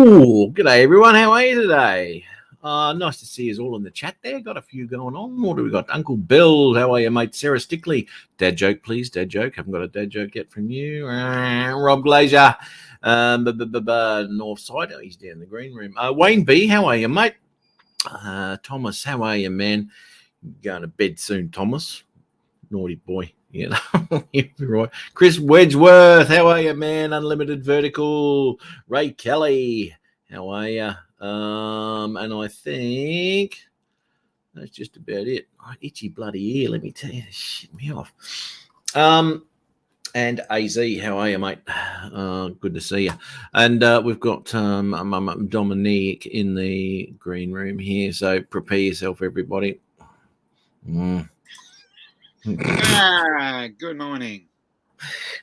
Ooh, g'day everyone. How are you today? Nice to see you all in the chat there. Got a few going on. What do we got? Uncle Bill, how are you, mate? Sarah Stickley, dad joke, please. Dad joke. Haven't got a dad joke yet from you. Rob Glazier, North Side. Oh, he's down in the green room. Wayne B, how are you, mate? Thomas, how are you, man? Going to bed soon, Thomas. Naughty boy. You know, right. Chris Wedgeworth, how are you, man? Unlimited Vertical. Ray Kelly, how are you? And I think that's just about it. Oh, itchy bloody ear, let me tell you, shit me off. And AZ, how are you, mate? Good to see you. And we've got Dominique in the green room here, so prepare yourself, everybody. Good morning.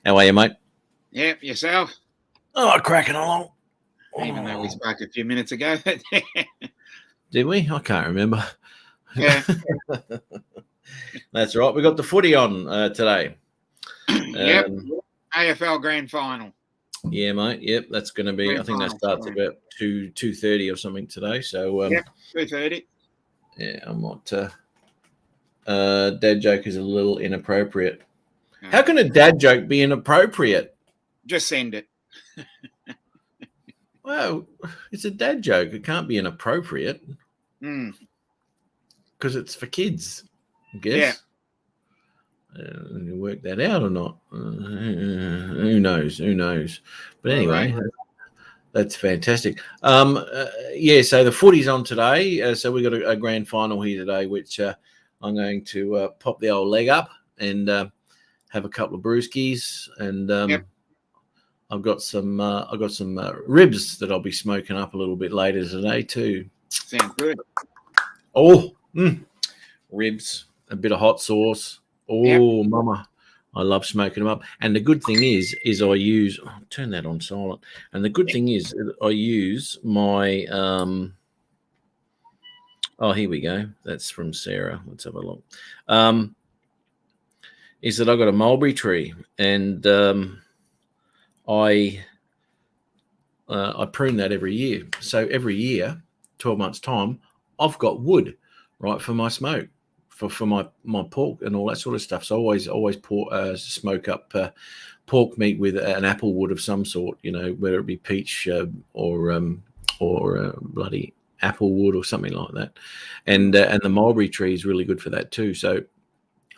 How are you, mate? Yep, yourself? Oh, cracking along. Even though we spoke a few minutes ago. Did we? I can't remember. Yeah. That's right. We got the footy on today. Yep. AFL Grand Final. Yeah, mate. Yep, that's going to be. Grand I think that starts about 2:30 or something today. So yep, 2:30. Yeah, I might. Dad joke is a little inappropriate. How can a dad joke be inappropriate? Just send it. Well, it's a dad joke. It can't be inappropriate because it's for kids, I guess. Yeah. Work that out or not? Who knows? Who knows? But anyway, that's fantastic. Yeah, so the footy's on today. So we got a grand final here today, which I'm going to pop the old leg up and have a couple of brewskis, and I've got some ribs that I'll be smoking up a little bit later today too. Sounds good. Oh, ribs, a bit of hot sauce. Oh, mama, I love smoking them up. And the good thing is I use. Oh, turn that on silent. And the good thing is I use my. Oh, here we go. That's from Sarah. Let's have a look. Is that I got a mulberry tree, and I prune that every year. So every year, 12 months time, I've got wood, right, for my smoke, for my pork and all that sort of stuff. So I always smoke up pork meat with an apple wood of some sort, you know, whether it be peach or bloody apple wood or something like that. And the mulberry tree is really good for that too. So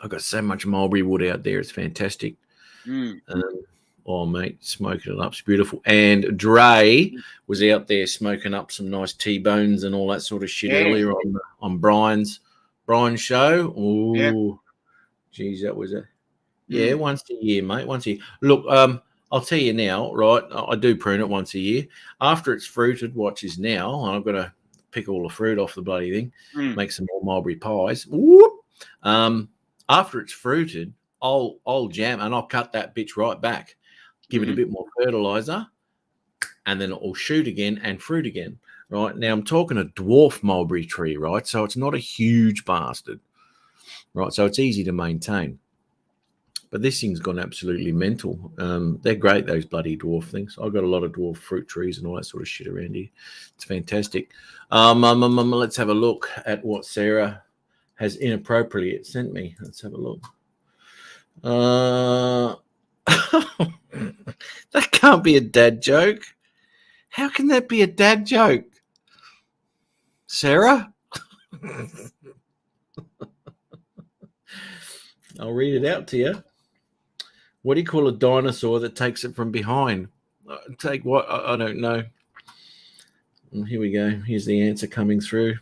I've got so much mulberry wood out there. It's fantastic. Oh, mate, smoking it up. It's beautiful. And Dre was out there smoking up some nice T-bones and all that sort of shit earlier on Brian's show. Oh, geez, that was once a year, mate. Once a year. Look, I'll tell you now, right? I do prune it once a year. After it's fruited, watch is now, and I've got to pick all the fruit off the bloody thing, make some more mulberry pies. Whoop. After it's fruited, I'll jam and I'll cut that bitch right back. Give it a bit more fertilizer, and then it will shoot again and fruit again. Right now, I'm talking a dwarf mulberry tree, right? So it's not a huge bastard, right? So it's easy to maintain. But this thing's gone absolutely mental. They're great, those bloody dwarf things. I've got a lot of dwarf fruit trees and all that sort of shit around here. It's fantastic. Let's have a look at what Sarah has inappropriately sent me. Let's have a look. That can't be a dad joke. How can that be a dad joke? Sarah? I'll read it out to you. What do you call a dinosaur that takes it from behind? Take what? I don't know. Here we go. Here's the answer coming through.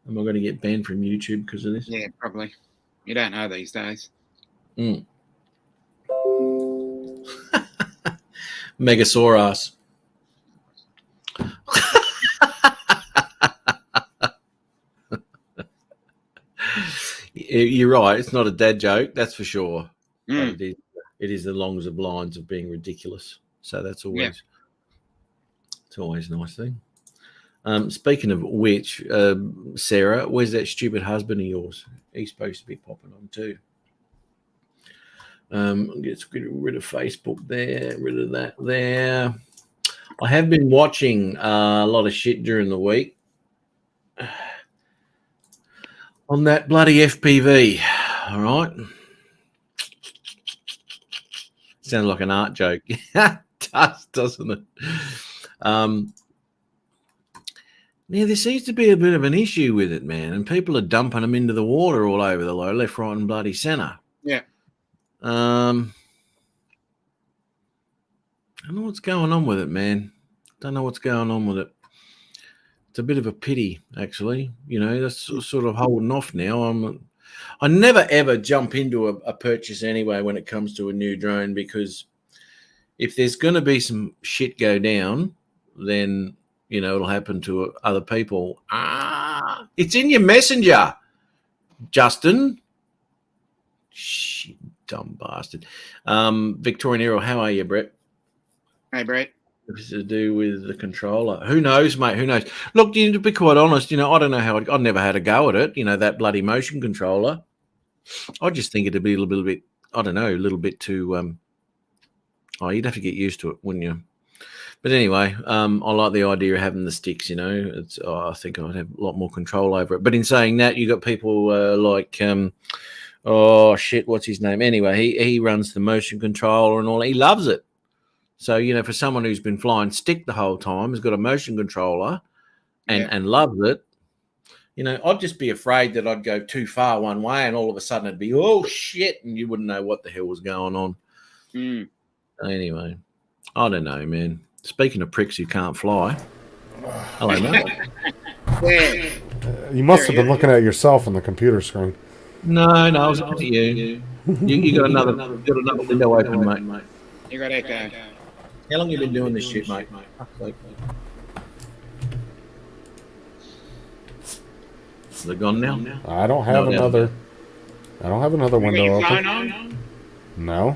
Am I going to get banned from YouTube because of this? Yeah, probably. You don't know these days. Megasaurus. You're right. It's not a dad joke, that's for sure. But it is along the lines of being ridiculous. So that's always it's always a nice thing. Speaking of which, Sarah, where's that stupid husband of yours? He's supposed to be popping on too. Get rid of Facebook there, rid of that there. I have been watching a lot of shit during the week on that bloody FPV. All right. Sounds like an art joke. It does, doesn't it? Now, there seems to be a bit of an issue with it, man, and people are dumping them into the water all over the low, left, right, and bloody centre. Yeah. I don't know what's going on with it, man. Don't know what's going on with it. It's a bit of a pity, actually. You know, that's sort of holding off now. I never ever jump into a purchase anyway when it comes to a new drone, because if there's going to be some shit go down, then it'll happen to other people. It's in your messenger, Justin. Shit, dumb bastard. Victorian Hero, how are you, Brett? Hey, Brett. It's to do with the controller. Who knows, mate? Who knows? Look, to be quite honest, I don't know how I never had a go at it. That bloody motion controller. I just think it'd be a little bit, I don't know, a little bit too. You'd have to get used to it, wouldn't you? But anyway, I like the idea of having the sticks. I think I'd have a lot more control over it. But in saying that, you got people like, what's his name? Anyway, he runs the motion controller and all. He loves it. So for someone who's been flying stick the whole time, has got a motion controller, and loves it. I'd just be afraid that I'd go too far one way, and all of a sudden it'd be shit, and you wouldn't know what the hell was going on. Anyway, I don't know, man. Speaking of pricks who can't fly, hello, mate. You must have been looking at yourself on the computer screen. No, I was looking at you. You got another window open, mate. You got echo. How long have you been doing this shit, mate? Is it gone now? I don't have another window open. On? No.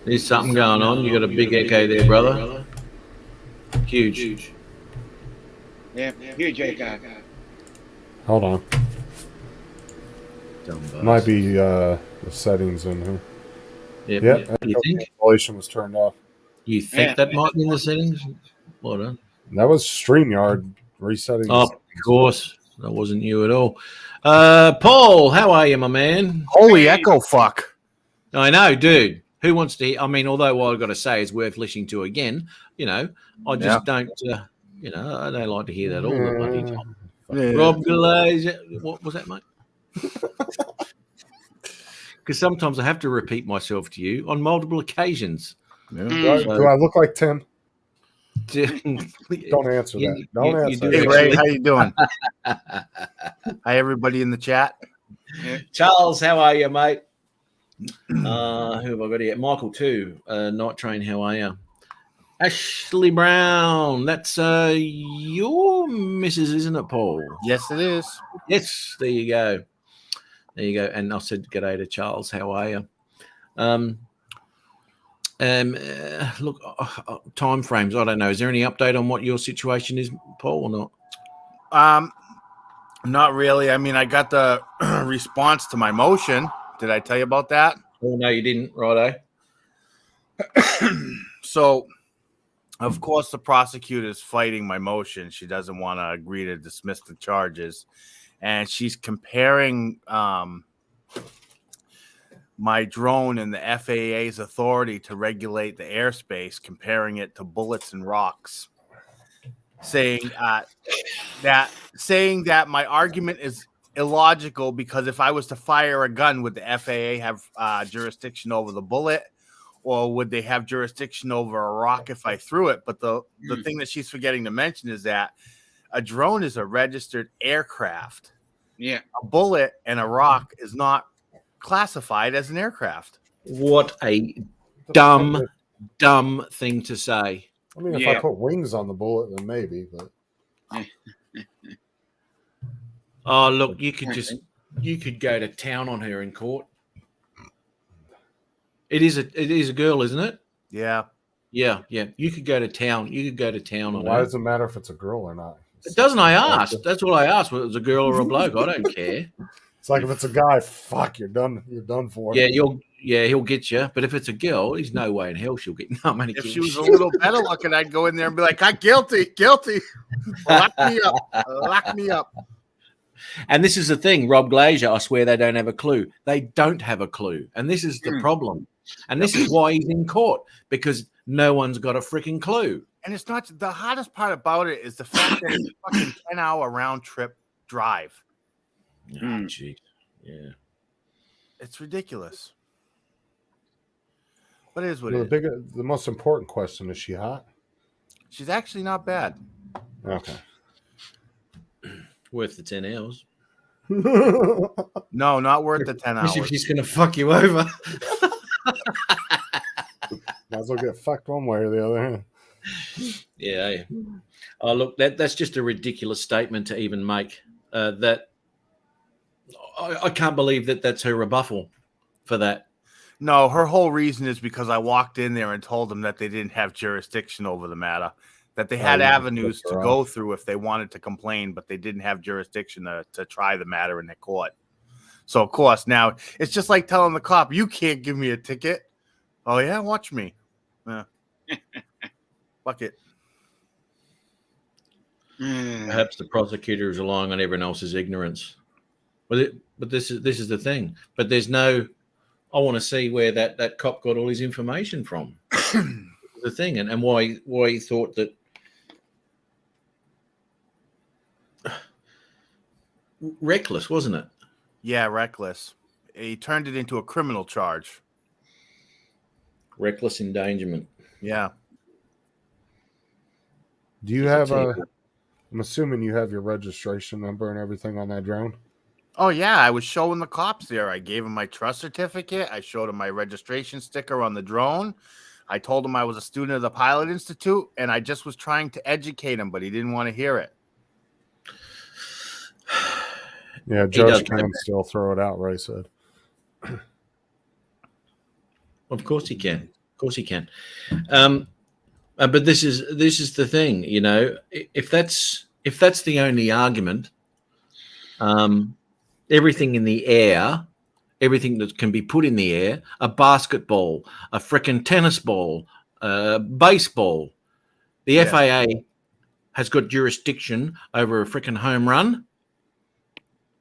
There's something going on. You got a big echo there, brother. Huge. Yeah, huge echo. Hold on. Might be the settings in here. Yep. You think? Cancellation was turned off. You think that might be in the settings? Well done. That was StreamYard resetting. Oh, of course. That wasn't you at all. Paul, how are you, my man? Holy echo fuck. I know, dude. Who wants to hear? I mean, although what I've got to say is worth listening to again, I just don't, I don't like to hear that all the bloody time. Yeah. Rob Galley, what was that, mate? Because sometimes I have to repeat myself to you on multiple occasions. Yeah. Do I look like Tim? Don't answer that. Don't answer Hey, that. Ray, how you doing? Hi, everybody in the chat. Charles, how are you, mate? Who have I got here? Michael, too. Night Train, how are you? Ashley Brown, that's your missus, isn't it, Paul? Yes, it is. Yes, there you go. And I said g'day to Charles. How are you? Look, time frames. I don't know. Is there any update on what your situation is, Paul, or not? Not really. I mean, I got the response to my motion. Did I tell you about that? Oh no, you didn't. Righto. So, of course, the prosecutor is fighting my motion. She doesn't want to agree to dismiss the charges. And she's comparing my drone and the FAA's authority to regulate the airspace, comparing it to bullets and rocks, saying that my argument is illogical because if I was to fire a gun, would the FAA have jurisdiction over the bullet, or would they have jurisdiction over a rock if I threw it? But the thing that she's forgetting to mention is that a drone is a registered aircraft. Yeah. A bullet and a rock is not classified as an aircraft. What a dumb thing to say. I mean, if I put wings on the bullet, then maybe, but oh, look, you could go to town on her in court. It is a girl, isn't it? Yeah. Yeah. You could go to town. On her. Why does it matter if it's a girl or not? It doesn't. I asked. That's what I asked. Whether it was a girl or a bloke. I don't care. It's like if it's a guy, fuck, you're done. You're done for. Yeah, he'll get you. But if it's a girl, there's no way in hell she'll get. No, I'm only If kidding. she was a little better looking, I'd go in there and be like, "I'm guilty, guilty. Lock me up, lock me up." And this is the thing, Rob Glazier, I swear they don't have a clue. They don't have a clue. And this is the problem. And this is why he's in court, because no one's got a freaking clue. And it's not the hardest part about it is the fact that it's a fucking 10-hour round trip drive. Oh, geez. Yeah. It's ridiculous. But it is what The it is. the most important question, is she hot? She's actually not bad. Okay. Worth the 10 hours. No, not worth the 10 hours. If she's going to fuck you over. Might as well get fucked one way or the other. Yeah. Oh, look, that's just a ridiculous statement to even make. That I can't believe that's her rebuttal for that. No, her whole reason is because I walked in there and told them that they didn't have jurisdiction over the matter, that they had avenues to go through if they wanted to complain, but they didn't have jurisdiction to try the matter in the court. So, of course, now it's just like telling the cop, you can't give me a ticket. Oh, yeah? Watch me. Fuck it. Perhaps the prosecutor is relying on everyone else's ignorance. But this is the thing. But there's no. I want to see where that cop got all his information from. The thing, and why he thought that. Reckless, wasn't it? Yeah, reckless. He turned it into a criminal charge. Reckless endangerment. Yeah. Do you have I'm assuming you have your registration number and everything on that drone? Oh, yeah. I was showing the cops there. I gave him my trust certificate. I showed him my registration sticker on the drone. I told him I was a student of the Pilot Institute, and I just was trying to educate him, but he didn't want to hear it. Yeah, Judge can still throw it out, Ray said. Of course he can. Of course he can. But this is the thing, you know. If that's the only argument, everything in the air, everything that can be put in the air, a basketball, a frickin' tennis ball, baseball, the FAA has got jurisdiction over a frickin' home run.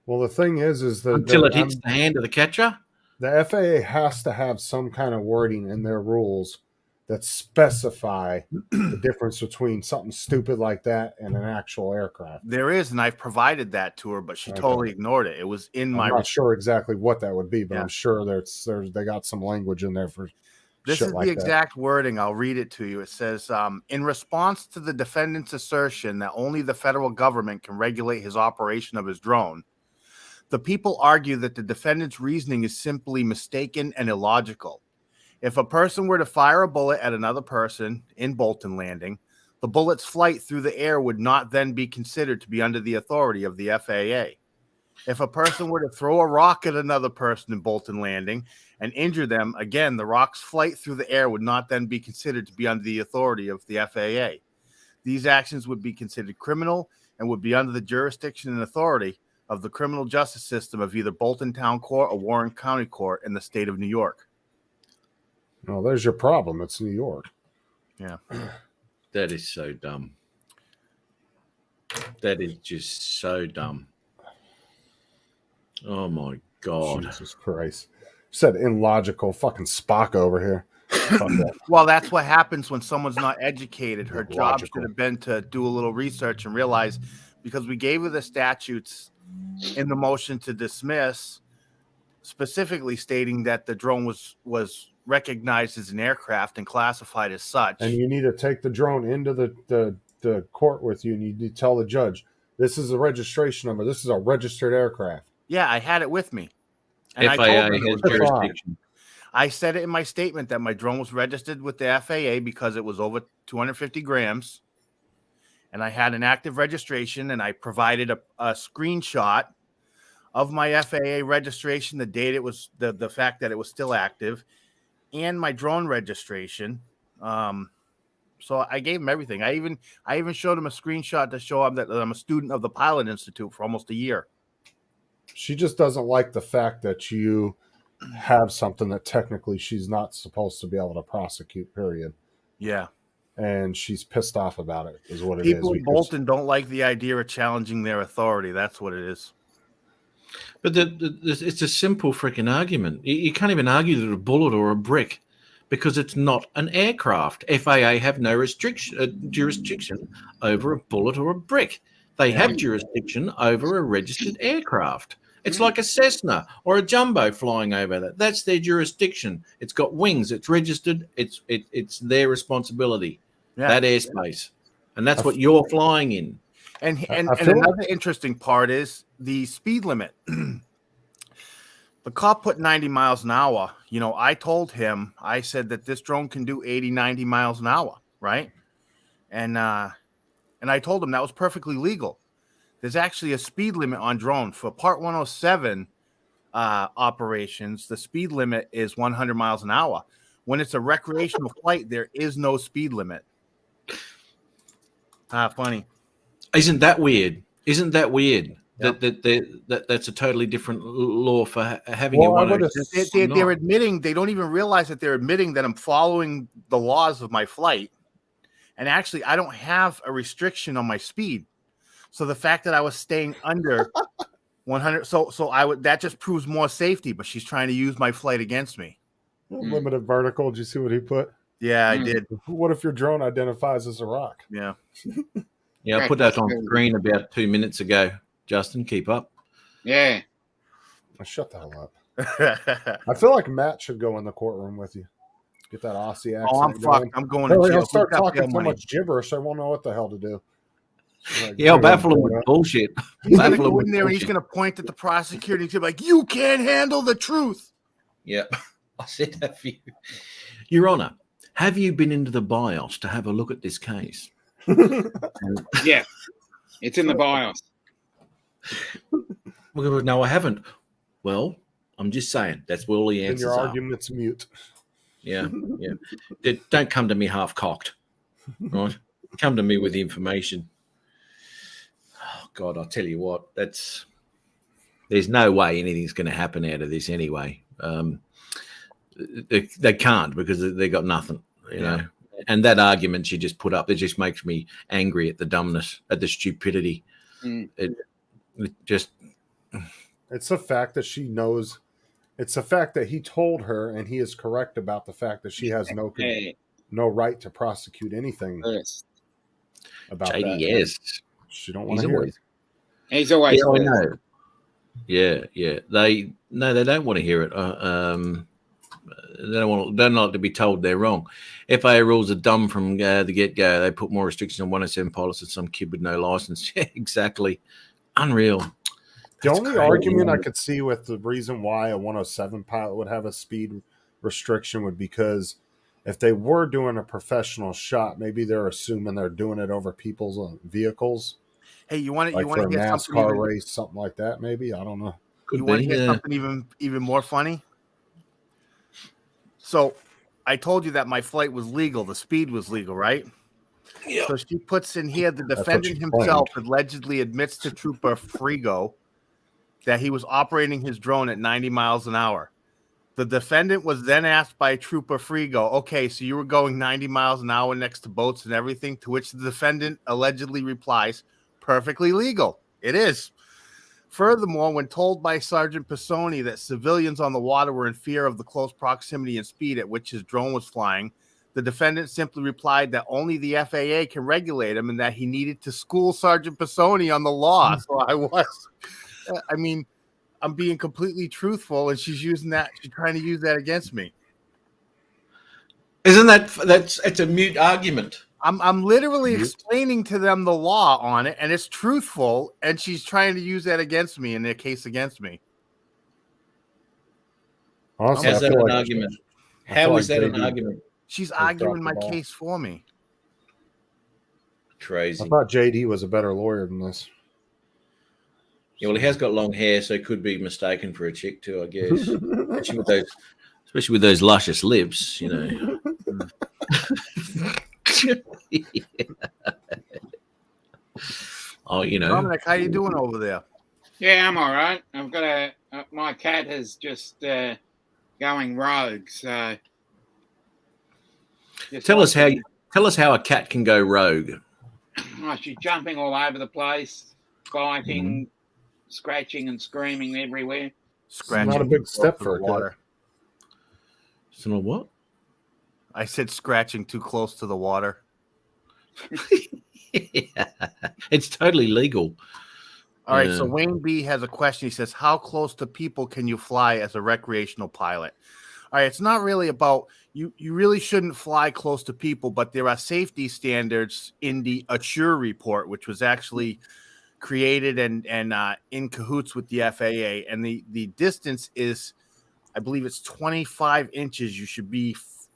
Well, the thing is that until it hits the hand of the catcher, the FAA has to have some kind of wording in their rules that specify the difference between something stupid like that and an actual aircraft. There is, and I've provided that to her, but she totally ignored it. It was in my. I'm not sure exactly what that would be, but I'm sure they got some language in there for. This is the exact wording. I'll read it to you. It says, in response to the defendant's assertion that only the federal government can regulate his operation of his drone, the people argue that the defendant's reasoning is simply mistaken and illogical. If a person were to fire a bullet at another person in Bolton Landing, the bullet's flight through the air would not then be considered to be under the authority of the FAA. If a person were to throw a rock at another person in Bolton Landing and injure them, again, the rock's flight through the air would not then be considered to be under the authority of the FAA. These actions would be considered criminal and would be under the jurisdiction and authority of the criminal justice system of either Bolton Town Court or Warren County Court in the state of New York. Well, there's your problem. It's New York. Yeah. That is so dumb. That is just so dumb. Oh, my God. Jesus Christ. Said illogical fucking Spock over here. Well, that's what happens when someone's not educated. Her job should have been to do a little research and realize, because we gave her the statutes in the motion to dismiss, specifically stating that the drone was recognized as an aircraft and classified as such. And you need to take the drone into the court with you, and you need to tell the judge, this is a registration number. This is a registered aircraft. Yeah, I had it with me. And FAA has jurisdiction. I said it in my statement that my drone was registered with the FAA because it was over 250 grams. And I had an active registration, and I provided a screenshot of my FAA registration, the date it was, the fact that it was still active, and my drone registration. So I gave him everything. I even showed him a screenshot to show him that I'm a student of the Pilot Institute for almost a year. She just doesn't like the fact that you have something that technically she's not supposed to be able to prosecute, period. Yeah. And she's pissed off about it, is what it People is. in Bolton don't like the idea of challenging their authority. That's what it is. But it's a simple freaking argument. You can't even argue that a bullet or a brick, because it's not an aircraft. FAA have no jurisdiction over a bullet or a brick. They have jurisdiction over a registered aircraft. It's like a Cessna or a Jumbo flying over that. That's their jurisdiction. It's got wings. It's registered. It's their responsibility. Yeah. That airspace, and that's what you're flying in. And another interesting part is the speed limit. The cop put 90 miles an hour. You know, I told him, I said that this drone can do 80, 90 miles an hour, right? And I told him that was perfectly legal. There's actually a speed limit on drone for Part 107 operations. The speed limit is 100 miles an hour. When it's a recreational flight, there is no speed limit. Funny. Isn't that weird? Isn't that weird? Yep. That's a totally different law for having a 107. They're admitting, they don't even realize that they're admitting that I'm following the laws of my flight. And actually, I don't have a restriction on my speed. So the fact that I was staying under 100, that just proves more safety. But she's trying to use my flight against me. Limited vertical. Did you see what he put? Yeah, I did. What if your drone identifies as a rock? Yeah. Yeah, I put that on screen about 2 minutes ago. Justin, keep up. Yeah. Shut the hell up. I feel like Matt should go in the courtroom with you. Get that Aussie accent. Oh, I'm fucked. I'm going to jail. He'll start talking so much gibberish, I won't know what the hell to do. Like, yeah, I'll baffle him with bullshit. He's going to go in there and he's going to point at the prosecutor and he's going to be like, you can't handle the truth. Yeah, I said that for you. Your Honor, have you been into the BIOS to have a look at this case? Yeah, it's in the BIOS. No, I haven't. Well, I'm just saying that's where all the answers your are. argument's mute. Yeah. Don't come to me half cocked, right? Come to me with the information. Oh God, I'll tell you what. There's no way anything's going to happen out of this anyway. They can't because they got nothing, you know. And that argument she just put up, it just makes me angry at the dumbness, at the stupidity. It just. It's the fact that she knows. It's the fact that he told her, and he is correct about the fact that she has no right to prosecute anything about JD, that. yes. She don't want to hear it. He's always. Yeah, I know. Yeah. They don't want to hear it. They're not to be told they're wrong. FAA rules are dumb from the get-go. They put more restrictions on 107 pilots than some kid with no license. Yeah, exactly. Unreal. The only argument I could see with the reason why a 107 pilot would have a speed restriction would be because if they were doing a professional shot, maybe they're assuming they're doing it over people's vehicles. Hey, you want to for a hear NASCAR race, something like that? Maybe, I don't know. You want to hear something even more funny? So, I told you that my flight was legal. The speed was legal, right? Yeah. So she puts in here the defendant himself allegedly admits to Trooper Frigo that he was operating his drone at 90 miles an hour. The defendant was then asked by Trooper Frigo, okay, so you were going 90 miles an hour next to boats and everything, to which the defendant allegedly replies, perfectly legal. It is. Furthermore, when told by Sergeant Pisoni that civilians on the water were in fear of the close proximity and speed at which his drone was flying, the defendant simply replied that only the FAA can regulate him and that he needed to school Sergeant Pisoni on the law. So I'm being completely truthful, and she's trying to use that against me. Isn't it's a mute argument? I'm literally explaining to them the law on it, and it's truthful, and she's trying to use that against me in their case against me. Honestly, How's that an argument? How is that an argument? She's arguing my case for me. Crazy. I thought JD was a better lawyer than this. Yeah, well, he has got long hair, so he could be mistaken for a chick too, I guess. especially with those luscious lips, you know. Oh, you know. Dominic, how you doing over there? Yeah, I'm all right. I've got my cat is just going rogue. So Tell us how a cat can go rogue. she's jumping all over the place, biting, scratching, and screaming everywhere. Scratching Not a big step to for the a cat. water. So what? I said scratching too close to the water. It's totally legal. All right, so Wayne B has a question. He says, how close to people can you fly as a recreational pilot? All right, it's not really about you really shouldn't fly close to people, but there are safety standards in the Assure report, which was actually created and in cahoots with the FAA. And the distance is, I believe it's 25 inches. You should be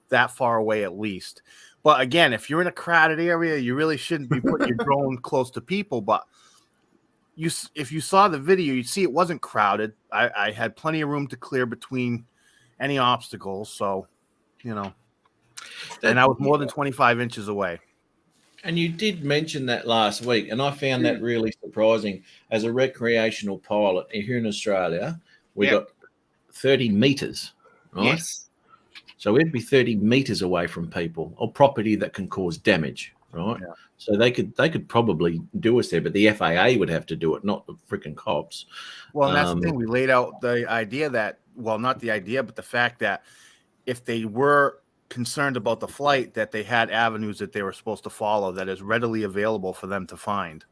that far away at least. But again, if you're in a crowded area, you really shouldn't be putting your drone close to people. But if you saw the video, you'd see it wasn't crowded. I had plenty of room to clear between any obstacles. So, and I was more than 25 inches away. And you did mention that last week, and I found that really surprising. As a recreational pilot here in Australia, we got 30 meters, right? Yes. So we'd be 30 meters away from people or property that can cause damage, right? Yeah. So they could probably do us there, but the FAA would have to do it, not the freaking cops. Well, and that's the thing. We laid out the idea that, well, not the idea, but the fact that if they were concerned about the flight, that they had avenues that they were supposed to follow that is readily available for them to find.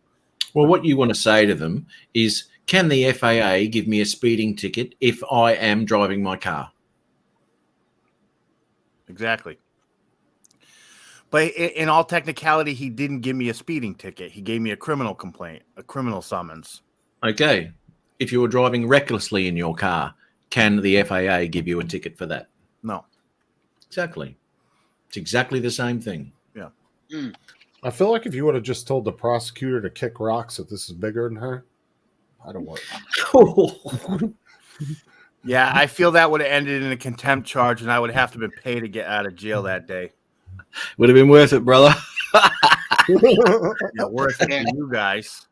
Well, what you want to say to them is, can the FAA give me a speeding ticket if I am driving my car? Exactly. But in all technicality, he didn't give me a speeding ticket. He gave me a criminal complaint, a criminal summons. Okay. If you were driving recklessly in your car, can the FAA give you a ticket for that? No. Exactly. It's exactly the same thing. Yeah. I feel like if you would have just told the prosecutor to kick rocks that this is bigger than her, I don't want. Yeah, I feel that would have ended in a contempt charge, and I would have to been paid to get out of jail that day. Would have been worth it, brother. Yeah, worth it to you guys.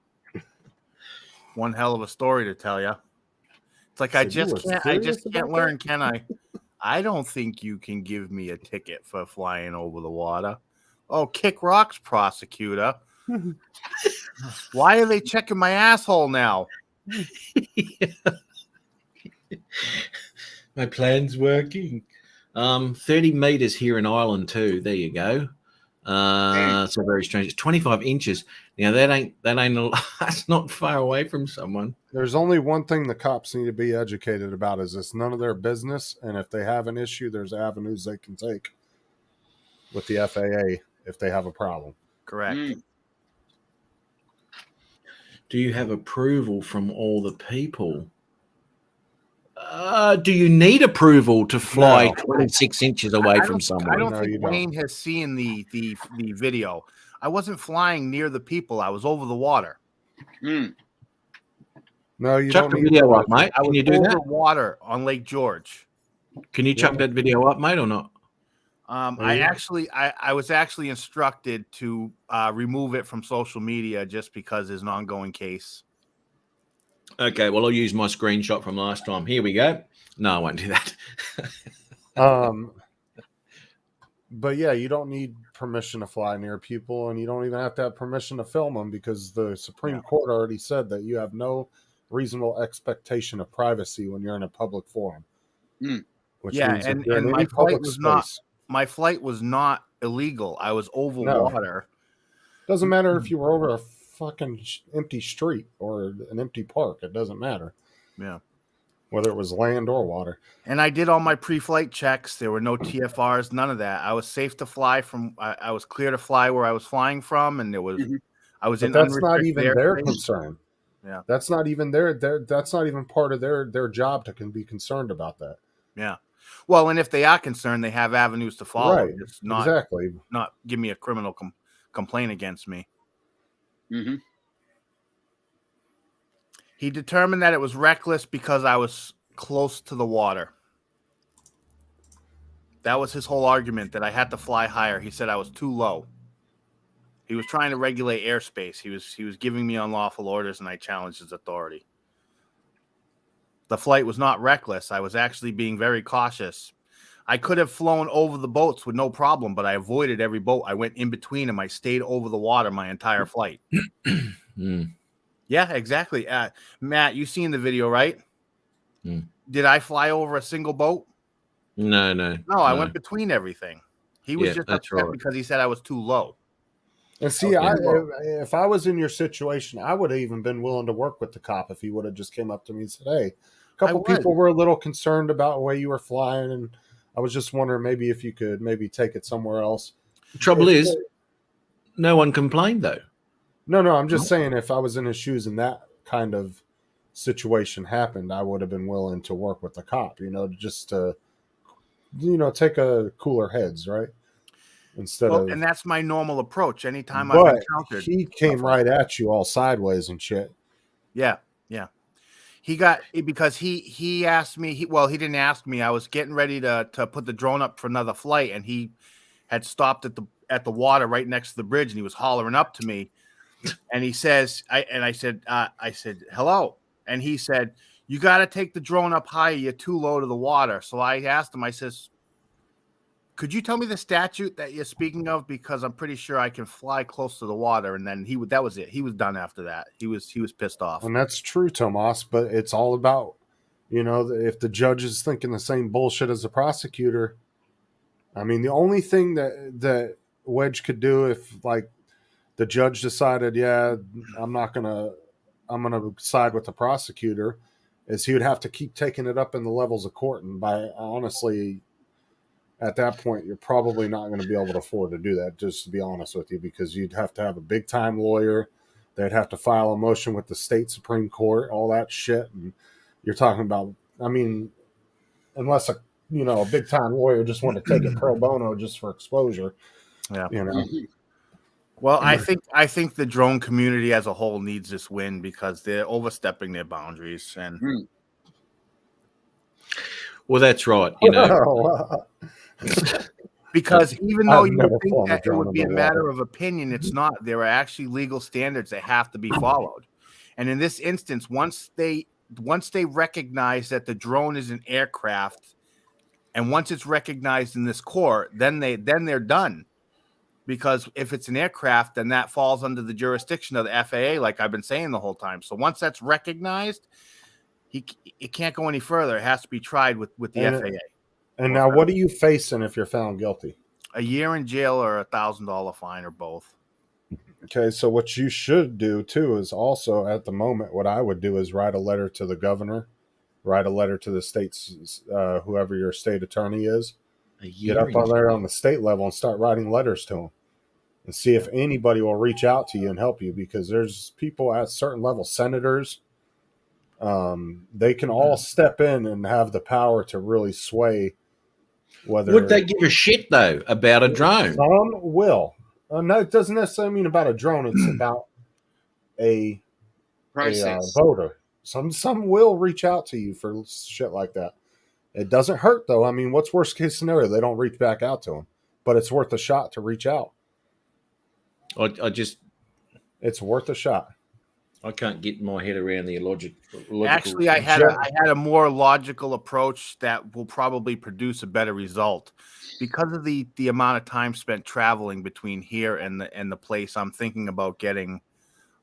One hell of a story to tell you. It's like I just can't learn, can I? I don't think you can give me a ticket for flying over the water. Oh, kick rocks, prosecutor. Why are they checking my asshole now? My plan's working. 30 meters here in Ireland too. There you go. So very strange. It's 25 inches. Now that's not far away from someone. There's only one thing the cops need to be educated about is it's none of their business. And if they have an issue, there's avenues they can take with the FAA if they have a problem. Correct. Do you have approval from all the people? Do you need approval to fly 26 inches away from someone? I don't think Wayne has seen the video. I wasn't flying near the people. I was over the water. No, you chuck don't the need video up, mate. Can you do over that? Water on Lake George. Can you chuck that video up, mate, or not? I was actually instructed to remove it from social media just because there's an ongoing case. Okay, well, I'll use my screenshot from last time. Here we go. No, I won't do that. But yeah, you don't need permission to fly near people, and you don't even have to have permission to film them because the Supreme Court already said that you have no reasonable expectation of privacy when you're in a public forum. Which means and my flight was my flight was not illegal. I was over water. Doesn't matter if you were over a fucking empty street or an empty park. It doesn't matter. Yeah. Whether it was land or water. And I did all my pre-flight checks. There were no TFRs, none of that. I was safe to fly from. I was clear to fly where I was flying from, and there was. I was in. That's not even their concern. Yeah. That's not even that's not even part of their job to be concerned about that. Yeah. Well, and if they are concerned, they have avenues to follow. Right. It's not exactly. Not give me a criminal complaint against me. He determined that it was reckless because I was close to the water. That was his whole argument, that I had to fly higher. He said I was too low. He was trying to regulate airspace. He was giving me unlawful orders, and I challenged his authority. The flight was not reckless. I was actually being very cautious. I could have flown over the boats with no problem, but I avoided every boat. I went in between them. I stayed over the water my entire flight. Yeah, exactly. Matt, you seen the video, right? Did I fly over a single boat? No. I went between everything. He was just upset because he said I was too low. And see, if I was in your situation, I would have even been willing to work with the cop if he would have just came up to me and said, hey, a couple people were a little concerned about the way you were flying, and I was just wondering maybe if you could maybe take it somewhere else. The trouble is, no one complained, though. No, I'm just saying if I was in his shoes and that kind of situation happened, I would have been willing to work with the cop, just to, take a cooler heads, right? And that's my normal approach. Anytime I've encountered, he came right at you all sideways and shit. Yeah. Because he asked me. He didn't ask me. I was getting ready to put the drone up for another flight, and he had stopped at the water right next to the bridge, and he was hollering up to me, and he says, I said, hello, and he said, you got to take the drone up higher. You're too low to the water. So I asked him. I says, could you tell me the statute that you're speaking of? Because I'm pretty sure I can fly close to the water. And then that was it. He was done after that. He was pissed off. And that's true, Tomas, but it's all about, if the judge is thinking the same bullshit as the prosecutor. I mean, the only thing that Wedge could do if like the judge decided, I'm going to side with the prosecutor, is he would have to keep taking it up in the levels of court. And honestly, at that point, you're probably not going to be able to afford to do that, just to be honest with you, because you'd have to have a big-time lawyer. They'd have to file a motion with the state Supreme Court, all that shit. And you're talking about, I mean, unless a big-time lawyer just wanted to take it pro bono just for exposure. Yeah. Well, I think the drone community as a whole needs this win because they're overstepping their boundaries. And well, that's right. Because even though you would think that it would be a matter of opinion, it's not. There are actually legal standards that have to be followed. And in this instance, once they recognize that the drone is an aircraft, and once it's recognized in this court, then they're done. Because if it's an aircraft, then that falls under the jurisdiction of the FAA, like I've been saying the whole time. So once that's recognized, it can't go any further. It has to be tried with the FAA. And now, what are you facing if you're found guilty? A year in jail or $1,000 fine or both. Okay, so what you should do, too, is also, at the moment, what I would do is write a letter to the governor, write a letter to the state's, whoever your state attorney is. Get up on there on the state level and start writing letters to them and see if anybody will reach out to you and help you, because there's people at certain levels, senators, they can all step in and have the power to really sway. Would they give a shit, though, about a drone? Some will. No, it doesn't necessarily mean about a drone. It's about a voter. Some will reach out to you for shit like that. It doesn't hurt, though. I mean, what's worst case scenario? They don't reach back out to them. But it's worth a shot to reach out. It's worth a shot. I can't get my head around the logical. Actually, I had a more logical approach that will probably produce a better result because of the amount of time spent traveling between here and the place. I'm thinking about getting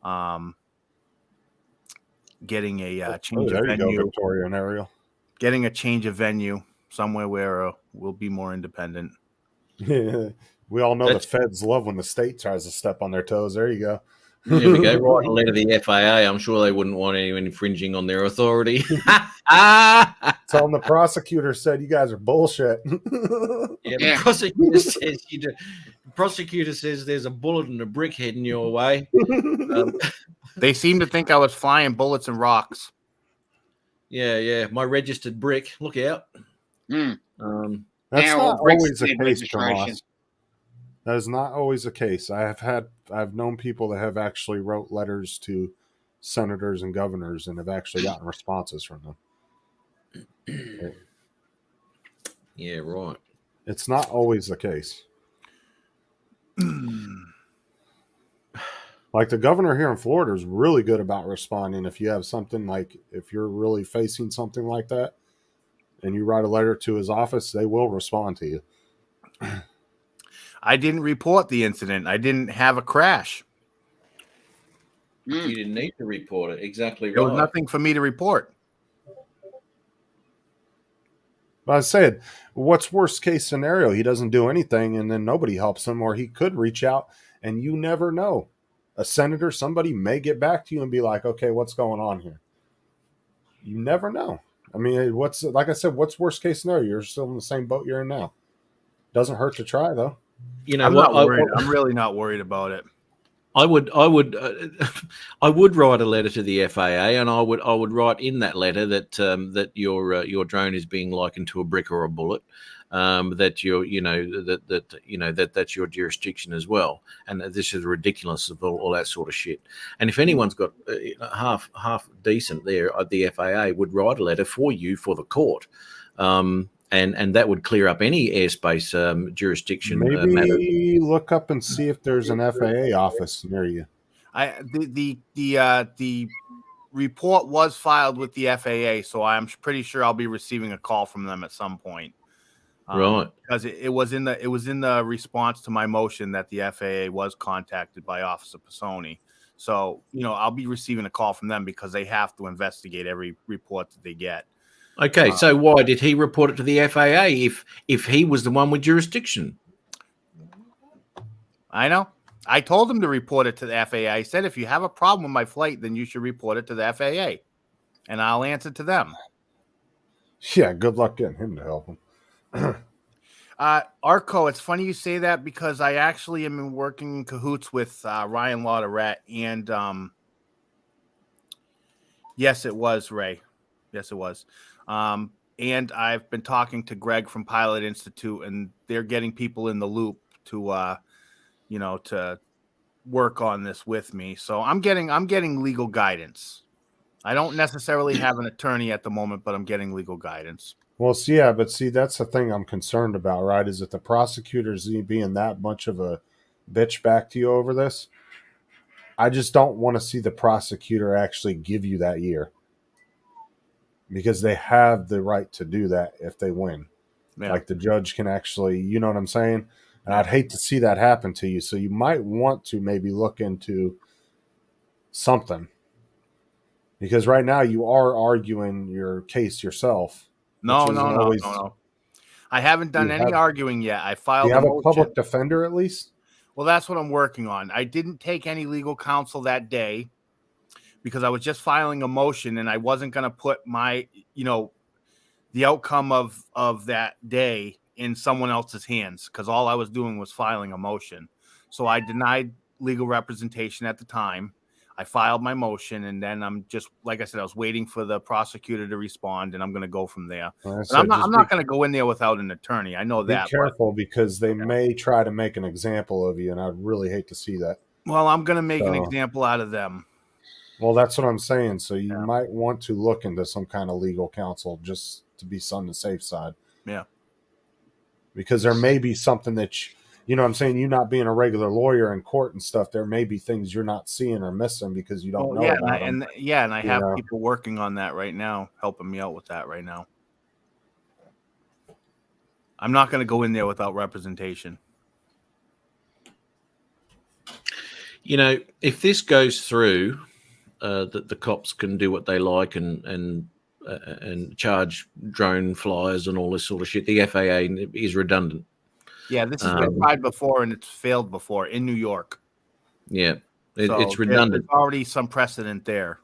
a change of venue. Go, Victoria and Ariel. Getting a change of venue somewhere where we'll be more independent. Yeah, we all know the feds love when the state tries to step on their toes. There you go. There we go. Write a letter to the FAA. I'm sure they wouldn't want anyone infringing on their authority. Tell them the prosecutor said you guys are bullshit. The prosecutor says there's a bullet and a brick heading your way. They seem to think I was flying bullets and rocks. Yeah. My registered brick. Look out. That's not always the case, Tomas. That is not always the case. I've known people that have actually wrote letters to senators and governors and have actually gotten responses from them. Yeah, right. It's not always the case. Like the governor here in Florida is really good about responding. If you have something like, if you're really facing something like that and you write a letter to his office, they will respond to you. I didn't report the incident. I didn't have a crash. You didn't need to report it. Exactly There was right. nothing for me to report. But I said, what's worst case scenario? He doesn't do anything and then nobody helps him, or he could reach out and you never know. A senator, somebody may get back to you and be like, okay, what's going on here? You never know. I mean, like I said, what's worst case scenario? You're still in the same boat you're in now. Doesn't hurt to try, though. You know I'm what? not worried. I'm really not worried about it. I would write a letter to the FAA, and I would write in that letter that that your drone is being likened to a brick or a bullet, that that's your jurisdiction as well, and that this is ridiculous of all that sort of shit. And if anyone's got half decent there, the FAA would write a letter for you for the court. And that would clear up any airspace jurisdiction matters. Maybe look up and see if there's an FAA office near you. The report was filed with the FAA, so I'm pretty sure I'll be receiving a call from them at some point. Right, because it was in the response to my motion that the FAA was contacted by Officer Pisoni. So I'll be receiving a call from them because they have to investigate every report that they get. Okay, so why did he report it to the FAA if he was the one with jurisdiction? I know. I told him to report it to the FAA. I said, if you have a problem with my flight, then you should report it to the FAA, and I'll answer to them. Yeah, good luck getting him to help him. Arco, it's funny you say that because I actually am in working in cahoots with Ryan Lauderette, and yes, it was Ray. Yes, it was. And I've been talking to Greg from Pilot Institute, and they're getting people in the loop to, to work on this with me. So I'm getting legal guidance. I don't necessarily have an attorney at the moment, but I'm getting legal guidance. Well, that's the thing I'm concerned about, right? Is that the prosecutors being that much of a bitch back to you over this? I just don't want to see the prosecutor actually give you that year. Because they have the right to do that if they win. Yeah. Like the judge can actually, you know what I'm saying? And I'd hate to see that happen to you. So you might want to maybe look into something. Because right now you are arguing your case yourself. No. I haven't done any arguing yet. I filed Do you have a public defender at least? Well, that's what I'm working on. I didn't take any legal counsel that day, because I was just filing a motion and I wasn't going to put my, the outcome of that day in someone else's hands, because all I was doing was filing a motion. So I denied legal representation at the time. I filed my motion, and then I'm just, like I said, I was waiting for the prosecutor to respond, and I'm going to go from there. I'm not going to go in there without an attorney. I know that. Be careful, because they may try to make an example of you, and I'd really hate to see that. Well, I'm going to make an example out of them. Well, that's what I'm saying. So you might want to look into some kind of legal counsel just to be on the safe side. Yeah. Because there may be something that, you know what I'm saying, you not being a regular lawyer in court and stuff, there may be things you're not seeing or missing because you don't know about them. And I have people working on that right now, helping me out with that right now. I'm not going to go in there without representation. If this goes through, that the cops can do what they like and charge drone flyers and all this sort of shit. The FAA is redundant. Yeah, this has been tried before and it's failed before in New York. Yeah, it's redundant. There's already some precedent there.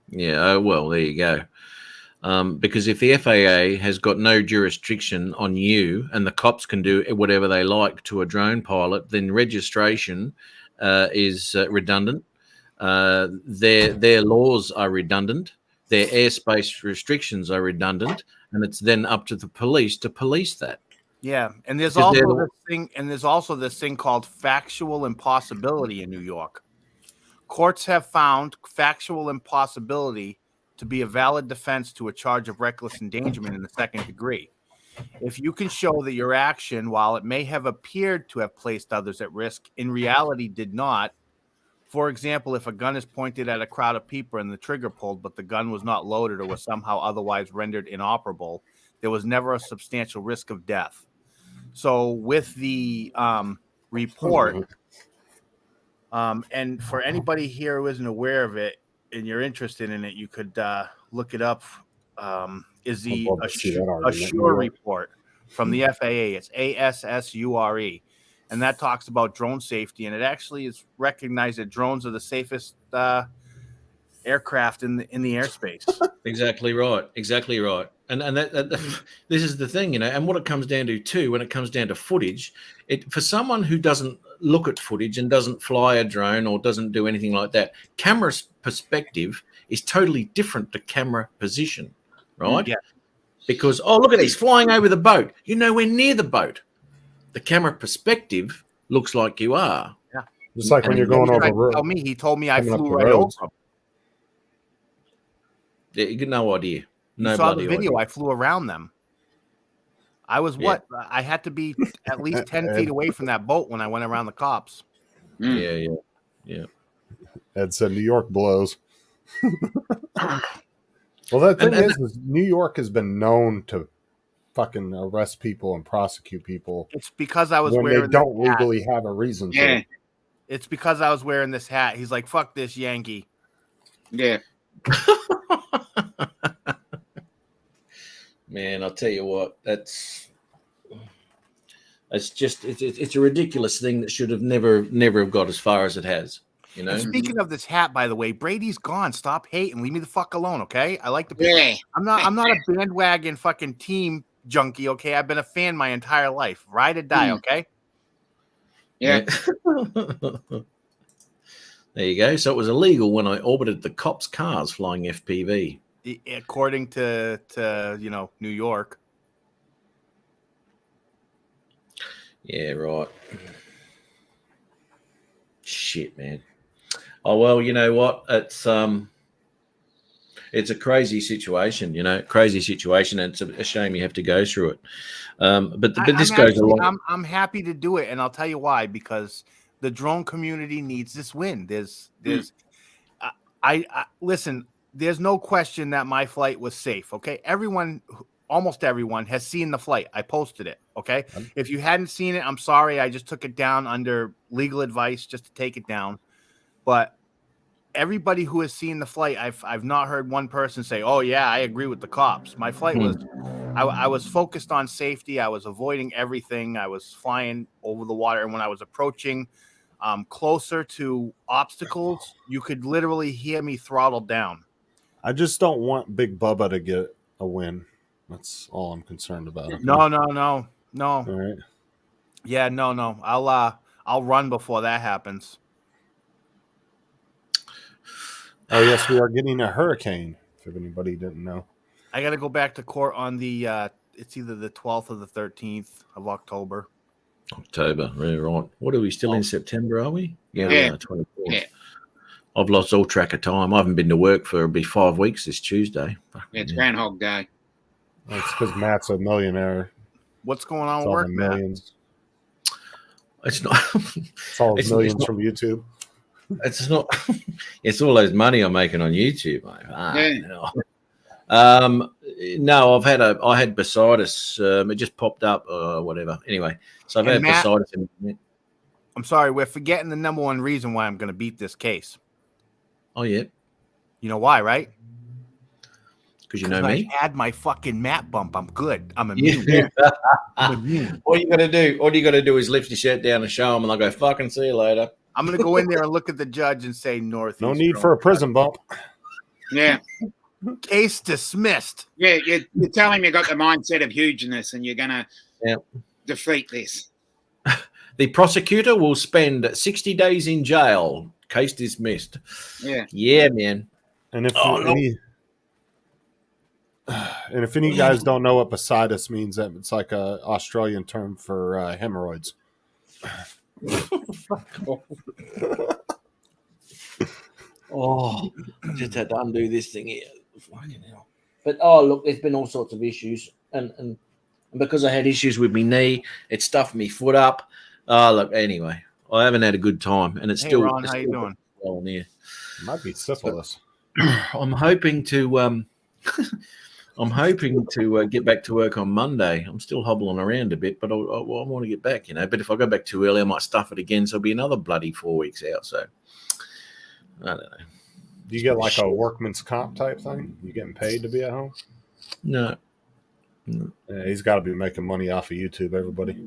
Yeah, well, there you go. Because if the FAA has got no jurisdiction on you and the cops can do whatever they like to a drone pilot, then registration is redundant. Their laws are redundant. Their airspace restrictions are redundant, and it's then up to the police to police that. Yeah, and there's also this thing called factual impossibility in New York. Courts have found factual impossibility to be a valid defense to a charge of reckless endangerment in the second degree. If you can show that your action, while it may have appeared to have placed others at risk, in reality did not, For example, if a gun is pointed at a crowd of people and the trigger pulled, but the gun was not loaded or was somehow otherwise rendered inoperable, there was never a substantial risk of death. So with the report, and for anybody here who isn't aware of it and you're interested in it, you could look it up. Is the I'd love to see that argument. Assure report from the FAA. It's ASSURE. And that talks about drone safety. And it actually is recognized that drones are the safest aircraft in the airspace. Exactly right. Exactly right. And that this is the thing, you know, and what it comes down to too, when it comes down to footage, for someone who doesn't look at footage and doesn't fly a drone or doesn't do anything like that, camera perspective is totally different to camera position, right? Yeah. Because, oh, look at this, flying over the boat. You're nowhere near the boat. The camera perspective looks like you are. Yeah. Just like when you're going over the road. He told me I Coming up flew the right roads. over him. Yeah, you get no idea. No You saw the bloody video. idea. I flew around them. I was I had to be at least 10 feet away from that boat when I went around the cops. Yeah. Ed said New York blows. Well, the thing is New York has been known to fucking arrest people and prosecute people. It's because I was when wearing they don't this hat. legally have a reason Yeah. to. It's because I was wearing this hat. He's like, fuck this Yankee. Yeah. Man, I'll tell you what, it's a ridiculous thing that should have never have got as far as it has. You know. And speaking of this hat, by the way, Brady's gone. Stop hating. Leave me the fuck alone, okay? I like the. Yeah. I'm not a bandwagon fucking team junkie, okay? I've been a fan my entire life. Ride or die, okay? Yeah. There you go. So it was illegal when I orbited the cops' cars flying FPV. According to New York. Yeah, right. Shit, man. Oh well, you know what? It's a crazy situation, you know, crazy situation, and it's a shame you have to go through it. But this goes along. I'm happy to do it, and I'll tell you why. Because the drone community needs this win. I listen. There's no question that my flight was safe. Okay, almost everyone has seen the flight. I posted it. Okay, if you hadn't seen it, I'm sorry. I just took it down under legal advice just to take it down. But everybody who has seen the flight, I've not heard one person say, "Oh yeah, I agree with the cops." My flight was, I was focused on safety. I was avoiding everything. I was flying over the water, and when I was approaching closer to obstacles, you could literally hear me throttled down. I just don't want Big Bubba to get a win. That's all I'm concerned about. Okay? No. All right. Yeah, no. I'll run before that happens. Oh yes, we are getting a hurricane. If anybody didn't know, I got to go back to court on the. It's either the 12th or the 13th of October. October, really right. What are we still in September? Are we? Yeah. 24th. Yeah. I've lost all track of time. I haven't been to work for it'll be 5 weeks this Tuesday. It's Groundhog Day. it's because Matt's a millionaire. What's going on It's with all work, the Matt? millions. It's not. It's all It's millions not- from YouTube. It's not. It's all those money I'm making on YouTube, mate. Yeah. No, I had bursitis. It just popped up or whatever. Anyway, so I've And had Matt- bursitis. I'm sorry, we're forgetting the number one reason why I'm going to beat this case. Oh yeah, You know why, right? because you know me. I had my fucking mat bump. I'm good. I'm immune. Yeah. I'm immune. All you got to do is lift your shirt down and show them, and they'll go fucking see you later. I'm going to go in there and look at the judge and say Northeast. No need for a prison bump. Yeah. Case dismissed. Yeah. You tell him you got the mindset of hugeness and you're going to Yeah. defeat this. The prosecutor will spend 60 days in jail. Case dismissed. Yeah. Yeah, man. And if any of you guys don't know what bursitis means, it's like a Australian term for hemorrhoids. Oh, I just had to undo this thing here. Fucking hell. But look, there's been all sorts of issues, and because I had issues with my knee, it stuffed me foot up. Look, anyway, I haven't had a good time, and it's Hey, still. Ron, it's how you still doing? going here. Might be syphilis. I'm hoping to get back to work on Monday. I'm still hobbling around a bit, but I want to get back, But if I go back too early, I might stuff it again. So it'll be another bloody 4 weeks out. So I don't know. Do you get like a workman's comp type thing? You getting paid to be at home? No. Yeah, he's got to be making money off of YouTube, everybody.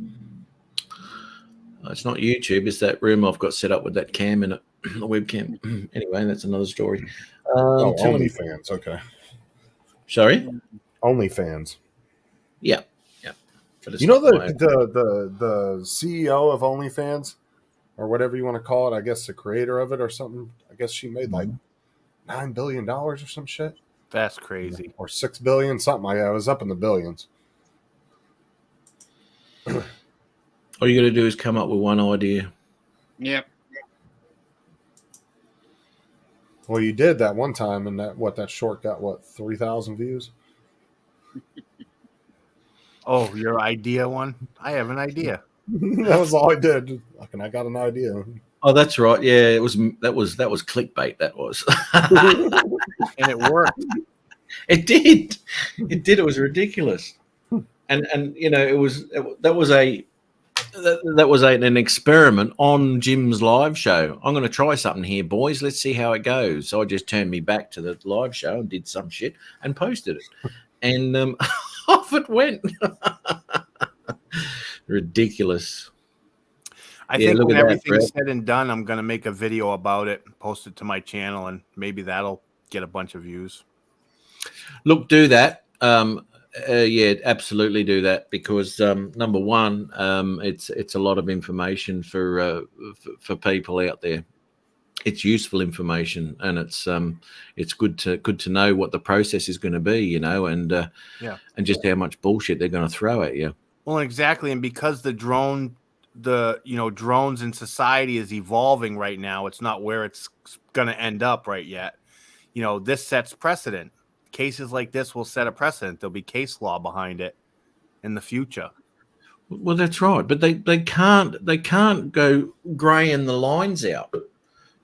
It's not YouTube. It's that room I've got set up with that cam in it, the webcam. Anyway, that's another story. OnlyFans. Okay. Sorry? OnlyFans. Yeah. But you know the CEO of OnlyFans, or whatever you want to call it, I guess the creator of it or something, I guess she made like $9 billion or some shit. That's crazy. Or $6 billion, something like that. It was up in the billions. All you got to do is come up with one idea. Yep. Well, you did that one time, and that short got 3,000 views. Oh, your idea one? I have an idea. That was all I did. Fucking, I got an idea. Oh, that's right. Yeah, that was clickbait. That was, and it worked. It did. It did. It was ridiculous, and that was an experiment on Jim's live show. I'm going to try something here, boys. Let's see how it goes. So I just turned me back to the live show and did some shit and posted it, and off it went. Ridiculous. I think when everything's said and done, I'm going to make a video about it, post it to my channel, and maybe that'll get a bunch of views. Look, do that. Yeah, absolutely do that, because number one, it's a lot of information for people out there. It's useful information, and it's good to know what the process is going to be, and just how much bullshit they're going to throw at you. Well, exactly, and because drones in society is evolving right now, it's not where it's going to end up right yet. This sets precedent. Cases like this will set a precedent. There'll be case law behind it in the future. Well, that's right, but they can't go graying the lines out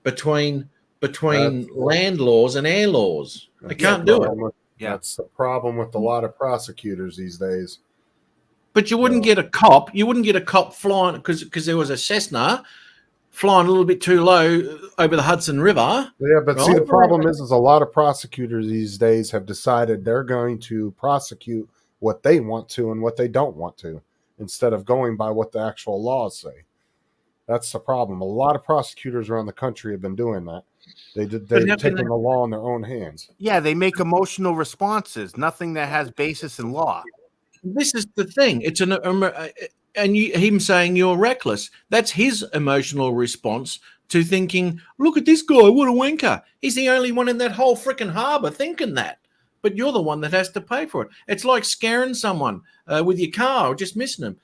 between land laws and air laws. They can't do it. That's the problem with a lot of prosecutors these days. But you wouldn't get a cop. You wouldn't get a cop flying because there was a Cessna flying a little bit too low over the Hudson River. Yeah, but see, the problem is a lot of prosecutors these days have decided they're going to prosecute what they want to and what they don't want to, instead of going by what the actual laws say. That's the problem. A lot of prosecutors around the country have been doing that. They've taken the law in their own hands. Yeah, they make emotional responses, nothing that has basis in law. This is the thing. It's him saying you're reckless. That's his emotional response to thinking, look at this guy, what a wanker. He's the only one in that whole freaking harbor thinking that. But you're the one that has to pay for it. It's like scaring someone with your car or just missing them.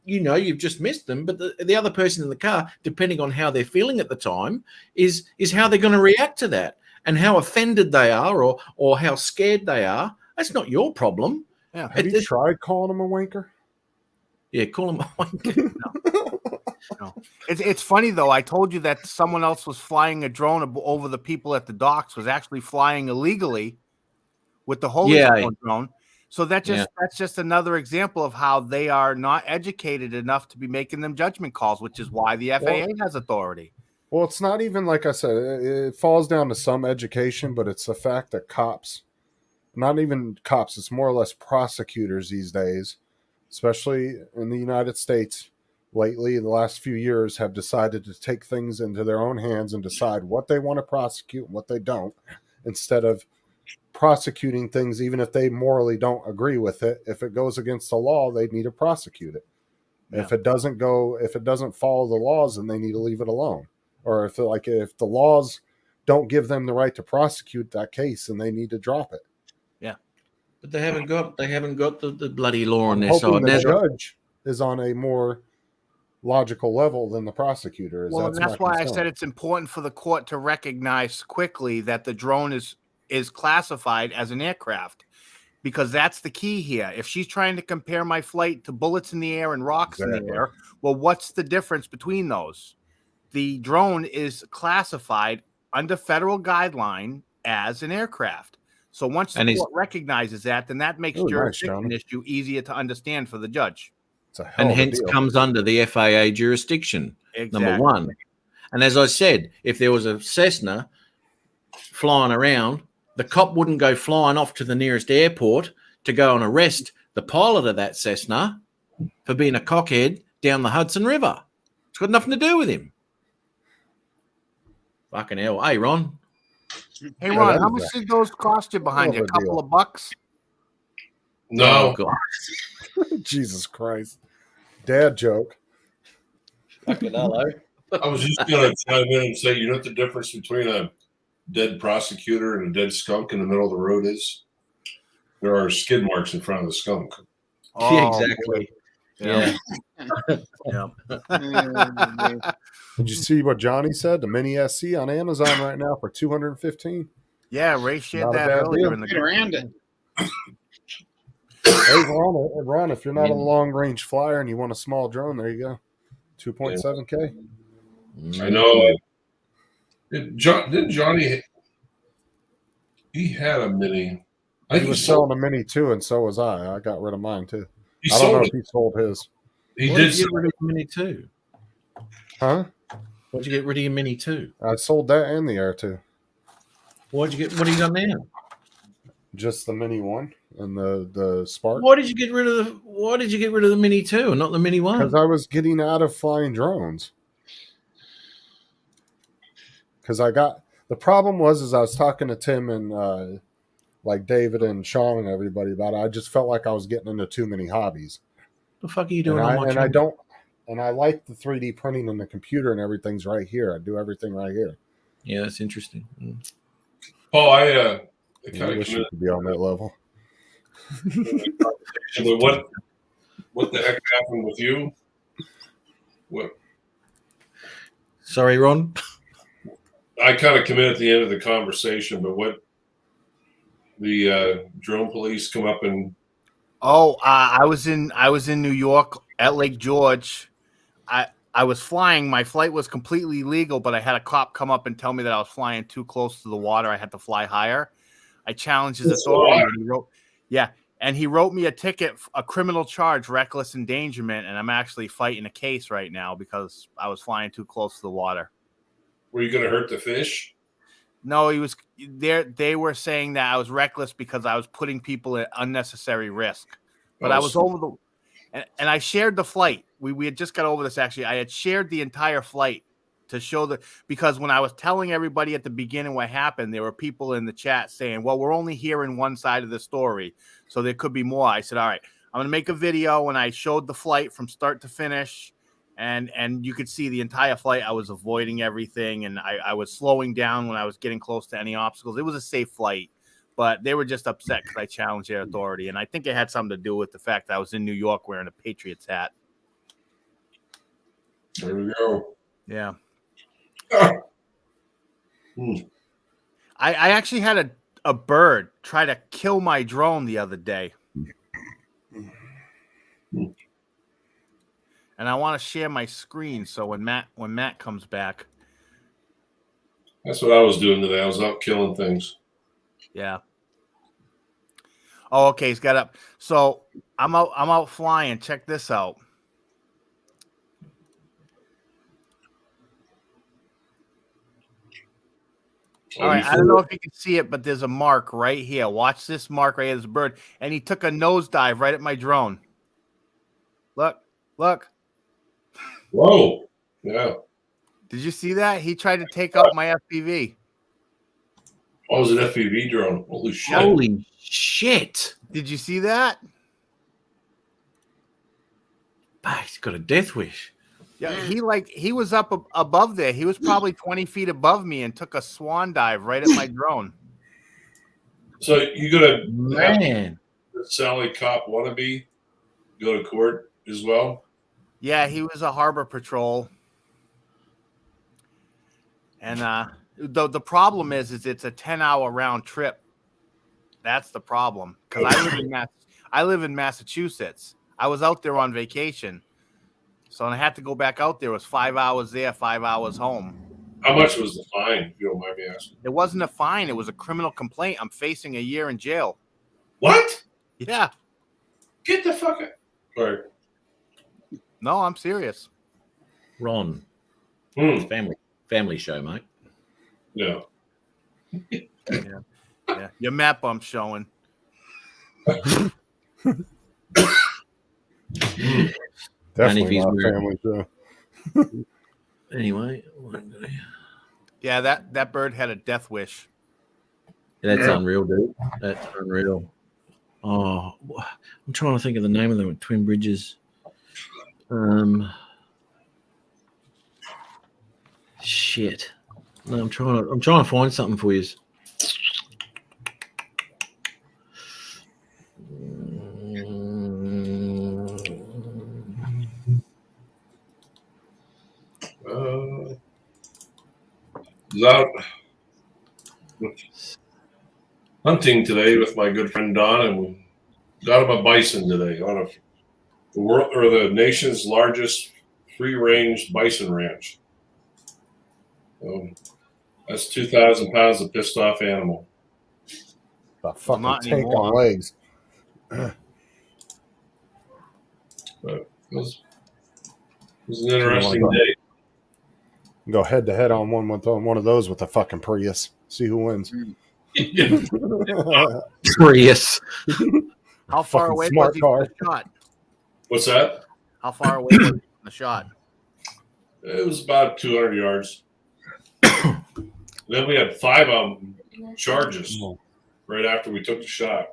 You've just missed them, but the other person in the car, depending on how they're feeling at the time, is how they're going to react to that, and how offended they are or how scared they are. That's not your problem. Yeah. Have you tried calling him a wanker? Yeah, call him a wanker. No. It's funny, though. I told you that someone else was flying a drone over the people at the docks, was actually flying illegally with the Holy Stone drone. So that's just another example of how they are not educated enough to be making them judgment calls, which is why the FAA has authority. Well, it's not even, like I said, it falls down to some education, but it's the fact that cops, not even cops, it's more or less prosecutors these days, especially in the United States, lately, the last few years, have decided to take things into their own hands and decide what they want to prosecute and what they don't, instead of prosecuting things even if they morally don't agree with it. If it goes against the law, they need to prosecute it. Yeah. If it doesn't follow the laws, then they need to leave it alone. Or if the laws don't give them the right to prosecute that case, then they need to drop it. Yeah. But they haven't got the bloody law on their side. The judge is on a more logical level than the prosecutor is. Well, that's why I said it's important for the court to recognize quickly that the drone is classified as an aircraft, because that's the key here. If she's trying to compare my flight to bullets in the air and rocks in the air, well, what's the difference between those? The drone is classified under federal guideline as an aircraft. So once the court recognizes that, then that makes jurisdiction issue easier to understand for the judge. It's a hell and of a hence deal. comes under the FAA jurisdiction. Exactly. Number one. And as I said, if there was a Cessna flying around, the cop wouldn't go flying off to the nearest airport to go and arrest the pilot of that Cessna for being a cockhead down the Hudson River. It's got nothing to do with him. Fucking hell. Hey, Ron. Hey, Ron, how much did those cost you behind you? A couple of bucks? No. Oh, God. Jesus Christ. Dad joke. Fucking hello. I was just going to chime in and say, you know what the difference between a dead prosecutor and a dead skunk in the middle of the road is? There are skid marks in front of the skunk. Oh, yeah, exactly. Yeah. Did you see what Johnny said? The Mini SC on Amazon right now for $215. Yeah, Ray shared that earlier in the Get around it. Hey, Ron, if you're not a long range flyer and you want a small drone, there you go. 2.7K. I know. Didn't Johnny? He had a Mini. I think he was selling a Mini too, and so was I. I got rid of mine too. I don't know if he sold his. He Why did you get rid of your Mini 2? Huh? Why'd you get rid of your Mini 2? I sold that and the Air 2. What have you done now? Just the Mini 1 and the Spark. Why did you get rid of the Mini 2 and not the Mini 1? Because I was getting out of flying drones. Because the problem was I was talking to Tim and like David and Sean and everybody about it. I just felt like I was getting into too many hobbies. The fuck are you doing? And I like the 3D printing and the computer and everything's right here. I do everything right here. Yeah, that's interesting. Paul, I wish you could be on that level. What the heck happened with you? What? Sorry, Ron. I kind of come in at the end of the conversation, but what the drone police come up and I was in New York at Lake George. I was flying. My flight was completely legal, but I had a cop come up and tell me that I was flying too close to the water. I had to fly higher. I challenged his authority. And he wrote me a ticket, a criminal charge, reckless endangerment, and I'm actually fighting a case right now because I was flying too close to the water. Were you going to hurt the fish? No, he was there. They were saying that I was reckless because I was putting people at unnecessary risk. But I was over the, and I shared the flight. We had just got over this actually. I had shared the entire flight to show because when I was telling everybody at the beginning what happened, there were people in the chat saying, well, we're only hearing one side of the story, so there could be more. I said, all right, I'm going to make a video, and I showed the flight from start to finish, and you could see the entire flight. I was avoiding everything, and I was slowing down when I was getting close to any obstacles. It was a safe flight, but they were just upset because I challenged their authority, and I think it had something to do with the fact that I was in New York wearing a Patriots hat. There we go. Yeah. Hmm. I actually had a bird try to kill my drone the other day. And I want to share my screen so when Matt comes back. That's what I was doing today. I was out killing things. Yeah. Oh, okay. He's got up. So I'm out flying. Check this out. All right, I don't know if you can see it, but there's a mark right here. Watch this mark right here. There's a bird, and he took a nosedive right at my drone. Look. Whoa. Yeah. Did you see that? He tried to take out my FPV. Oh, it was an FPV drone. Holy shit. Holy shit. Did you see that? He's got a death wish. Yeah, he was up above there. He was probably 20 feet above me and took a swan dive right at my drone. So you gonna Man. Sally Cop wannabe go to court as well? Yeah, he was a harbor patrol. And the problem is it's a 10-hour round trip. That's the problem. Because I live in Massachusetts. I was out there on vacation. So I had to go back out there. It was 5 hours there, 5 hours home. How much was the fine, if you don't mind me asking? It wasn't a fine. It was a criminal complaint. I'm facing a year in jail. What? Yeah. Get the fuck out. All right. No, I'm serious. Ron, Hmm. family show, mate. Yeah. Yeah. Your map bump's showing. Definitely he's not a weird. family show. Anyway, Yeah, that bird had a death wish. that's unreal, dude. That's unreal. Oh, I'm trying to think of the name of them. Twin Bridges. Shit. No, I'm trying to find something for you. Out hunting today with my good friend Don, and we got him a bison today on the nation's largest free-range bison ranch. That's 2,000 pounds of pissed off animal. The fucking not tank anymore. on legs. But it was an interesting day. Go head to head on one of those with a fucking Prius. See who wins. Prius. How far Fucking away smart was he car. from the shot? What's that? How far away was he from the shot? It was about 200 yards. Then we had 5 of them charges right after we took the shot.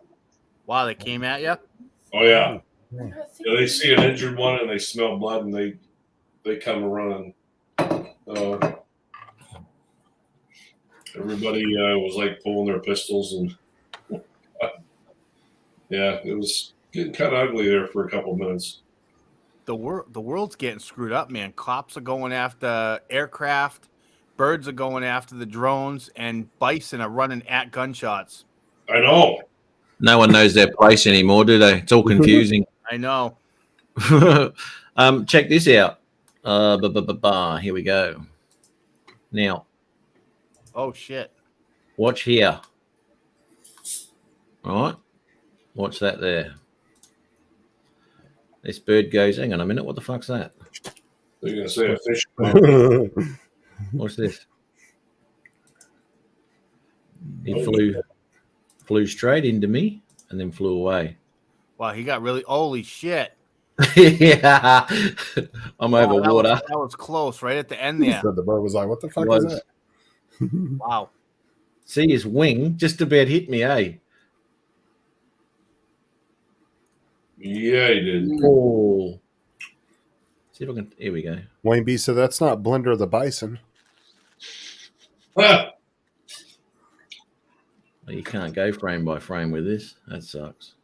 Wow, they came at you? Oh yeah. They see an injured one and they smell blood and they come running. Everybody was like pulling their pistols and yeah, it was getting kind of ugly there for a couple of minutes. The world's getting screwed up, man. Cops are going after aircraft, birds are going after the drones, and bison are running at gunshots. I know. No one knows their place anymore, do they? It's all confusing. I know. Check this out. Here we go. Now, Oh shit. watch here. All right. Watch that there. This bird goes, hang on a minute. What the fuck's that? They're going to say a fish. What's this? He flew straight into me and then flew away. Wow, he got really holy shit. Yeah. I'm over water. That was close, right at the end there. So the bird was like, what the fuck Was. is that? Wow. See his wing just about hit me, eh? Yeah, he did. Oh. See if I can. Here we go. Wayne B said, that's not Blender the Bison. Ah, Well, you can't go frame by frame with this. That sucks.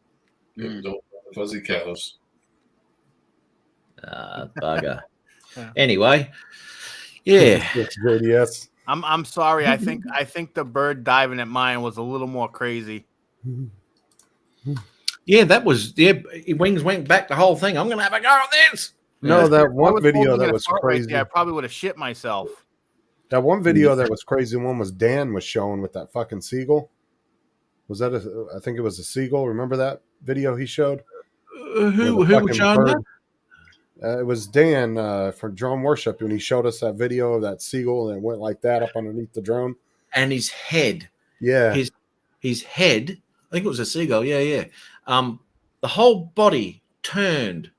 don't fuzzy cows. Bugger. Yeah. Anyway, yeah. It's JDS. I'm sorry. I think the bird diving at mine was a little more crazy. Yeah, that was, wings went back the whole thing. I'm going to have a go at this. No, Yeah. that I one was video holding that it was apart right crazy. there, I probably would have shit myself. That one video that was crazy one was Dan was showing with that fucking seagull. Was that I think it was a seagull. Remember that video he showed? Who was fucking showing that? It was Dan from Drone Worship when he showed us that video of that seagull and it went like that up underneath the drone. And his head. Yeah. His head, I think it was a seagull. Yeah. The whole body turned,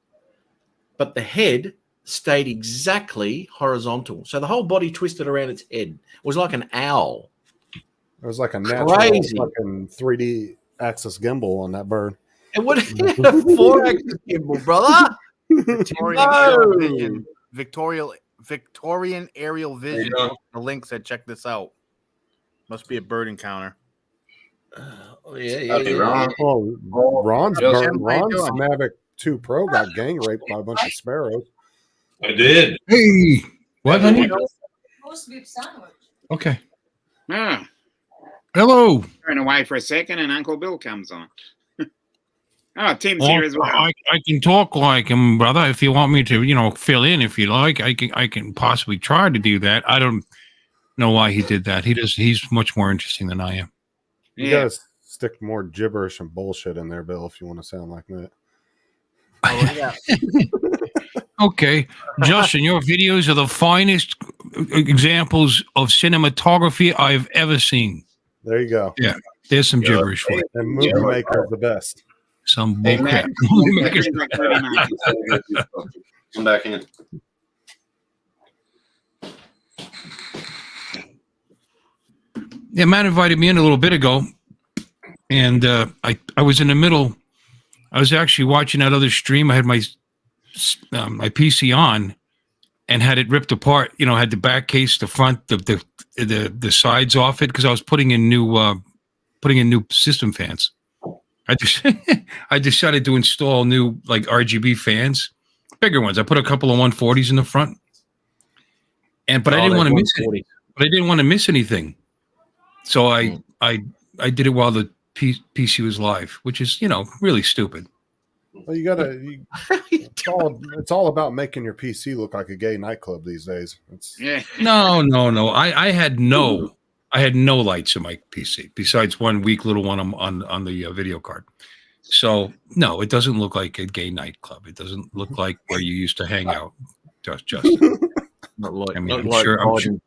but the head stayed exactly horizontal. So the whole body twisted around its head. It was like an owl. It was like a natural Crazy. fucking 3D axis gimbal on that bird. It would have been a 4-axis gimbal, brother. Victorian aerial vision. The link said, check this out. Must be a bird encounter. That'd be wrong. Oh, Ron's Joseph, bird, how you Ron's doing? Mavic 2 Pro got gang raped by a bunch of sparrows. I did. Hey, what, honey? Supposed to be a sandwich. Okay. Ah, Hello. turn away for a second, and Uncle Bill comes on. Oh, Tim's Well, here as well. I can talk like him, brother. If you want me to, fill in, if you like, I can possibly try to do that. I don't. know why he did that. He's much more interesting than I am. You Yeah. gotta stick more gibberish and bullshit in there, Bill, if you want to sound like that. Oh, yeah. Okay, Justin, your videos are the finest examples of cinematography I've ever seen. There you go. Yeah, there's some gibberish for you. And movie maker is the best. Some Hey, bullcrap. Pretty much. Come back in. Yeah, Matt invited me in a little bit ago, and I was in the middle. I was actually watching that other stream. I had my PC on and had it ripped apart. You know, had the back case, the front, the sides off it because I was putting in new system fans. I decided to install new like RGB fans, bigger ones. I put a couple of 140s in the front, but I didn't want to miss it. But I didn't want to miss anything, so I did it while the PC was live, which is really stupid. Well, it's all about making your PC look like a gay nightclub these days. Yeah. No. I had no lights in my PC besides one weak little one on the video card. So no, it doesn't look like a gay nightclub. It doesn't look like where you used to hang out. Just Not like, I mean, not like Biden,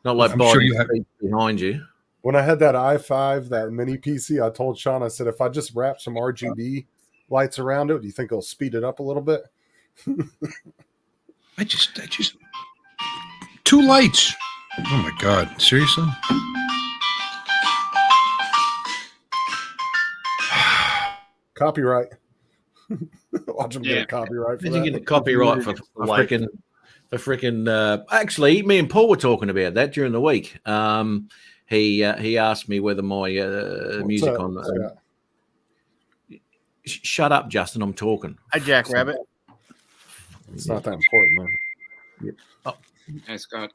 not like I'm Biden sure you have- behind you. When I had that i5, that mini PC, I told Sean, I said, if I just wrap some RGB lights around it, do you think it'll speed it up a little bit? I just 2 lights. Oh my God! Seriously? Copyright. Watch them get a copyright for Did you get a that. copyright for freaking? Actually, me and Paul were talking about that during the week. He asked me whether my music up, on. Scott? Shut up, Justin. I'm talking. Hi, Jackrabbit. It's not that important, man. Hey, Scott.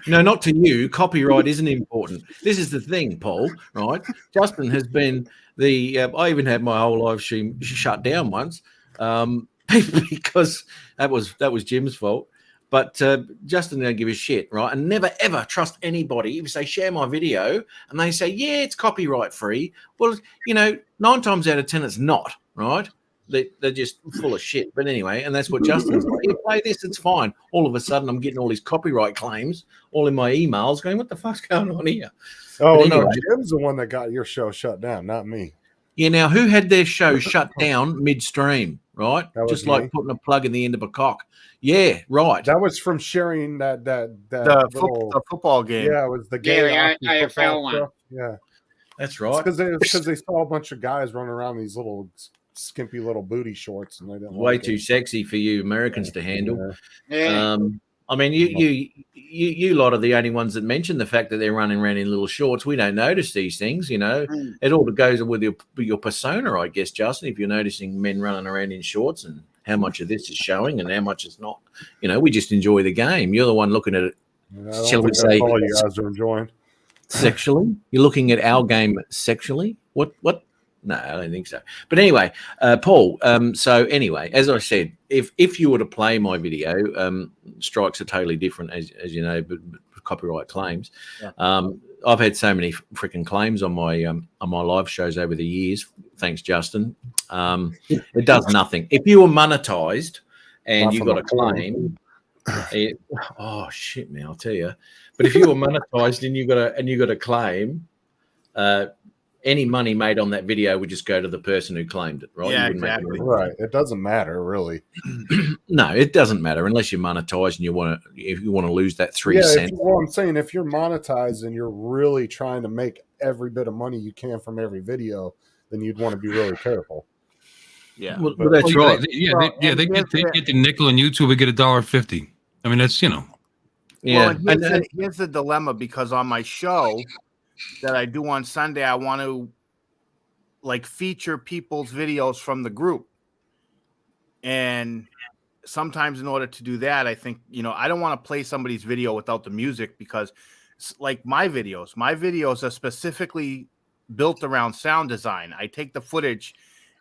No, not to you. Copyright isn't important. This is the thing, Paul. Right? Justin has been the. I even had my whole live stream shut down once because that was Jim's fault. But Justin don't give a shit, right? And never ever trust anybody. If they share my video and they say, "Yeah, it's copyright free," well, 9 times out of 10 it's not, right? They're just full of shit. But anyway, and that's what Justin's like. You play this, it's fine. All of a sudden, I'm getting all these copyright claims all in my emails going, what the fuck's going on here? Oh, But anyway, no, Jim's the one that got your show shut down, not me. Yeah, now who had their show shut down midstream, right? That was Just like me. putting a plug in the end of a cock. Yeah, right. That was from sharing that The little, football game. yeah, it was the Yeah, gay the hockey AFL football one. stuff. Yeah, That's right. because they saw a bunch of guys running around these little skimpy little booty shorts, and they didn't Way like too it. sexy for you Americans to handle. Yeah. I mean, you lot are the only ones that mention the fact that they're running around in little shorts. We don't notice these things, Mm. It all goes with your persona, I guess, Justin. If you're noticing men running around in shorts and how much of this is showing and how much is not, we just enjoy the game. You're the one looking at it Yeah, I don't Shall we think that's say- all you guys are enjoying? sexually. You're looking at our game sexually. What? No, I don't think so. But anyway, Paul. So anyway, as I said, if you were to play my video, strikes are totally different, as you know, but copyright claims. Yeah. I've had so many freaking claims on my live shows over the years. Thanks, Justin. It does nothing. If you were monetized and Not you from got a a claim, oh shit, man! I'll tell you. But if you were monetized and you got a claim, any money made on that video would just go to the person who claimed it, right? Yeah, You wouldn't make exactly. any- Right. It doesn't matter, really. No, it doesn't matter unless you're monetized and if you want to lose that 3 Yeah, cents. well, I'm saying if you're monetized and you're really trying to make every bit of money you can from every video, then you'd want to be really careful. Yeah. Well, but- that's right. They get the nickel and YouTube would get $1.50. I mean, that's Yeah, Well, and and- here's the dilemma, because on my show that I do on Sunday, I want to feature people's videos from the group. And sometimes in order to do that, I think, I don't want to play somebody's video without the music, because like my videos are specifically built around sound design. I take the footage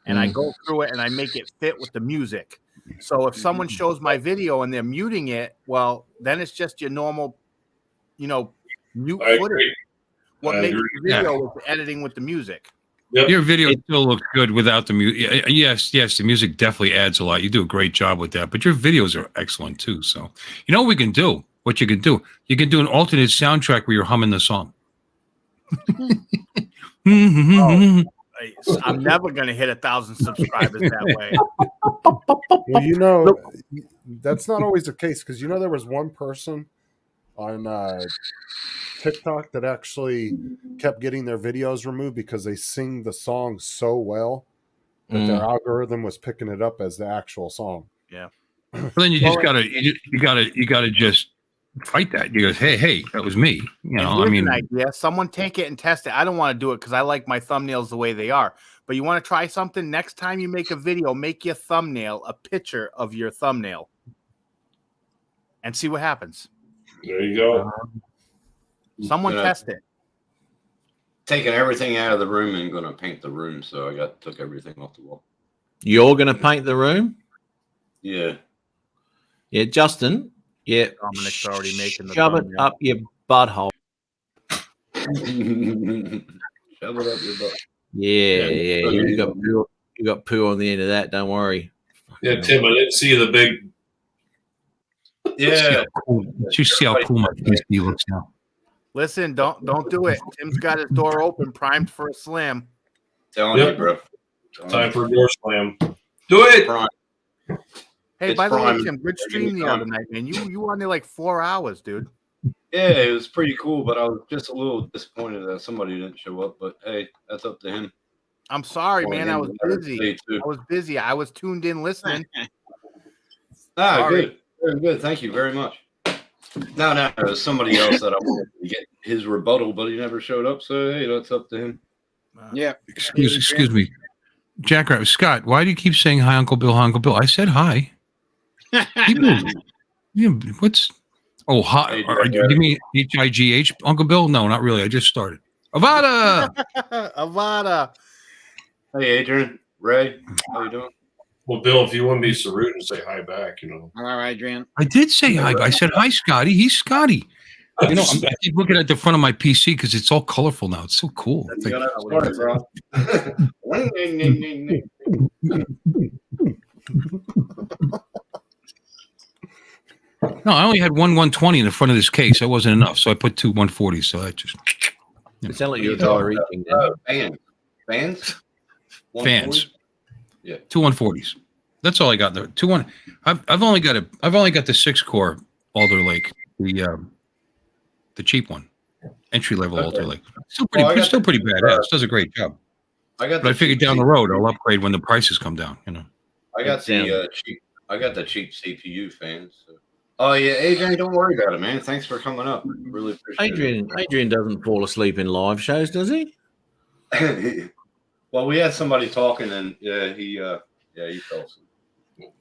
and I go through it and I make it fit with the music. So if someone shows my video and they're muting it, well, then it's just your normal, mute I footage. agree. What I makes agree. the video was the editing with the music. Yep. Your video still looks good without the music. Yes, the music definitely adds a lot. You do a great job with that, but your videos are excellent too. So, you know what we can do? What you can do? You can do an alternate soundtrack where you're humming the song. I'm never going to hit 1,000 subscribers that way. Well, you know, that's not always the case because you know there was one person on TikTok that actually kept getting their videos removed because they sing the song so well that their algorithm was picking it up as the actual song. Yeah. Well, then you just gotta just fight that. You go, hey, that was me. You know, I Here's mean, an idea. Someone take it and test it. I don't want to do it because I like my thumbnails the way they are. But you want to try something? Next time you make a video, make your thumbnail a picture of your thumbnail and see what happens. There you go. Someone test it. Taking everything out of the room and going to paint the room, so I took everything off the wall. You're going to paint the room? Yeah. Yeah, Justin. Yeah. Dominic's already making the shove it thumbnail. up your butthole. Shove it up your butt. Yeah. You got poo on the end of that. Don't worry. Yeah, Tim, I didn't see the big. Yeah. you see how cool my PC looks now. Listen, don't do it. Tim's got his door open, primed for a slam. Telling you, bro. Time for a door slam. Do it. Prime. Hey, It's by the way, prime. Tim, good stream the other night, man. You were on there like 4 hours, dude. Yeah, it was pretty cool, but I was just a little disappointed that somebody didn't show up. But hey, that's up to him. I'm sorry, Well, man. I was busy. I was tuned in listening. Good. Very good. Thank you very much. No, it was somebody else that I wanted to get his rebuttal, but he never showed up. So hey, that's up to him. Yeah. Excuse me, Jackrabbit Scott. Why do you keep saying hi, Uncle Bill? Hi, Uncle Bill. I said hi. What's? Oh, hi. You mean HIGH, Uncle Bill? No, not really. I just started. Avada. Avada. Hey, Adrian, Ray, how you doing? Well, Bill, if you wouldn't be so rude and say hi back, you know. Hello, Adrian. I did say hi. I said hi, Scotty. He's Scotty. You know, I keep looking at the front of my PC because it's all colorful now. It's so cool. No, I only had one 120 in the front of this case. That wasn't enough, so I put two 140s. So that just. It sounded like you were diary eating. Fans. Yeah, two 140s. That's all I got there. I've only got the 6-core Alder Lake, the cheap one, entry level Alder Lake. Still pretty badass. Does a great job. But I figured down the road I'll upgrade when the prices come down. You know. I got the cheap CPU fans. So. Oh yeah, Adrian, don't worry about it, man. Thanks for coming up. Really appreciate it. Adrian doesn't fall asleep in live shows, does he? Well, we had somebody talking, and he fell asleep.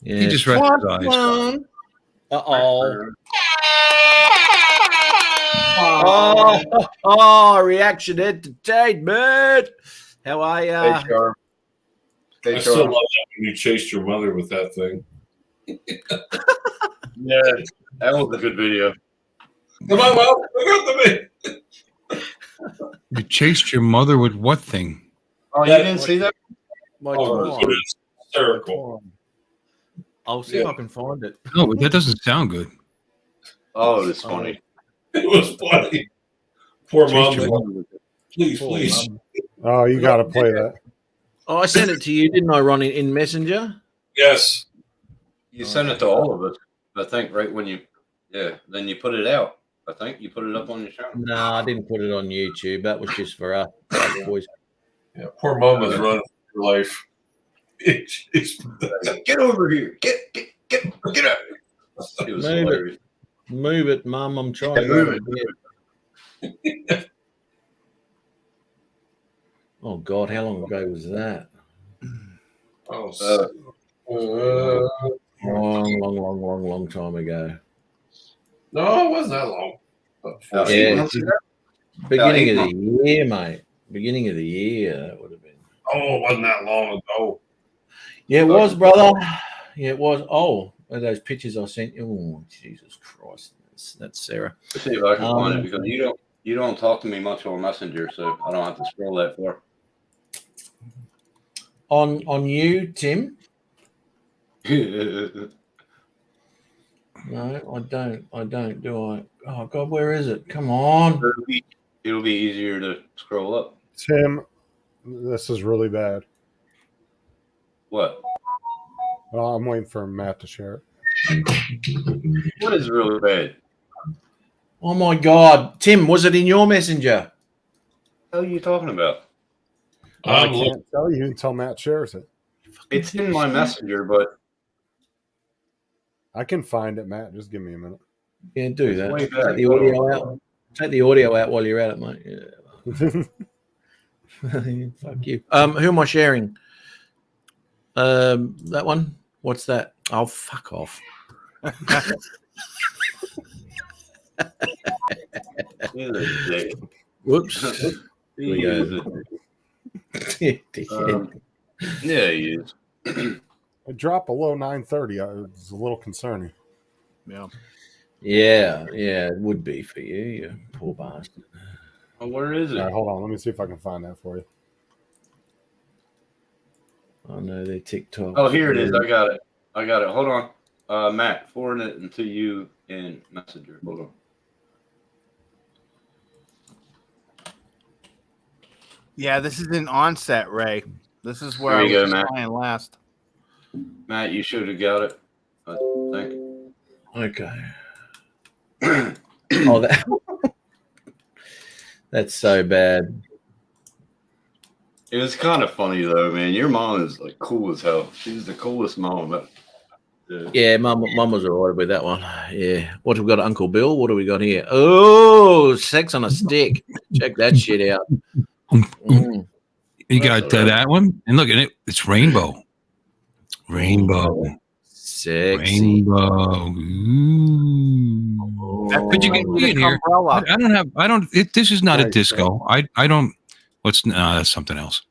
Yeah. He just rested his eyes. Reaction entertainment. How are you? Hey, Char. I still love that when you chased your mother with that thing. Yeah, that was a good video. Come on, well, look at me. You chased your mother with what thing? Oh, you didn't see that? It's hysterical. I'll see if I can find it. No, but that doesn't sound good. Oh, it's funny. It was funny. Poor mom. Please. Oh, you got to play that. Oh, I sent it to you, didn't I, Ronnie, in Messenger? Yes. You sent it to all of us, I think, right when you, then you put it out. I think you put it up on your channel. No, I didn't put it on YouTube. That was just for us boys. Yeah, poor mom was running for her life. Get over here. Get out. It was hilarious. Move it, Mum. I'm trying to move it. Oh, God. How long ago was that? Long time ago. No, it wasn't that long. Beginning of the year, mate. Beginning of the year, that would have been. Oh, it wasn't that long ago. Yeah, it was, brother. Yeah, it was. Oh, those pictures I sent you. Oh, Jesus Christ. That's Sarah. Let's see if I can find it because you You don't talk to me much on Messenger, so I don't have to scroll that far. On you, Tim? It'll No, I don't, do I? Oh, God, where is it? Come on. be easier to scroll up. Tim, this is really bad. What? Oh, I'm waiting for Matt to share it. What is really bad? Oh, my God. Tim, was it in your messenger? What are you talking about? I can't tell you until Matt shares it. It's in my Messenger, but I can find it, Matt. Just give me a minute. Yeah, do it's that. way Take back. the audio out. Take the audio out while you're at it, mate. Yeah. Fuck you. Who am I sharing? That one? What's that? Oh, fuck off. He's a dick. Whoops. He is a dick. Yeah, he is. I dropped below 930. It's a little concerning. Yeah. Yeah, it would be for you, you poor bastard. Oh, where is All it? right, hold on. Let me see if I can find that for you. I know they're TikTok. Oh, here it is. I got it. Hold on. Matt, forward it into you in Messenger. Hold on. Yeah, this is an onset, Ray. This is where There I you was go, Matt. flying last. Matt, you should have got it. I think. Okay. Oh, that's so bad. It was kind of funny though, man. Your mom is like cool as hell. She's the coolest mom. Yeah, mum was all right with that one. Yeah. What have we got, Uncle Bill? What do we got here? Oh, sex on a stick. Check that shit out. Mm. You got that one, and look at it. It's rainbow. Sexy. Rainbow. Ooh. Could you get me in here? Umbrella. This is not a Nice, disco. I don't. That's something else.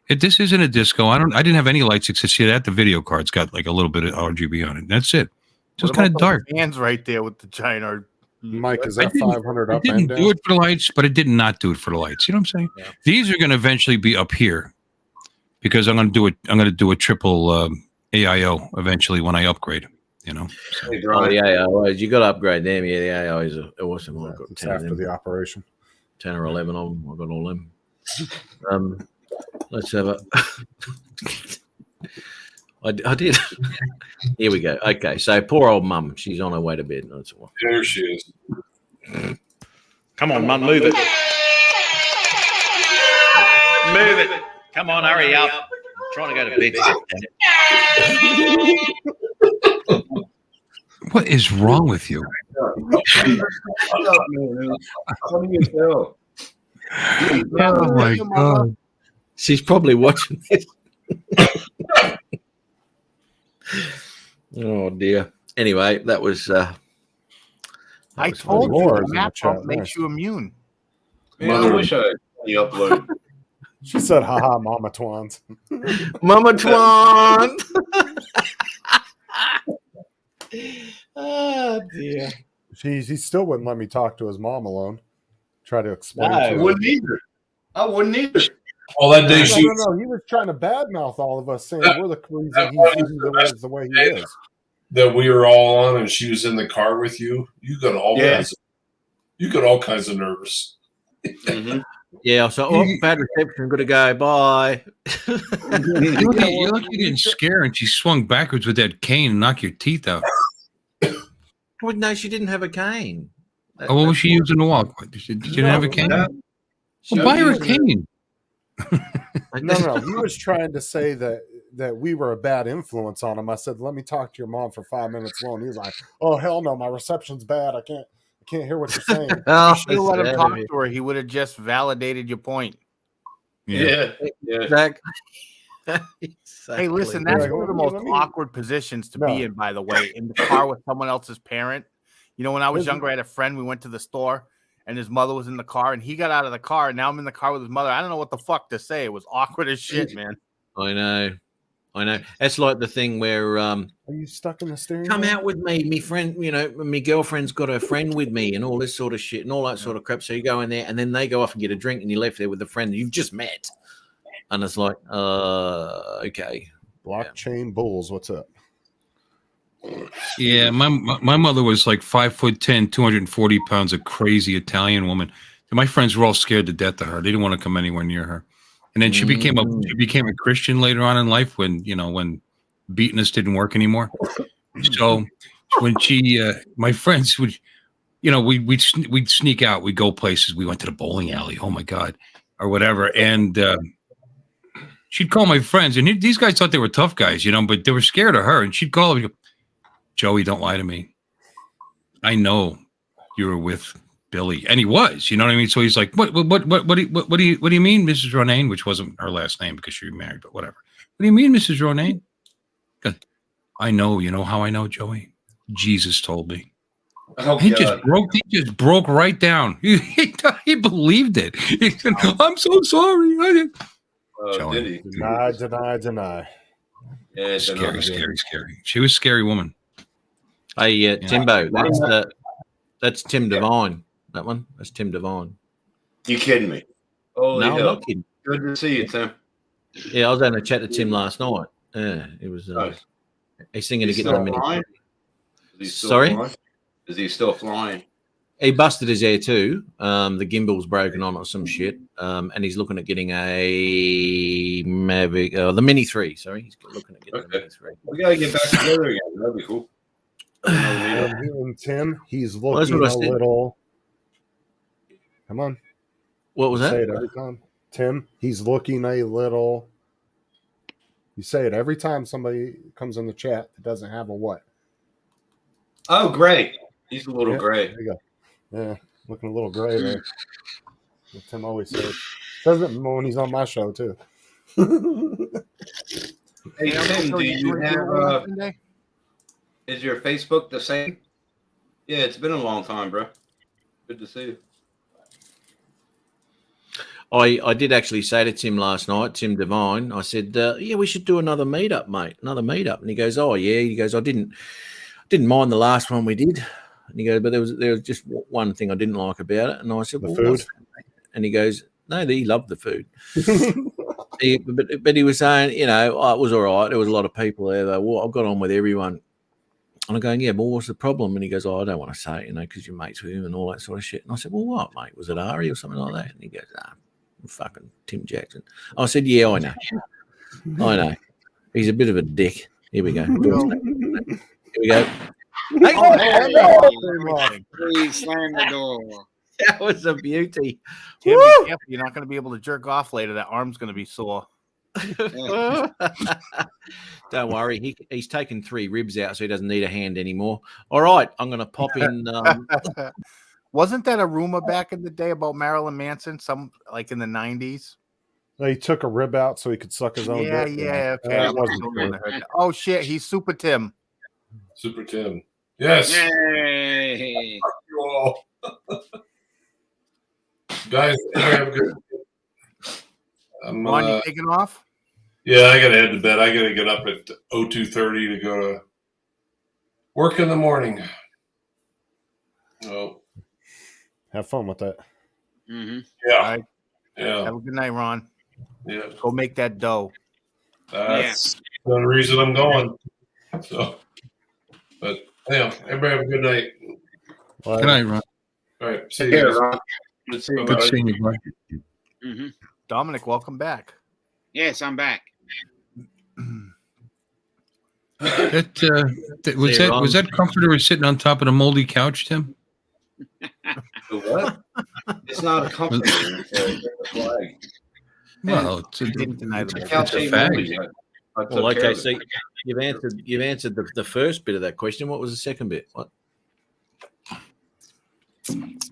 This isn't a disco. I didn't have any lights except see that the video card's got like a little bit of RGB on it. That's it. Just kind of dark. Hands right there with the giant. Mike, is that 500 I up didn't and down? do it for the lights, but it did not do it for the lights. You know what I'm saying? Yeah. These are going to eventually be up here because I'm going to do it. I'm going to do a triple AIO eventually when I upgrade. You know. So. Oh, the AIOs. You got to upgrade them. Yeah, the AIOs are awesome. I've got It's 10 of after them. the operation. 10 or 11 of them. I've got all them. Let's have a. I did. Here we go. Okay, so poor old mum. She's on her way to bed. That's all. There she is. Come on, mum, move it. Move it. Come on, hurry up. I'm trying to go to bed. What is wrong with you? Funny as hell. Oh my God. She's probably watching this. Oh dear. Anyway, that was. I told you, Laura's the in map the chat, bump makes nice. you immune. Man, I wish I had uploaded. She said, haha, mama twans. Mama Twan. Oh dear. He still wouldn't let me talk to his mom alone. Try to explain No. to I her. wouldn't either. All that day she No. He was trying to badmouth all of us, saying we're the reason he's the way he is. that we were all on, and she was in the car with you. You got all kinds of nervous. Mhm. Yeah. So, bad reception. Got to go. Bye. You didn't scare her, and she swung backwards with that cane and knocked your teeth out. Well, no, she didn't have a cane. What was she using to walk? Did you have a cane? No. Well, buy her a cane. No. He was trying to say that we were a bad influence on him. I said, let me talk to your mom for 5 minutes alone. He's like, oh, hell no, my reception's bad. I can't hear what you're saying. Oh, You should have let him that's talk sad. to her. He would have just validated your point. Yeah. Exactly. Hey, listen, that's Like, one of the let most me- awkward positions to No. be in, by the way, in the car with someone else's parent. You know, when I was younger, I had a friend, we went to the store, and his mother was in the car, and he got out of the car, and now I'm in the car with his mother. I don't know what the fuck to say. It was awkward as shit, man. I know. That's like the thing where Are you stuck in the steering Come wheel? out with me. Me friend, my girlfriend's got her friend with me and all this sort of shit and all that sort of crap. So you go in there and then they go off and get a drink and you're left there with a friend you've just met. And it's like, okay. Blockchain bulls, what's up? Yeah, my mother was like 5'10", 240 pounds, a crazy Italian woman. And my friends were all scared to death of her. They didn't want to come anywhere near her. And then she became a Christian later on in life when beating us didn't work anymore. So when my friends would, we'd sneak out, we'd go places. We went to the bowling alley. Oh my God, or whatever. And she'd call my friends, and these guys thought they were tough guys, but they were scared of her. And she'd call them, Joey, don't lie to me. I know you were with Billy, and he was. You know what I mean? So he's like, what do you mean, Mrs. Ronayne? Which wasn't her last name because she was married, but whatever. What do you mean, Mrs. Ronayne? I know. You know how I know, Joey? Jesus told me. Oh, he just broke right down. He believed it. He said, I'm so sorry. Did he? Deny. Yeah, scary. She was a scary woman. Hey, Timbo, that's Tim Devine. That one, that's Tim Devine. You kidding me? Holy no, hell. I'm not kidding. Good to see you, Tim. Yeah, I was having a chat to Tim last night. Yeah, it was. Nice. He's singing to get still the flying? Sorry? Flying? Is he still flying? He busted his air too. The gimbal's broken on or some shit. And he's looking at getting a Mavic, the Mini 3. Sorry, he's looking at getting the Mini 3. We gotta get back together again. That'd be cool. And Tim, he's looking a little. Come on. What was that? Say it every time. Tim, he's looking a little. You say it every time somebody comes in the chat that doesn't have a what? Oh, gray. He's a little gray. There you go. Yeah, looking a little gray there. What Tim always says. Says it when he's on my show too. Hey, Tim, do you have is your Facebook the same? Yeah, it's been a long time, bro. Good to see you. I did actually say to Tim last night, Tim Devine, I said, yeah, we should do another meetup, mate. Another meetup. And he goes, oh, yeah. He goes, I didn't mind the last one we did. And he goes, but there was just one thing I didn't like about it. And I said, the well, food? what's that, mate? And he goes, no, he loved the food. but he was saying, it was all right. There was a lot of people there, though. Well, I got on with everyone. And I'm going, yeah, well, what's the problem? And he goes, oh, I don't want to say it, because you're mates with him and all that sort of shit. And I said, well, what, mate? Was it Ari or something like that? And he goes, fucking Tim Jackson. I said, yeah, I know. I know. He's a bit of a dick. Here we go. Here we go. Please slam the door. That was a beauty. Tim, be careful. You're not going to be able to jerk off later. That arm's going to be sore. Don't worry. He's taken 3 ribs out, so he doesn't need a hand anymore. All right. I'm going to pop in. Wasn't that a rumor back in the day about Marilyn Manson? Some like in the 90s. He took a rib out so he could suck his own dick. Yeah. Okay. Oh shit, he's Super Tim. Super Tim. Yes. Yay. Fuck you all. Guys, have a good. Ron, you taking off? Yeah, I gotta head to bed. I gotta get up at 02:30 to go to work in the morning. Oh. Have fun with that. Mm-hmm. Yeah. All right. Yeah. Have a good night, Ron. Yeah. Go make that dough. That's the reason I'm going. So, but yeah, everybody have a good night. Good night, Ron. All right. See you guys. Ron. Good seeing you. Good seeing you, bro. Mm-hmm. Dominic, welcome back. Yes, I'm back. Was that comforter sitting on top of the moldy couch, Tim? The what? It's not a comforter. It's a flag. Well, it's a fact. Well, okay, so you've answered the first bit of that question. What was the second bit? What?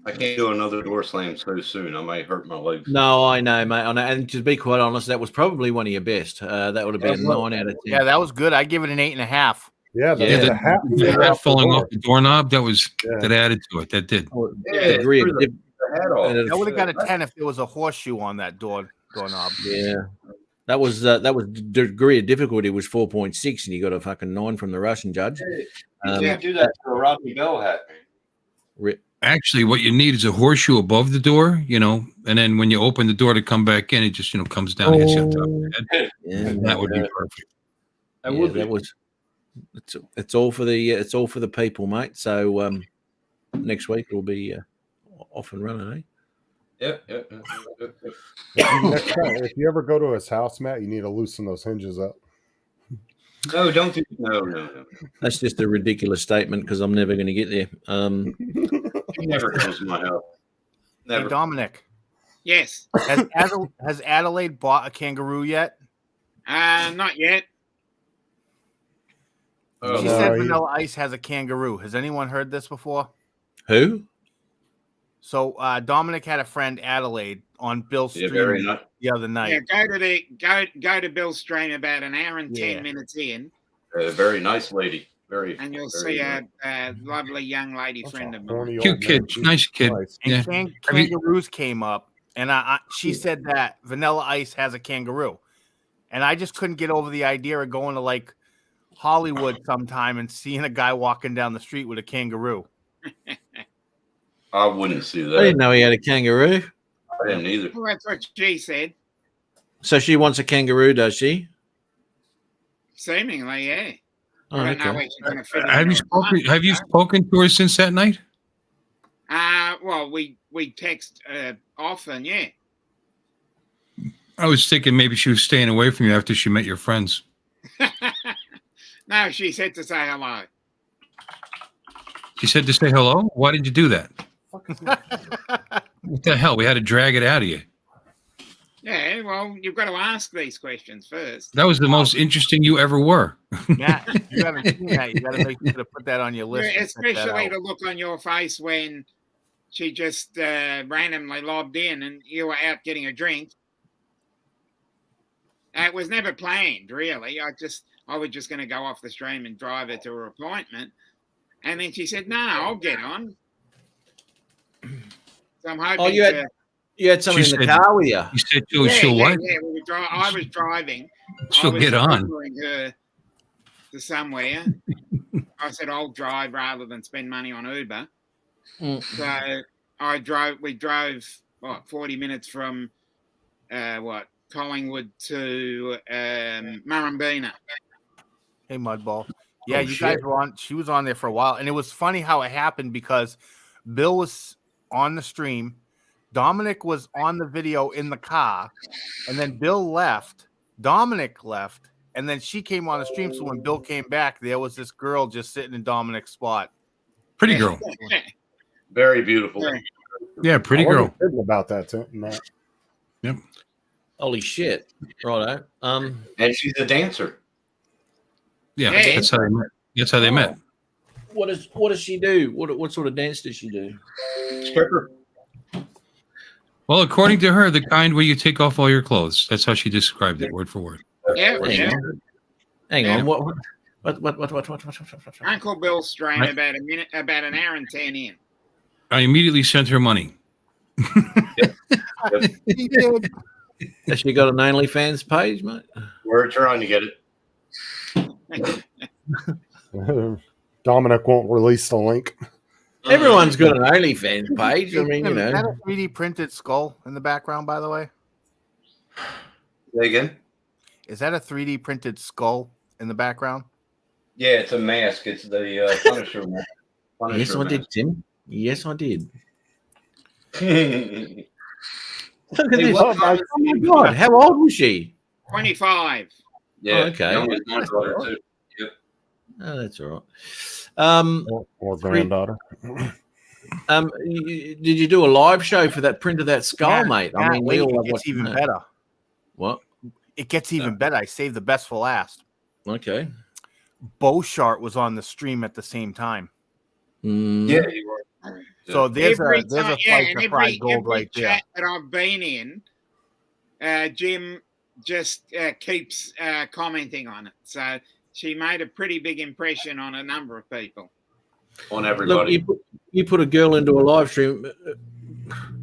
I can't do another door slam so soon. I might hurt my legs. No, I know, mate. I know. And to be quite honest, that was probably one of your best. That would have been a 9 out of 10. Yeah, that was good. I give it an 8.5. Yeah, that falling off the doorknob, that added to it. That did. Yeah, that would have got a 10 if there was a horseshoe on that doorknob. Yeah. That was degree of difficulty was 4.6, and you got a fucking 9 from the Russian judge. You can't do that to a Rodney Bell hat, man. Actually, what you need is a horseshoe above the door, and then when you open the door to come back in, it just comes down and hits you on top of the head. Yeah, That would be perfect. It's all for the people, mate. So next week we'll be off and running, Yep. Next time, if you ever go to his house, Matt, you need to loosen those hinges up. No, don't do no. That's just a ridiculous statement because I'm never going to get there. He never comes to my house. Never. Hey, Dominic, Yes. has Adelaide bought a kangaroo yet? Not yet. Oh, She no, said he- Vanilla Ice has a kangaroo. Has anyone heard this before? Who? So Dominic had a friend, Adelaide, on Bill's yeah, stream very nice. the other night. Yeah, go to Bill's stream about an hour and 10 minutes in, Very nice lady. Very. and you'll very see nice. a lovely young lady That's friend a of mine. horny Cute old kid, man. nice kid. Christ. And Yeah. kangaroos came up, and she said that Vanilla Ice has a kangaroo. And I just couldn't get over the idea of going to like Hollywood sometime and seeing a guy walking down the street with a kangaroo. I wouldn't see I that. didn't know he had a kangaroo. I didn't either. Well, that's what she said. So she wants a kangaroo, does she? Seemingly, yeah. Oh, I don't know okay. where she's going to fit in. Have you spoken to her since that night? Well, we text often, yeah. I was thinking maybe she was staying away from you after she met your friends. No, she said to say hello. She said to say hello. Why did you do that? What the hell? We had to drag it out of you. Yeah, well, you've got to ask these questions first. That was the most interesting you ever were. Matt, you haven't seen that. You got to make sure to put that on your list. Yeah, and check that especially out. the look on your face when she just randomly lobbed in and you were out getting a drink. It was never planned, really. I was just going to go off the stream and drive her to her appointment. And then she said, no, I'll get on. So I'm hoping You had someone She in the said- car with you. You said she'll what? Yeah, I was driving. She'll I was get on. delivering her to somewhere. I said, I'll drive rather than spend money on Uber. Mm. So we drove, 40 minutes from, Collingwood to Murrumbina. Hey, Mudball. Yeah, Oh, you guys shit. were on. She was on there for a while, and it was funny how it happened because Bill was on the stream, Dominic was on the video in the car, and then Bill left. Dominic left, and then she came on the stream. So when Bill came back, there was this girl just sitting in Dominic's spot. Pretty girl. Very beautiful. Yeah, pretty I girl. wasn't kidding about that, too, Matt. Holy shit! Righto. And she's a dancer. Yeah, Hey. that's how they met. That's how they met. What does she do? What sort of dance does she do? Stripper. Well, according to her, the kind where you take off all your clothes. That's how she described it, word for word. Yeah, Hang yeah. on. Hang Yeah. on. What? Uncle Bill's stream Right. about an hour and 10 in. I immediately sent her money. He did. Has she got an OnlyFans page, mate? We're trying to get it. Dominic won't release the link. Everyone's got an OnlyFans page. I mean, Is that a 3D printed skull in the background, by the way? Say again? Is that a 3D printed skull in the background? Yeah, it's a mask. It's the Punisher mask. Yes, I did, Tim. Yes, I did. Look at Hey, this. what time Oh my god! How old was she? 25. Yeah, Oh, okay. young as my daughter, too. Oh, that's all right. Or granddaughter. Did you do a live show for that print of that skull, mate? I mean, we wait, all it love gets watching even that. better. What? It gets even better. I saved the best for last. Okay. Beauchart was on the stream at the same time. Mm. Yeah, you were. So there's a and fight for fried gold right there. chat that I've been in, Jim just keeps commenting on it. So she made a pretty big impression on a number of people. On Look, everybody. you put a girl into a live stream,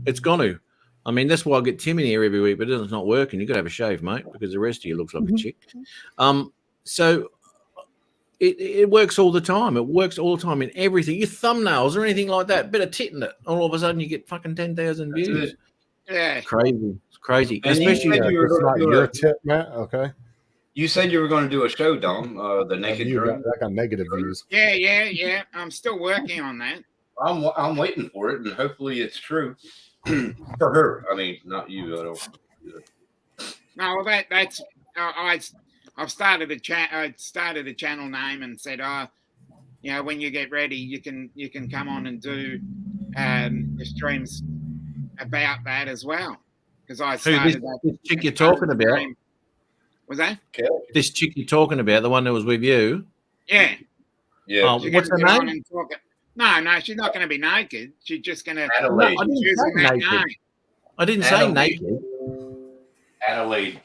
it's going to. I mean, that's why I get Tim in here every week, but it's not working. You've got to have a shave, mate, because the rest of you looks like a chick. So it works all the time. It works all the time in everything. Your thumbnails or anything like that, bit of tit in it. All of a sudden, you get fucking 10,000 views. Yeah. It's crazy. It's crazy. And Especially It's not your tip, Matt. Okay. You said you were going to do a show, Dom. The naked You girl. got negative views. Yeah. I'm still working on that. I'm waiting for it, and hopefully it's true for her. I mean, not you. I don't. No, well, that's I've started the chat. I started the channel name and said, when you get ready, you can come on and do the streams about that as well. Because I started this chick you're talking about. Was that this chick you're talking about? The one that was with you? Yeah. Yeah. What's her name? No, she's not going to be naked. She's just going to. Adelaide. I didn't say naked. Adelaide.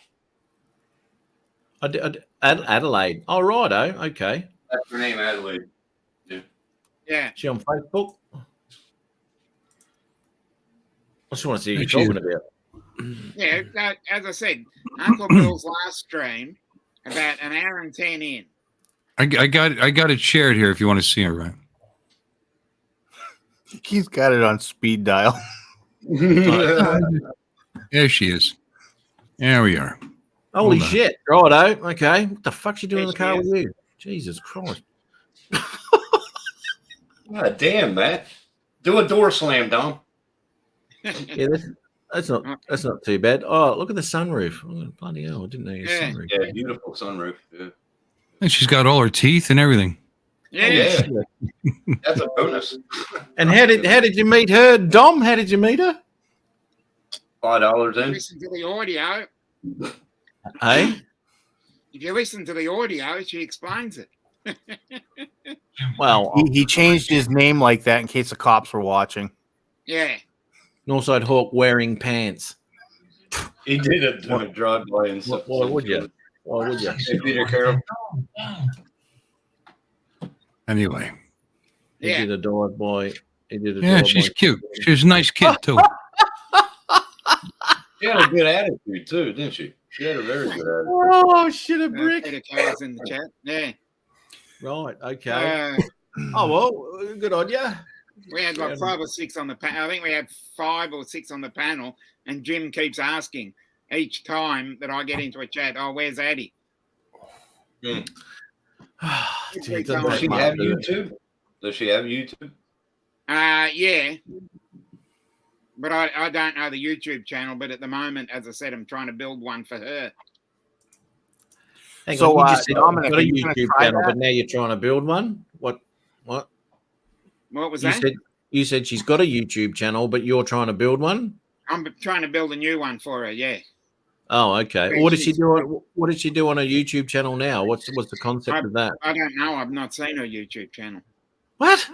Adelaide. Oh, righto. Okay. That's her name, Adelaide. Yeah. She on Facebook? I just want to see who you're talking about. Yeah, as I said, Uncle Bill's last stream, about an hour and 10 in. I got it shared here if you want to see it, right? He's got it on speed dial. There she is. There we are. Holy shit. Righto. Okay. What the fuck's she doing in the car with you? Jesus Christ. God damn, Matt. Do a door slam, Dom. Yeah, that's not too bad. Oh, look at the sunroof. Oh, bloody hell. I didn't know you had a sunroof. Yeah, beautiful sunroof. Yeah. And she's got all her teeth and everything. Yeah. That's a bonus. And how did you meet her, Dom? How did you meet her? $5 in. Listen to the audio. Hey? If you listen to the audio, she explains it. Well, He changed his name like that in case the cops were watching. Yeah. Northside Hawk wearing pants. He did a drive-by and stuff. Why would you? Why would you? Hey, Peter Carroll. Anyway. He Yeah. did a drive-by. Yeah, she's cute. She's a nice kid, too. She had a good attitude, too, didn't she? She had a very good attitude. Oh, shit, a brick. Peter Carroll's in the chat. Yeah. Right, okay. Oh, well, good on you. We had like 5 or 6 on the panel. I think we had 5 or 6 on the panel, and Jim keeps asking each time that I get into a chat, "Oh, where's Addie?" Does Does she have YouTube? Does she have YouTube? Yeah. But I don't know the YouTube channel. But at the moment, as I said, I'm trying to build one for her. So, you just said Dominic, you've got a YouTube channel, but now you're trying to build one? What? What was that? You said she's got a YouTube channel, but you're trying to build one? I'm trying to build a new one for her, yeah. Oh, okay. Well, what did she do? What did she do on her YouTube channel now? What's the concept of that? I don't know. I've not seen her YouTube channel. What?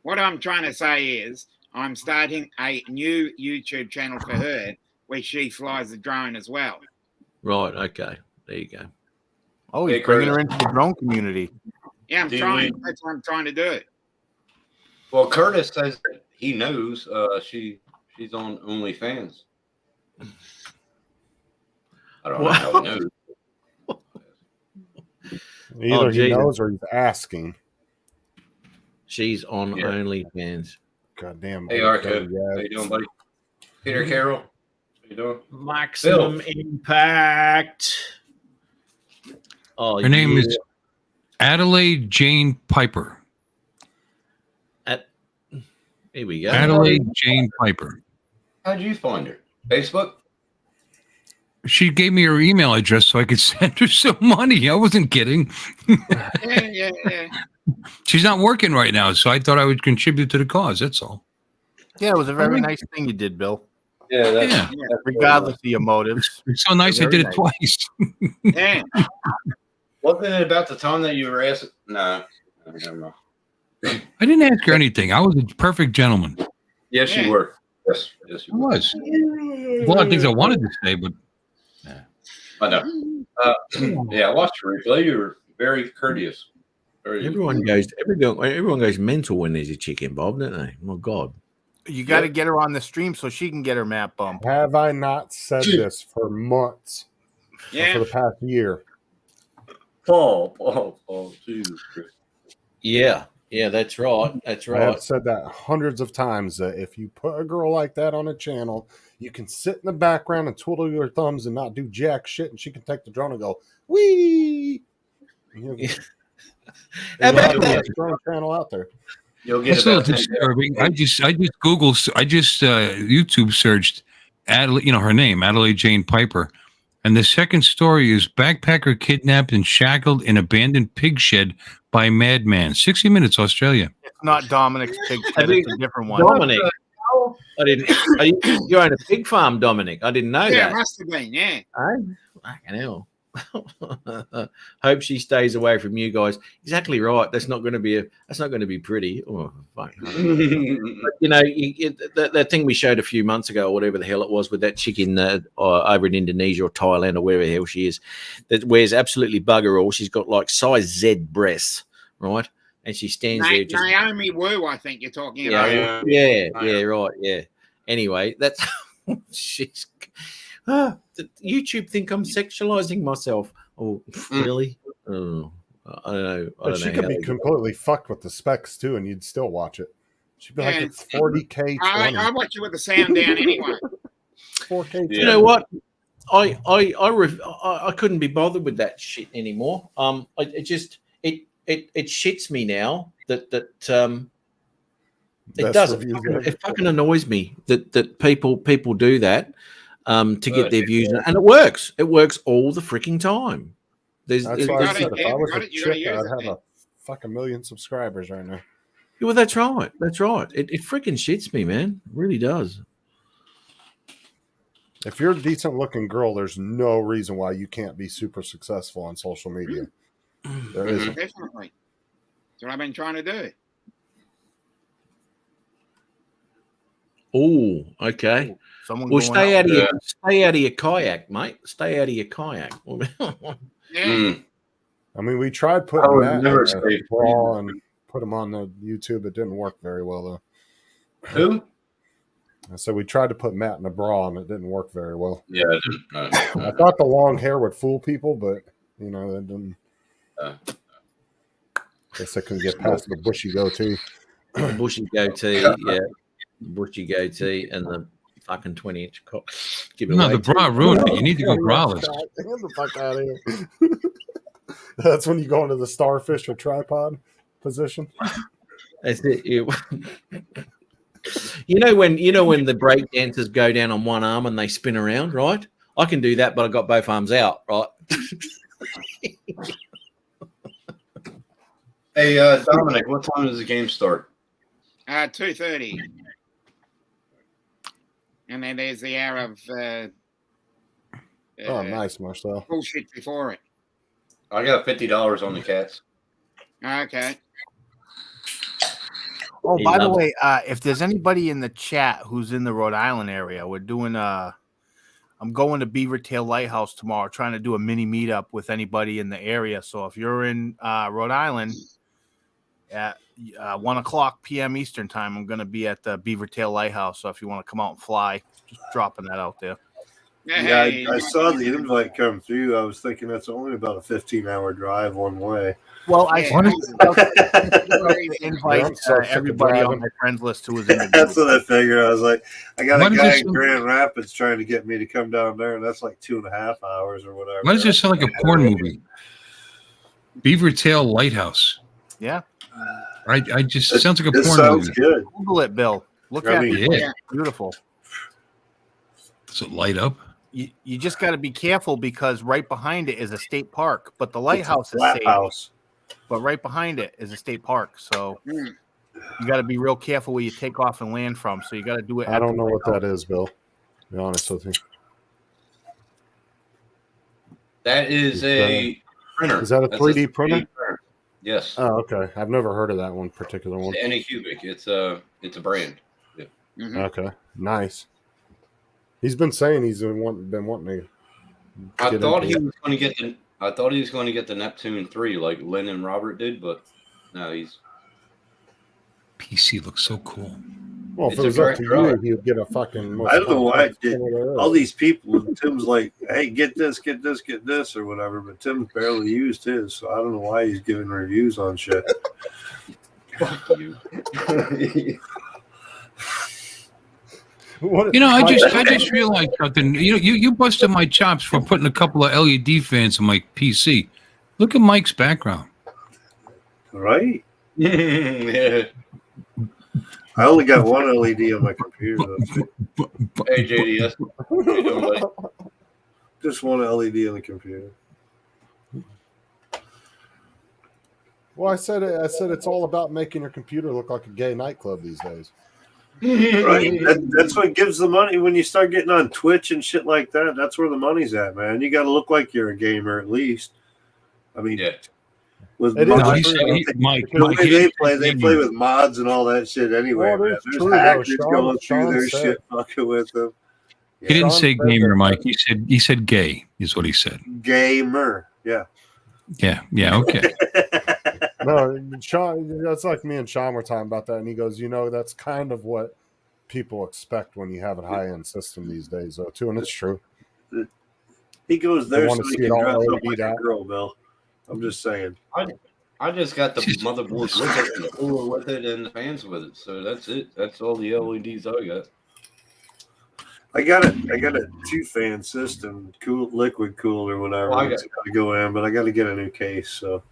What I'm trying to say is I'm starting a new YouTube channel for her where she flies the drone as well. Right. Okay. There you go. Oh, he's bringing her into the drone community. Yeah, I'm trying. That's what I'm trying to do. Well, Curtis says that he knows she's on OnlyFans. I don't know how he knows. Either he knows or he's asking. She's on OnlyFans. Goddamn. Hey, Arco. How you doing, buddy? Peter Carroll. How you doing? Maximum Impact. Oh, her name is Adelaide Jane Piper. Here we go. Adelaide Jane Piper. How'd you find her? Facebook? She gave me her email address so I could send her some money. I wasn't kidding. Yeah. She's not working right now, so I thought I would contribute to the cause. That's all. Yeah, it was a very nice thing you did, Bill. Yeah, that's regardless of your motives. It's so nice I did it twice. Yeah. Wasn't it about the time that you were asked? No, never mind. I didn't ask her anything. I was a perfect gentleman. Yes, you were. Yes, I was. A lot of things I wanted to say, but I know. Yeah, I watched the replay. You were very courteous. Everyone goes mental when there's a chick involved, don't they? My God. You got to get her on the stream so she can get her map bump. Have I not said this for months? Yeah. For the past year. Paul, Jesus Christ. Yeah, that's right. That's I right. have said that hundreds of times, that if you put a girl like that on a channel, you can sit in the background and twiddle your thumbs and not do jack shit, and she can take the drone and go, wee! How about the that? best drone channel out there. You'll get That's a little about 10 disturbing. I just YouTube searched her name, Adelaide Jane Piper. And the second story is backpacker kidnapped and shackled in abandoned pig shed by madman. 60 Minutes, Australia. It's not Dominic's pig shed. It's a different one. Dominic. I didn't. You own a pig farm, Dominic. I didn't know Yeah, that. it must have been, yeah. Oh, fucking hell. Hope she stays away from you guys. Exactly right. That's not going to be pretty. Oh, fuck. But, that thing we showed a few months ago, or whatever the hell it was, with that chick in over in Indonesia or Thailand or wherever the hell she is, that wears absolutely bugger all. She's got like size Z breasts, right? And she stands there. Just, Naomi Wu, I think you're talking about. Yeah, right, yeah. Anyway, that's she's. YouTube think I'm sexualizing myself. Oh, really? Oh, I don't know. But she could be completely fucked with the specs too, and you'd still watch it. She'd be like, it's 40K. I watch it with the sound down anyway. 4K. You know what? I couldn't be bothered with that shit anymore. It shits me now that it does. It fucking annoys me that people do that. To get their views, and it works. It works all the freaking time. That's why I said if I was a chick, I'd have a fucking million subscribers right now. Well, that's right. That's right. It freaking shits me, man. It really does. If you're a decent looking girl, there's no reason why you can't be super successful on social media. There isn't. Definitely. That's what I've been trying to do. Oh, okay. Well, stay out of your kayak, mate. Stay out of your kayak. Yeah. I mean, we tried putting Matt in a bra and put him on the YouTube. It didn't work very well, though. Who? I said we tried to put Matt in a bra, and it didn't work very well. Yeah, it didn't. I thought the long hair would fool people, but it didn't. Guess I couldn't get past the bushy goatee. Bushy goatee, yeah. Bushy goatee and the fucking 20-inch cock. The bra ruined it. You need to go braless. Get the fuck out of here. That's when you go into the starfish or tripod position. That's it. You know when the break dancers go down on one arm and they spin around, right? I can do that, but I got both arms out, right? Hey, Dominic, what time does the game start? 2:30. And then there's the hour of nice, Marcel. bullshit before it. I got $50 on the Cats. Okay. Oh, by the way, if there's anybody in the chat who's in the Rhode Island area, we're doing I'm going to Beavertail Lighthouse tomorrow, trying to do a mini meetup with anybody in the area. So if you're in Rhode Island at 1:00 p.m. Eastern time, I'm going to be at the Beavertail Lighthouse. So if you want to come out and fly, just dropping that out there. Yeah, I saw the invite come through. I was thinking that's only about a 15-hour drive one way. Well, I invite everybody on my friends list who was in the That's what I figured. I was like, I got a guy in Grand Rapids trying to get me to come down there, and that's like 2.5 hours or whatever. Why does it sound like a porn movie? Beavertail Lighthouse. Yeah. I just sounds like a porn sounds movie. Good. Google it, Bill. Look at it. Yeah. Beautiful. Does it light up? You just got to be careful because right behind it is a state park, but the lighthouse is safe. House. But right behind it is a state park, so you got to be real careful where you take off and land from. So you got to do it. I don't know what that is, Bill. To be honest with you. That is a printer. Is that a 3D printer? Yes. Oh, okay. I've never heard of that one particular one. Anycubic. It's a brand. Yeah. Mm-hmm. Okay. Nice. He's been saying he's been wanting to. I thought he was going to get the Neptune 3 like Lynn and Robert did, but no, he's. PC looks so cool. Well, if it was up to you, he would get a fucking. I don't know why all these people. Tim's like, "Hey, get this, or whatever." But Tim barely used his, so I don't know why he's giving reviews on shit. Fuck you. I just realized something. You busted my chops for putting a couple of LED fans on my PC. Look at Mike's background. Right? Yeah. I only got one LED on my computer. Hey, JDS. How you doing, buddy? Just one LED on the computer. Well, I said it's all about making your computer look like a gay nightclub these days. Right? That's what gives the money when you start getting on Twitch and shit like that. That's where the money's at, man. You got to look like you're a gamer at least. I mean, yeah. With Mike, the way they play with mods and all that shit anyway. Well, man. there's There's hackers going through their shit fucking with them. He didn't say gamer, Mike. He said gay is what he said. Gamer, yeah. Yeah, okay. No, Sean, that's like me and Sean were talking about that, and he goes, that's kind of what people expect when you have a high-end system these days, though, too, and it's true. He goes there so he can dress up like out. a girl, Bill. I'm just saying. I just got the motherboard with it and the cooler with it and the fans with it, so that's it. That's all the LEDs I got. I got a 2-fan system, liquid cooled or whatever. Well, It's got to go in, but I got to get a new case. So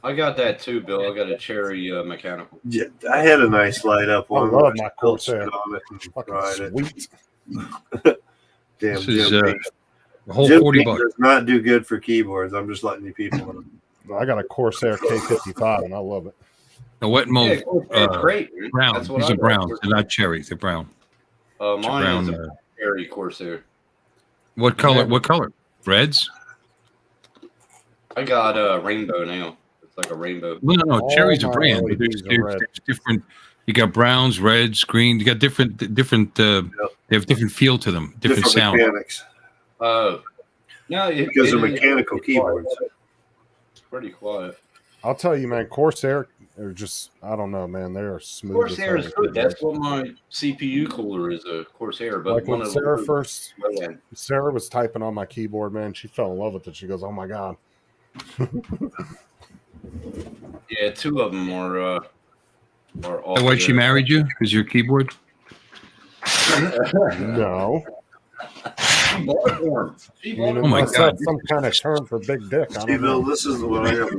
I got that too, Bill. I got a Cherry mechanical. Yeah, I had a nice light up one. I love my Corsair. On it and tried sweet. Damn, This is Jim, the whole Jim $40. does not do good for keyboards. I'm just letting you people know. I got a Corsair K55, and I love it. The wet mauve, great. brown. That's what These I are browns. got. They're not cherries. They're brown. Mine is a Cherry Corsair. What color? Yeah. What color? Reds? I got a rainbow now. It's like a rainbow. No. Cherry's a brand. There's different. You got browns, reds, green. You got different. They have different feel to them. Different sound. Mechanics. No, because they're mechanical keyboards. It's pretty quiet. I'll tell you, man. Corsair are just, I don't know, man. They are smooth. Corsair is good. That's what my CPU cooler is, a Corsair. But like when Sarah was typing on my keyboard, man, she fell in love with it. She goes, "Oh my god." Yeah, 2 of them are off. Why she married you? Because your keyboard? No. Oh my god! Some kind of term for big dick. I don't know. This is the one I have.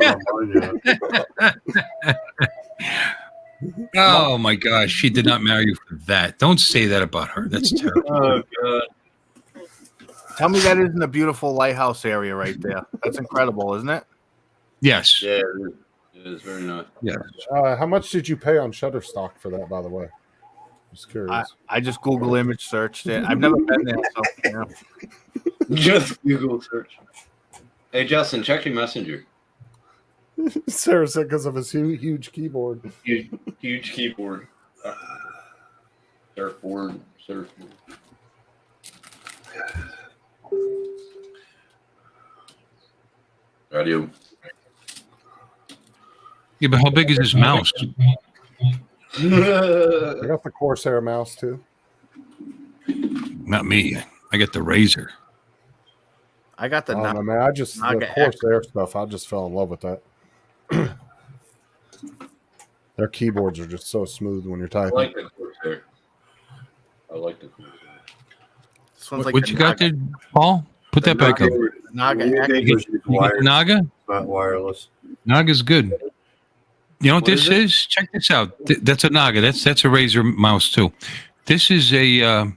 Oh my gosh, she did not marry you for that. Don't say that about her. That's terrible. Oh god! Tell me that isn't a beautiful lighthouse area right there. That's incredible, isn't it? Yes. Yeah, it is very nice. Yeah. How much did you pay on Shutterstock for that, by the way? Just curious. I just Google image searched it. I've never been there, so yeah. Just Google search. Hey Justin, check your messenger. Sarah said because of his huge keyboard. Huge keyboard. Surfboard. Radio. Yeah, but how big is his mouse? I got the Corsair mouse too. Not me. I got the Razer. I got the. No, man, the Corsair stuff. I just fell in love with that. Their keyboards are just so smooth when you're typing. I like the Corsair. What you got there, Paul? Put that back up. Naga. You got Naga? Not wireless. Naga's good. You know what this is? Check this out. That's a Naga. That's a Razer mouse too. This is a.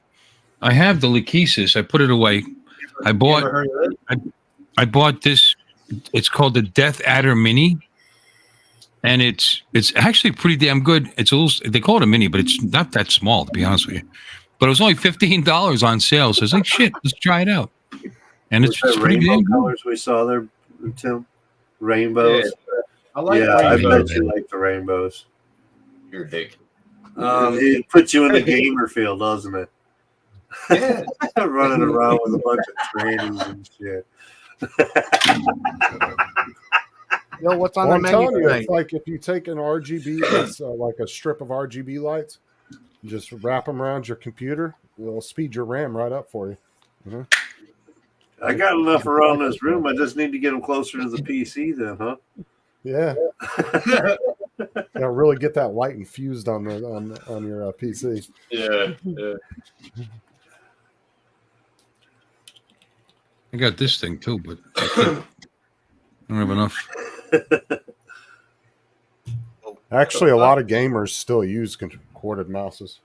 I have the Lachesis. I put it away. I bought this. It's called the Death Adder Mini, and it's actually pretty damn good. It's a little. They call it a mini, but it's not that small, to be honest with you. But it was only $15 on sale. So I was like, shit, let's try it out. And it's pretty damn good. Colors we saw there, Tim. Rainbows. Yeah. I like I bet you like the rainbows. You're a dick. It puts you in the gamer field, doesn't it? Yeah. Running around with a bunch of trannies and shit. Yo, what's on the menu tonight? It's like if you take an RGB, it's like a strip of RGB lights, You just wrap them around your computer. It'll speed your RAM right up for you. Mm-hmm. I got enough around this room. I just need to get them closer to the PC then, huh? Yeah. Really get that light infused on your PC. Yeah. I got this thing too, but I don't have enough. Actually, a lot of gamers still use corded mouses.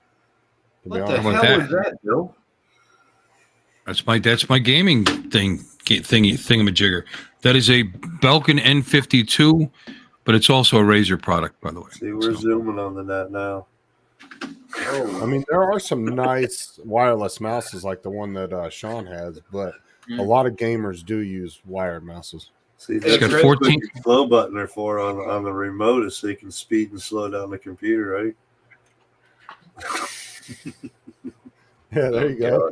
What the hell is that, Bill? That's my gaming thingamajigger. That is a Belkin N52, but it's also a Razer product, by the way. See, we're zooming on the net now. I mean, there are some nice wireless mouses like the one that Sean has, but a lot of gamers do use wired mouses. See, that's got 14 slow button are for on the remote is so you can speed and slow down the computer, right? Yeah, there you go.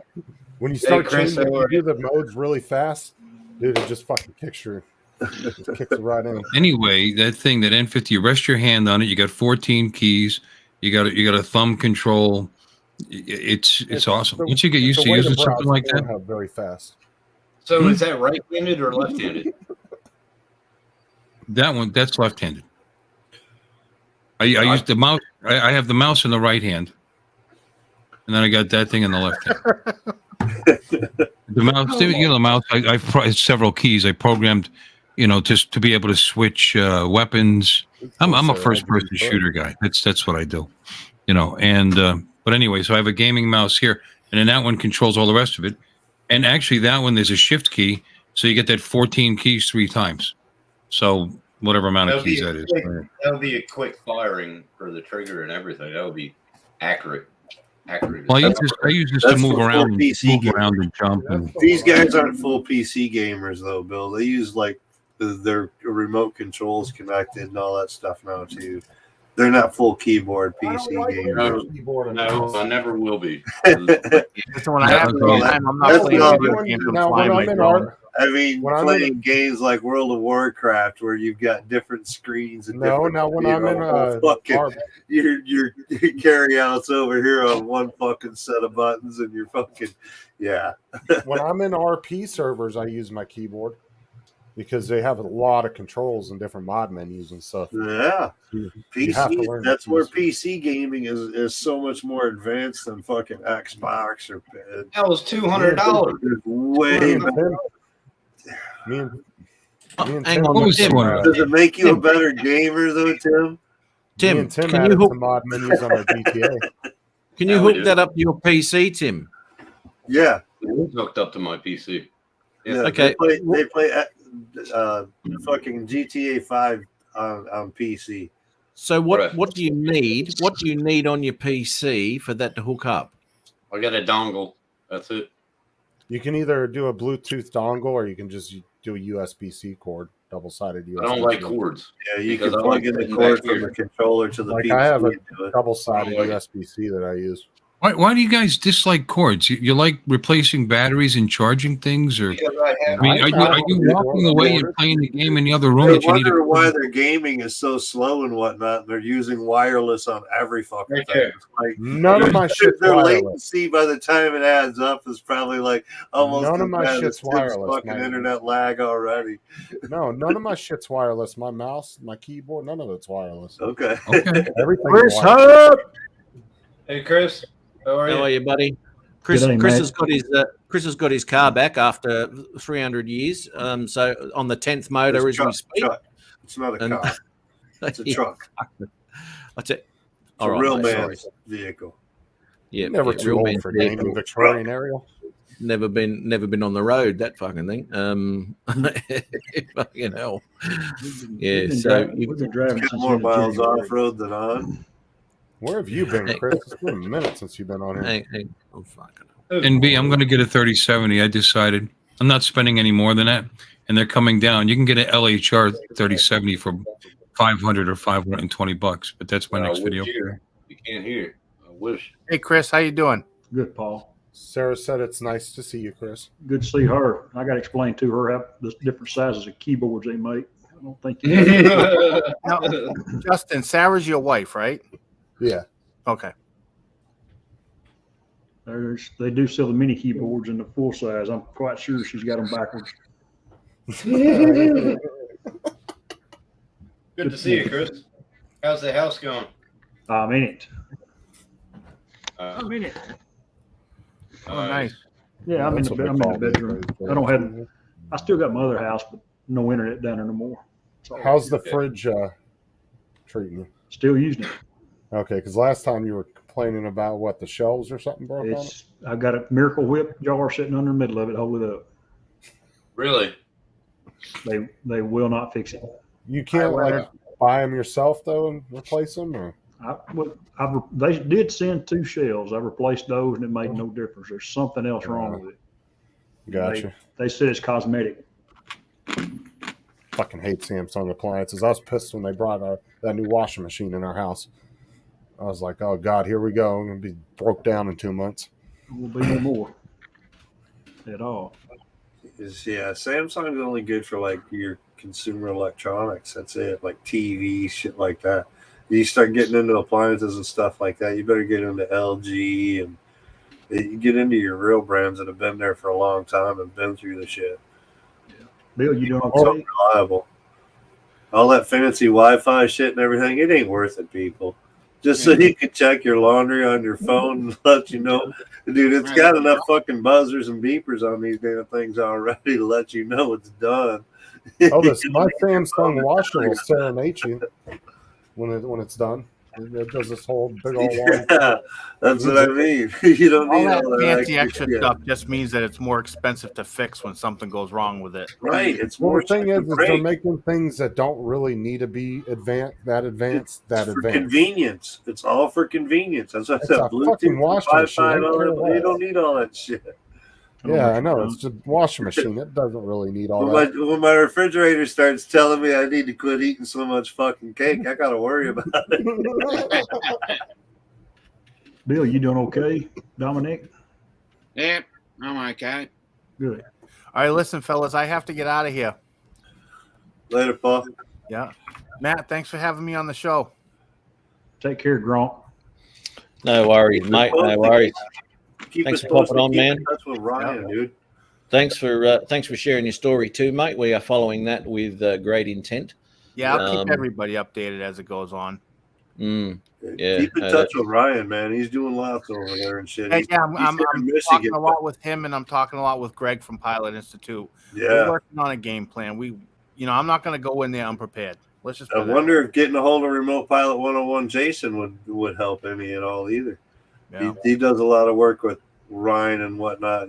When you start changing the modes really fast, dude, it just fucking kicks it right in. Anyway, that thing, that N50, you rest your hand on it. You got 14 keys. You got a thumb control. It's awesome. Once you get used to using something like that, very fast. So is that right-handed or left-handed? That's left-handed. I use the mouse. I have the mouse in the right hand, and then I got that thing in the left hand. The mouse, the mouse. I've several keys. I programmed, just to be able to switch weapons. I'm a first-person shooter guy. That's what I do, But anyway, so I have a gaming mouse here, and then that one controls all the rest of it. And actually, that one there's a shift key, so you get that 14 keys 3 times. So whatever amount of keys that is. That would be a quick firing for the trigger and everything. That would be accurate. Well, I use this to move around and jump. These guys aren't full PC gamers, though, Bill. They use like their remote controls connected and all that stuff now too. They're not full keyboard PC gamers. No, I never will be. I'm not playing video games. I mean, playing games like World of Warcraft where you've got different screens and when I'm in your carryouts over here on one fucking set of buttons and you're fucking When I'm in RP servers, I use my keyboard because they have a lot of controls and different mod menus and stuff. Yeah, PC. That's where PC gaming is so much more advanced than fucking Xbox or. That was $200. Way. Hang on, Tim, does it make you a better gamer though, Tim? Tim, can you hook the mod menus on our GTA? Can you hook that up to your PC, Tim? Yeah, it's hooked up to my PC. Yeah, okay. They play fucking GTA 5 on PC. So what do you need? What do you need on your PC for that to hook up? I got a dongle. That's it. You can either do a Bluetooth dongle or you can just do a USB-C cord, double-sided USB. I don't like cords. Yeah, you can plug in the cord from the controller to the PC. I have a double-sided USB-C that I use. Why do you guys dislike cords? You like replacing batteries and charging things, or are you walking away and playing the game in the other room? I wonder why their gaming is so slow and whatnot. And they're using wireless on every fucking thing. Like none of my shit's their wireless. latency by the time it adds up is probably like almost none of my shit's wireless. Fucking internet lag already. No, none of my shit's wireless. My mouse, my keyboard, none of it's wireless. Okay. Everything. Chris, up. Hey, Chris. How are you, buddy? Chris has got his car back after 300 years. So on the 10th motor as we speak. It's not a car. It's a truck. That's it. It's a real man's vehicle. Yeah, never too old for gaming, Victorian Ariel. Never been on the road. That fucking thing. Fucking hell. Yeah. So you've been driving more miles off road than on. Where have you been, Chris? It's been a minute since you've been on here. I'm fucking. And B, I'm going to get a 3070. I decided I'm not spending any more than that, and they're coming down. You can get an LHR 3070 for $500 or $520, but that's my next video. You can't hear. I wish. Hey, Chris, how you doing? Good, Paul. Sarah said it's nice to see you, Chris. Good to see her. I got to explain to her how the different sizes of keyboards they make. I don't think. Now, Justin, Sarah's your wife, right? Yeah. Okay. They do sell the mini keyboards in the full size. I'm quite sure she's got them backwards. Good to see you, Chris. How's the house going? I'm in it. I'm in it. Oh, nice. Yeah, I'm in the bedroom. I still got my other house, but no internet down there no more. How's the fridge treating you? Still using it. Okay, because last time you were complaining about what, the shelves or something broke on it? I've got a Miracle Whip jar sitting under the middle of it, hold it up. Really? They will not fix it. You can't buy them yourself though and replace them, or? They did send 2 shelves. I replaced those and it made no difference. There's something else wrong with it. Gotcha. They said it's cosmetic. Fucking hate Samsung appliances. I was pissed when they brought that new washing machine in our house. I was like, oh God, here we go. I'm going to be broke down in 2 months. It will be no more at all. Yeah, Samsung's only good for like your consumer electronics. That's it, like TV, shit like that. You start getting into appliances and stuff like that, you better get into LG and you get into your real brands that have been there for a long time and been through the shit. Yeah. Bill, you doing okay? Reliable. All that fancy Wi-Fi shit and everything, it ain't worth it, people. Just so you can check your laundry on your phone and let you know. Dude, it's got enough fucking buzzers and beepers on these damn things already to let you know it's done. Oh, my Samsung washer will serenade you when it's done. It does this whole big old long. Yeah, that's what I mean. You don't need all that fancy extra stuff. Just means that it's more expensive to fix when something goes wrong with it. Right. It's well, more. The thing is they're making things that don't really need to be advanced. For convenience. It's all for convenience. That's what I said. Fucking washing machine. You don't need all that shit. Yeah, I know. It's just a washing machine. It doesn't really need all that. When my refrigerator starts telling me I need to quit eating so much fucking cake, I got to worry about it. Bill, you doing okay? Dominic? Yep, I'm okay. Good. All right, listen, fellas, I have to get out of here. Later, Paul. Yeah. Matt, thanks for having me on the show. Take care, Gronk. No worries, mate. No worries. Thanks for popping on, man. That's what Ryan, dude. Thanks for sharing your story too, mate. We are following that with great intent. Yeah, I'll keep everybody updated as it goes on. Yeah, keep in touch with Ryan, man. He's doing lots over there and shit. Yeah, I'm talking a lot with him, and I'm talking a lot with Greg from Pilot Institute. Yeah, we're working on a game plan. I'm not going to go in there unprepared. Let's just. I wonder if getting a hold of Remote Pilot 101 Jason would help any at all either. Yeah. He does a lot of work with Ryan and whatnot,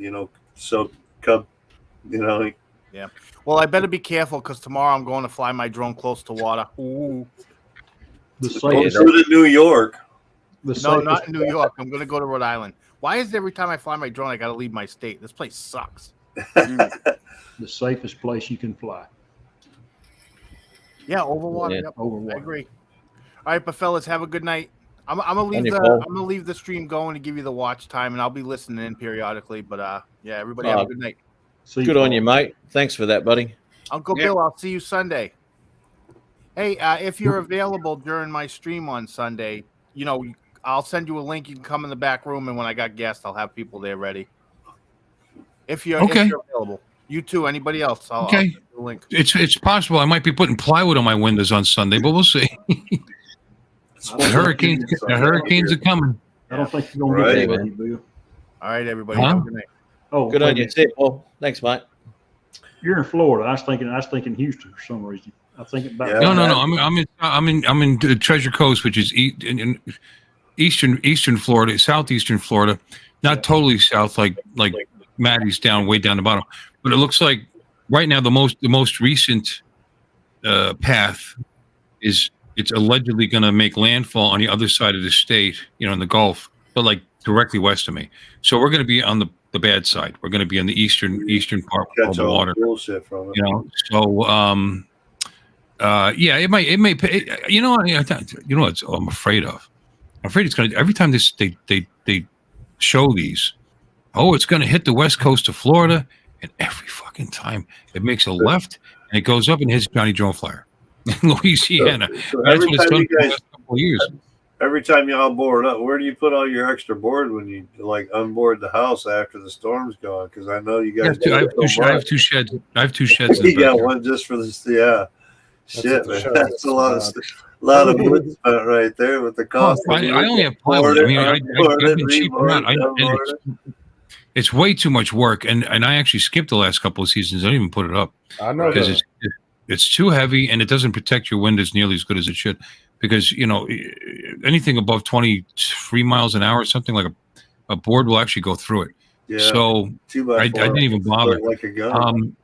so Cub, Yeah. Well, I better be careful because tomorrow I'm going to fly my drone close to water. Ooh. Go to New York. No, not in New York. I'm going to go to Rhode Island. Why is it every time I fly my drone, I got to leave my state? This place sucks. The safest place you can fly. Yeah, over water. Yeah, yep. over water. I agree. All right, but fellas, have a good night. I'm gonna leave the stream going to give you the watch time, and I'll be listening in periodically. But yeah, everybody have a good night. Good on you, mate. Thanks for that, buddy. Uncle Bill, I'll see you Sunday. Hey, if you're available during my stream on Sunday, I'll send you a link. You can come in the back room, and when I got guests, I'll have people there ready. If you're available, you too. Anybody else? I'll send you a link. It's possible I might be putting plywood on my windows on Sunday, but we'll see. The hurricanes are coming. I don't think you're going to get ready, Bill. All right, everybody. Have a good night. Oh, good on you. See you, Paul. Thanks, mate. You're in Florida. I was thinking Houston for some reason. I think about I'm in Treasure Coast, which is eastern Florida, southeastern Florida, not totally south like Maddie's way down the bottom, but it looks like right now the most recent path is. It's allegedly going to make landfall on the other side of the state, in the Gulf, but directly west of me. So we're going to be on the bad side. We're going to be on the eastern part of the water. Bullshit from it. So it may. What I'm afraid of. I'm afraid it's going to every time they show these. Oh, it's going to hit the west coast of Florida, and every fucking time it makes a left and it goes up and hits Johnny Drone Flyer. In Louisiana. So that's what it's done for the last couple of years. every time y'all board up, where do you put all your extra board when you like unboard the house after the storm's gone? Because I know you guys. I have two sheds. I have 2 sheds. In the Yeah, backyard. one just for this. Yeah, shit, man. That's a lot of wood spent right there with the cost. I only have plywood. I mean, I've been cheaping out. It's way too much work, and I actually skipped the last couple of seasons. I didn't even put it up. I know because it's too heavy and it doesn't protect your windows nearly as good as it should. Because anything above 23 miles an hour, or something like a board will actually go through it. Yeah. So I didn't even bother. Like a gun.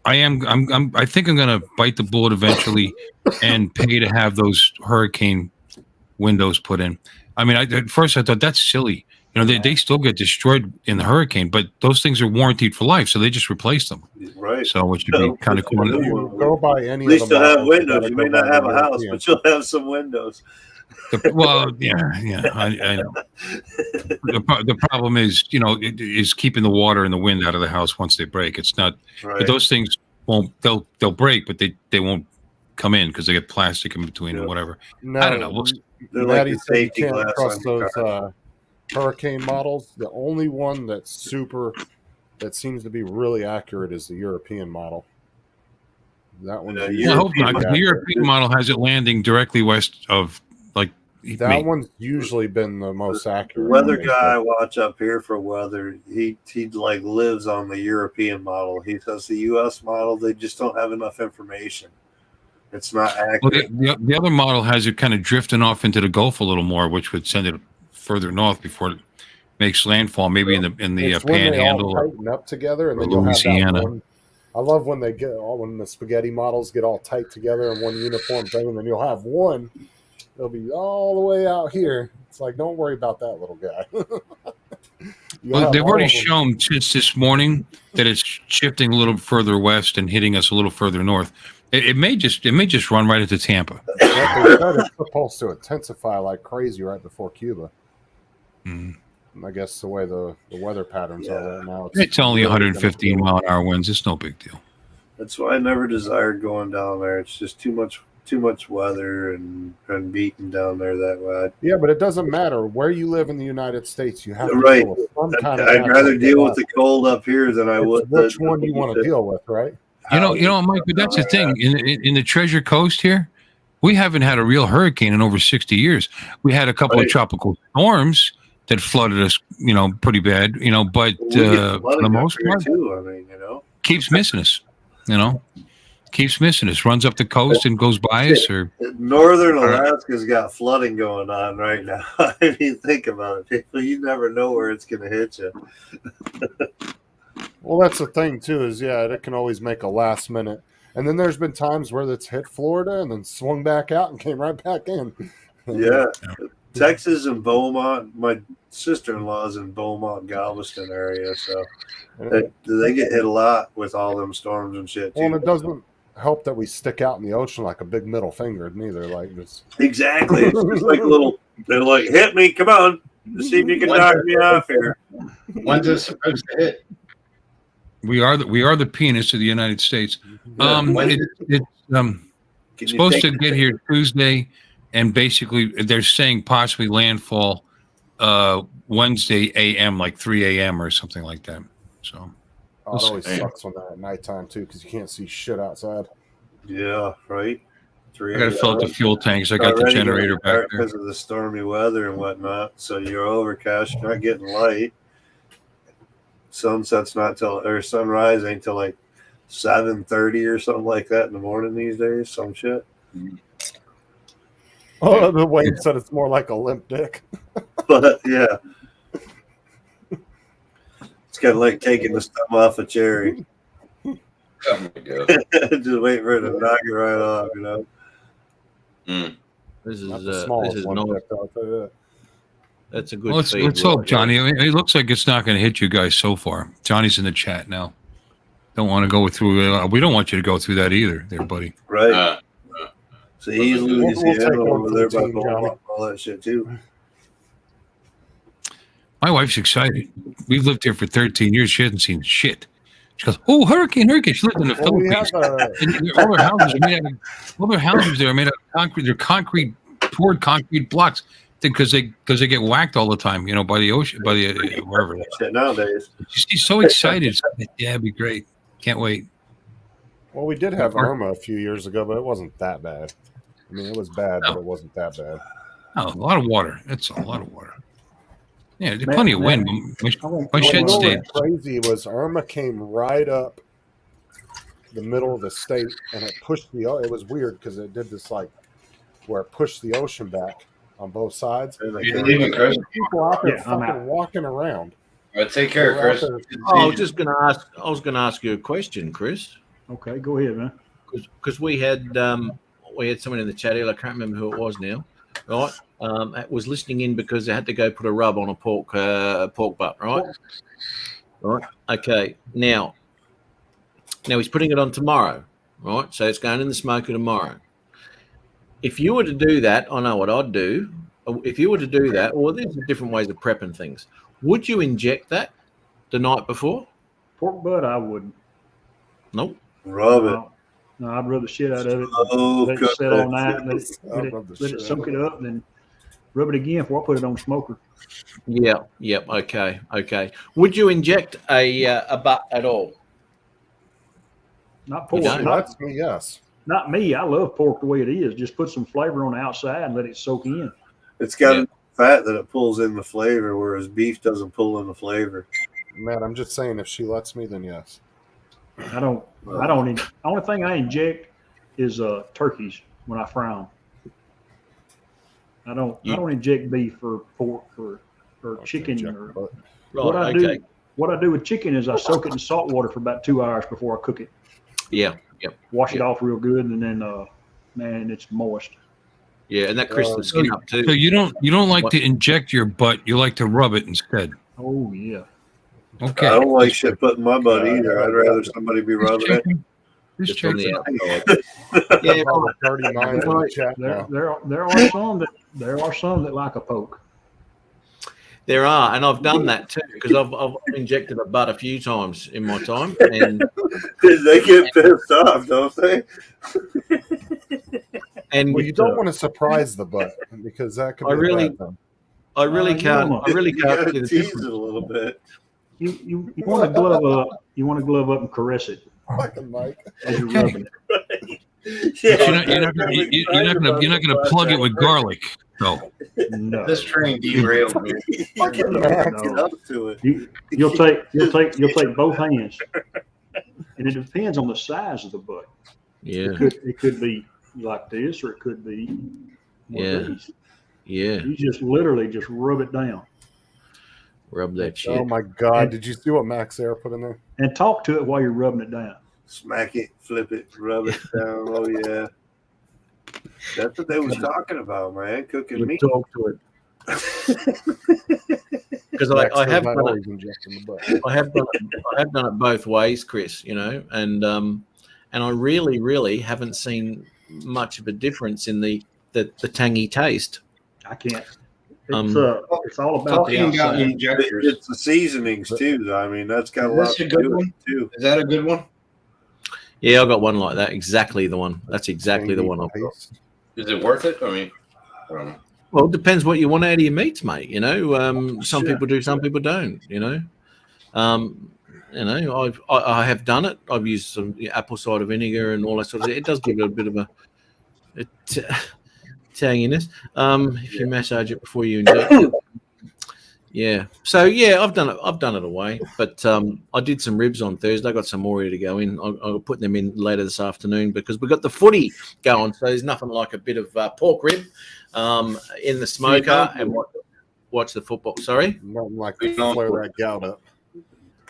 I think I'm gonna bite the bullet eventually and pay to have those hurricane windows put in. I mean, at first I thought that's silly. They still get destroyed in the hurricane, but those things are warranted for life, so they just replace them. Right. So which would be kind of cool. You go by any. At least you'll have windows. You may not have a house, but you'll have some windows. I know. The problem is, is keeping the water and the wind out of the house once they break. It's not. Right. But those things won't. They'll break, but they won't come in because they get plastic in between and whatever. No, I don't know. They're like the said you safety can't glass trust on those hurricane models. The only one that seems to be really accurate is the European model. That one. I hope not. The European model has it landing directly west of that one's usually been the most accurate. The weather guy I watch up here for weather, he like lives on the European model. He says the U.S. model, they just don't have enough information. It's not accurate. Well, the other model has it kind of drifting off into the Gulf a little more, which would send it further north before it makes landfall. Maybe in the Panhandle, or tighten up together, and then you'll Louisiana. have that one. I love when when the spaghetti models get all tight together in one uniform thing, and then you'll have one. They'll be all the way out here. It's like, don't worry about that little guy. Well, they've already shown since this morning that it's shifting a little further west and hitting us a little further north. It may just run right into Tampa. It's supposed to intensify like crazy right before Cuba. I guess the way the weather patterns are right now. It's only 115 mile an hour winds. It's no big deal. That's why I never desired going down there. It's just too much weather and beating down there that way. Yeah, but it doesn't matter where you live in the United States. You have to right. deal with some kind of. I'd rather deal with the cold up here than I would. Which one you want to deal with, right? You know, Mike. But that's the thing. In the Treasure Coast here, we haven't had a real hurricane in over 60 years. We had a couple of tropical storms that flooded us, pretty bad. But for the most part, too, keeps missing us. Keeps missing us. Runs up the coast and goes by us. Or Northern Alaska's got flooding going on right now. I mean, think about it, people. You never know where it's going to hit you. Well, that's the thing too. Is it can always make a last minute. And then there's been times where it's hit Florida and then swung back out and came right back in. Yeah. Texas and Beaumont. My sister-in-law's in Beaumont, Galveston area, so they get hit a lot with all them storms and shit. Well, and it doesn't help that we stick out in the ocean like a big middle finger, neither. Like this. Exactly. It's just like they're like, hit me, come on, see if you can knock me off here. When's it supposed to hit? We are the penis of the United States. It's supposed to get here Tuesday, and basically they're saying possibly landfall Wednesday a.m. like 3 a.m. or something like that. So it always sucks when that at nighttime too, because you can't see shit outside. Yeah, right. I got to fill up the fuel tanks. I got the generator back there because of the stormy weather and whatnot. So you're overcast, you're not getting light. Sunset's not sunrise ain't till like 7:30 or something like that in the morning these days. Some shit. Oh, the Wayne said it's more like a limp dick. But yeah, it's kind of like taking the stem off a cherry. Oh my God. Just wait for it to knock it right off, This is no. That's a good. Let's hope, Johnny. I mean, it looks like it's not going to hit you guys so far. Johnny's in the chat now. Don't want to go through. We don't want you to go through that either, there, buddy. Right. So he's Louisiana over there by all that shit too. My wife's excited. We've lived here for 13 years. She hasn't seen shit. She goes, "Oh, hurricane!" She lived in the Philippines. And all their houses are made out of concrete. They're concrete poured concrete blocks because they get whacked all the time, by the ocean, by the wherever. Shit nowadays. He's so excited. Yeah, it'd be great. Can't wait. Well, we did have Irma a few years ago, but it wasn't that bad. I mean, it was bad, but it wasn't that bad. Oh, a lot of water. That's a lot of water. Yeah, there's plenty of wind. My shed stayed. Crazy was Irma came right up the middle of the state, and it pushed it was weird because it did this where it pushed the ocean back on both sides. People out there fucking walking around. All right, take care, Chris. I was going to ask you a question, Chris. Okay, go ahead, man. Because we had someone in the chat earlier. I can't remember who it was now. Right, was listening in because they had to go put a rub on a pork butt. Right. Okay. Now he's putting it on tomorrow. Right. So it's going in the smoker tomorrow. If you were to do that, I know what I'd do. If you were to do that, well, there's different ways of prepping things. Would you inject that the night before? Pork butt, I wouldn't. Nope. Rub it. No, I'd rub the shit out of it. Oh, let it sit all night. Let it soak it up, and then rub it again before I put it on the smoker. Yeah. Yep. Okay. Would you inject a butt at all? Not pork. That's me, yes. Not me. I love pork the way it is. Just put some flavor on the outside and let it soak in. It's got fat that it pulls in the flavor, whereas beef doesn't pull in the flavor. Matt, I'm just saying, if she lets me, then yes. I don't. The only thing I inject is turkeys when I fry them. I don't inject beef or pork or chicken. What I do with chicken is I soak it in salt water for about 2 hours before I cook it. Yeah. Yep. Wash it off real good, and then man, it's moist. Yeah, and that crisps the skin up too. So you don't like to inject your butt; you like to rub it instead. Oh yeah. Okay. I don't like shit put in my butt either. I'd rather somebody be rubbing it. Just on the there are some that like a poke. There are, and I've done that too because I've injected a butt a few times in my time, and they get pissed off, don't they? And you don't want to surprise the butt because that could be I really can't tease it a little bit. You want to glove up. You want to glove up and caress it. Like a mic. As you're rubbing it. You're not going to plug it with garlic. No. This train derailed me. You'll take both hands, and it depends on the size of the butt. Yeah. It could be like this, or it could be one of these. Yeah. You just literally just rub it down. Rub that shit. Oh my God! Did you see what Max Air put in there? And talk to it while you're rubbing it down. Smack it, flip it, rub it down. Oh yeah, that's what they was talking about, man. Cooking meat. Talk to it. Because I have done it both ways, Chris. And I really haven't seen much of a difference in the tangy taste. I can't. It's all about the outside. It's the seasonings too. I mean, that's got a lot to do with it too. Is that a good one? Yeah, I got one like that. Exactly the one. That's exactly the one I've got. Is it worth it? I mean, I don't know. Well, it depends what you want out of your meats, mate. Some people do, some people don't. I have done it. I've used some apple cider vinegar and all that sort of. It does give it a bit of a tanginess. If you massage it before you inject it. Yeah. So yeah, I've done it away. But I did some ribs on Thursday. I got some more ready to go in. I'll put them in later this afternoon because we've got the footy going. So there's nothing like a bit of pork rib in the smoker and watch the football. Sorry? Nothing like to flare that gout up.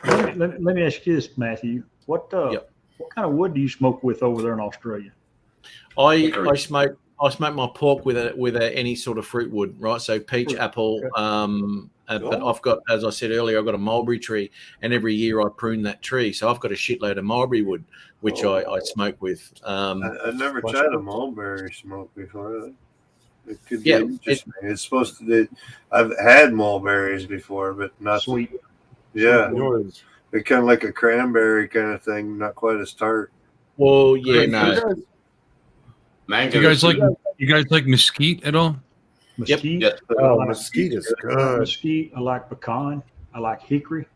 Let me ask you this, Matthew. What kind of wood do you smoke with over there in Australia? I smoke my pork with any sort of fruit wood, right? So peach, apple, but I've got, as I said earlier, I've got a mulberry tree, and every year I prune that tree. So I've got a shitload of mulberry wood, which I smoke with. I've never tried a mulberry smoke before. It could be interesting. It's supposed to be. I've had mulberries before, but not sweet. Yeah, they're kind of like a cranberry kind of thing, not quite as tart. Well, yeah, no. You guys like You guys like mesquite at all? Mesquite. Yes, Oh, mesquite is I like good. mesquite. I like pecan. I like hickory.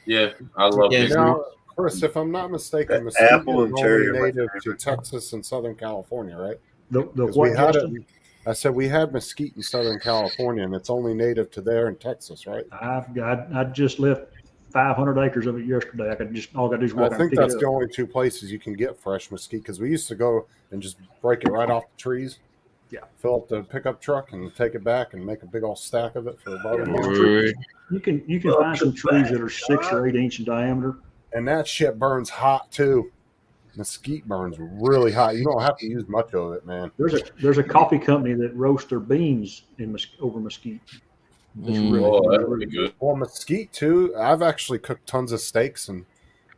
yeah, I love Yeah, hickory. Now, Chris, if I'm not mistaken, The mesquite apple is and cherry only are my native to favorite. Texas and Southern California, right? The 'Cause what, we had it. Justin? I said we had mesquite in Southern California, and it's only native to there in Texas, right? I just left 500 acres of it yesterday. All I got to do is I walk out and think pick that's it the up. only two places you can get fresh mesquite because we used to go and just break it right off the trees. Yeah. Fill up the pickup truck and take it back and make a big old stack of it for a barbecue. Right. You can find some trees that are 6 or 8 inch in diameter. And that shit burns hot too. Mesquite burns really hot. You don't have to use much of it, man. There's a coffee company that roasts their beans over mesquite. It's really, Oh, really, that would be really good. Well, mesquite too. I've actually cooked tons of steaks, and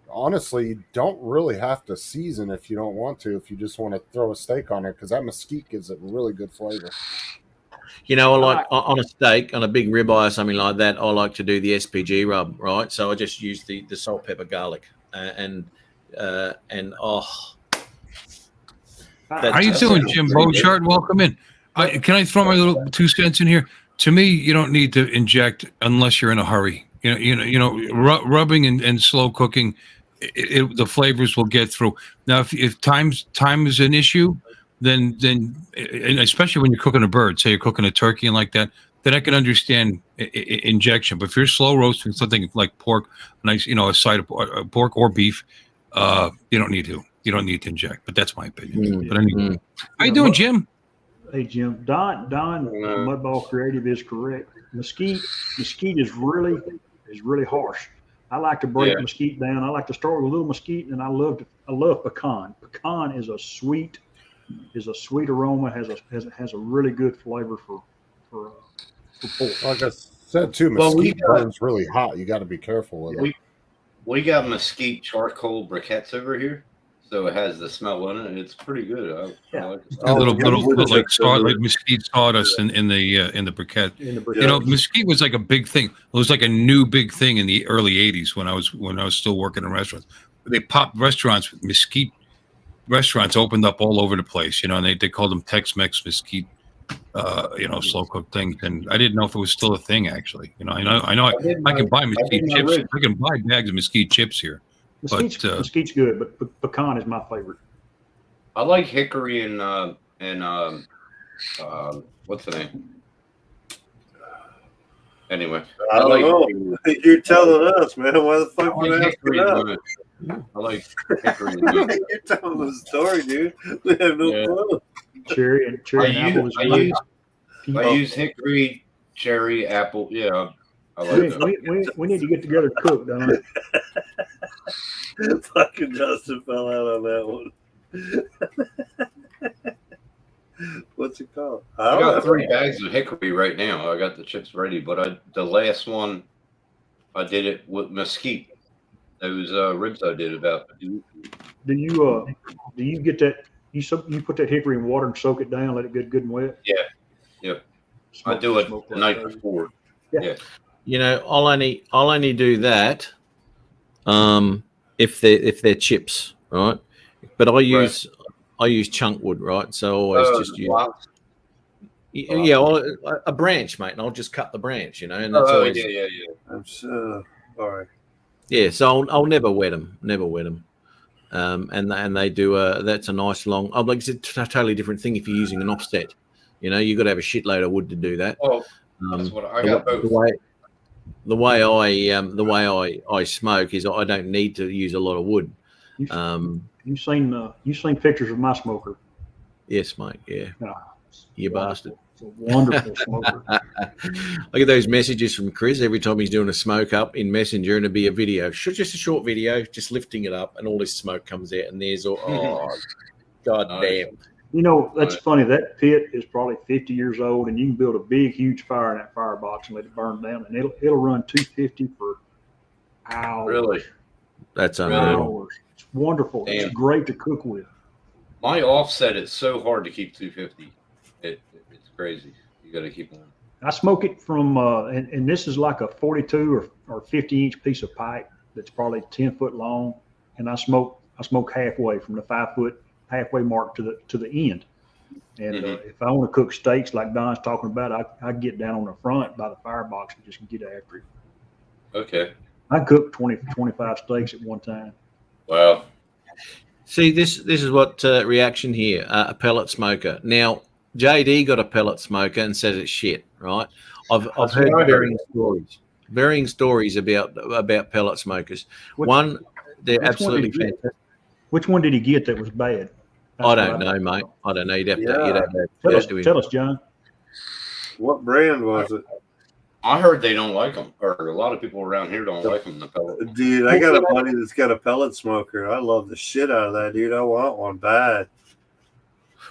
honestly, you don't really have to season if you don't want to. If you just want to throw a steak on it, because that mesquite gives it really good flavor. You know, I like on a steak, on a big ribeye or something like that, I like to do the SPG rub, right? So I just use the salt, pepper, garlic, and oh. How you doing, Jim Beauchart? Welcome in. Can I throw my little 2 cents in here? To me, you don't need to inject unless you're in a hurry. Rubbing and slow cooking, the flavors will get through. Now, if time is an issue, then and especially when you're cooking a bird, say you're cooking a turkey and like that, then I can understand injection. But if you're slow roasting something like pork, nice, a side of pork or beef, you don't need to. You don't need to inject. But that's my opinion. But anyway, how you doing, Jim? Hey, Jim. Don Mudball Creative is correct. Mesquite is really harsh. I like to break mesquite down. I like to start with a little mesquite, and I love pecan. Pecan is a sweet aroma. Has a really good flavor for pork. Like I said too, mesquite burns really hot. You got to be careful with it. We got mesquite charcoal briquettes over here, so it has the smell in it. It's pretty good. I like it. A little like mesquite sawdust in the briquette. Mesquite was like a big thing. It was like a new big thing in the early '80s when I was still working in restaurants. They popped restaurants with mesquite. Restaurants opened up all over the place, and they called them Tex-Mex mesquite, slow cooked things. And I didn't know if it was still a thing. Actually, I can buy mesquite chips. I can buy bags of mesquite chips here. Mesquite's good, but pecan is my favorite. I like hickory and what's the name? Anyway, I don't know. You're telling us, man. Why the fuck would I ask that? I like hickory. You're telling the story, dude. We have no clue. Cherry and apple is good. I use hickory, cherry, apple. Yeah, I like that. We need to get together to cook, don't we? Fucking Justin fell out on that one. What's it called? I got 3 bags of hickory right now. I got the chips ready, but the last one I did it with mesquite. Those ribs I did about. Do you get that? You put that hickory in water and soak it down, let it get good and wet. Yeah, yep. I do it the night before. Yeah. I'll only do that if they're chips, right? But I use chunk wood, right? So I always just use a branch, mate, and I'll just cut the branch, and that's always I'm so all right. Yeah, so I'll never wet them, and they do that's a nice long. It's a totally different thing if you're using an offset. You've got to have a shitload of wood to do that. Oh, that's what I got both. The way I smoke is I don't need to use a lot of wood. You've seen pictures of my smoker? Yes, mate. Yeah, you bastard. It's a wonderful smoker. I get those messages from Chris every time he's doing a smoke up in Messenger, and it'll be a video, just a short video, just lifting it up, and all this smoke comes out, and there's god damn. That's funny. That pit is probably 50 years old, and you can build a big, huge fire in that firebox and let it burn down, and it'll run 250 for hours. Really? That's unreal. Hours. It's wonderful. Damn. It's great to cook with. My offset, it's so hard to keep 250. It's crazy. You got to keep on. I smoke it from, and this is like a 42 or 50 inch piece of pipe that's probably 10 foot long, and I smoke halfway from the 5 foot halfway mark to the end, And if I want to cook steaks like Don's talking about, I get down on the front by the firebox and just get after it. Okay. I cook 20, 25 steaks at one time. Wow. See, this is what reaction here, a pellet smoker. Now, JD got a pellet smoker and says it's shit, right? I've heard varying stories about pellet smokers. They're absolutely fantastic. Which one did he get that was bad? I don't know, mate. I don't know. You'd have to tell us, John. What brand was it? I heard they don't like them, or a lot of people around here don't like them. The pellet. Dude, I got a buddy that's got a pellet smoker. I love the shit out of that, dude. I want one bad.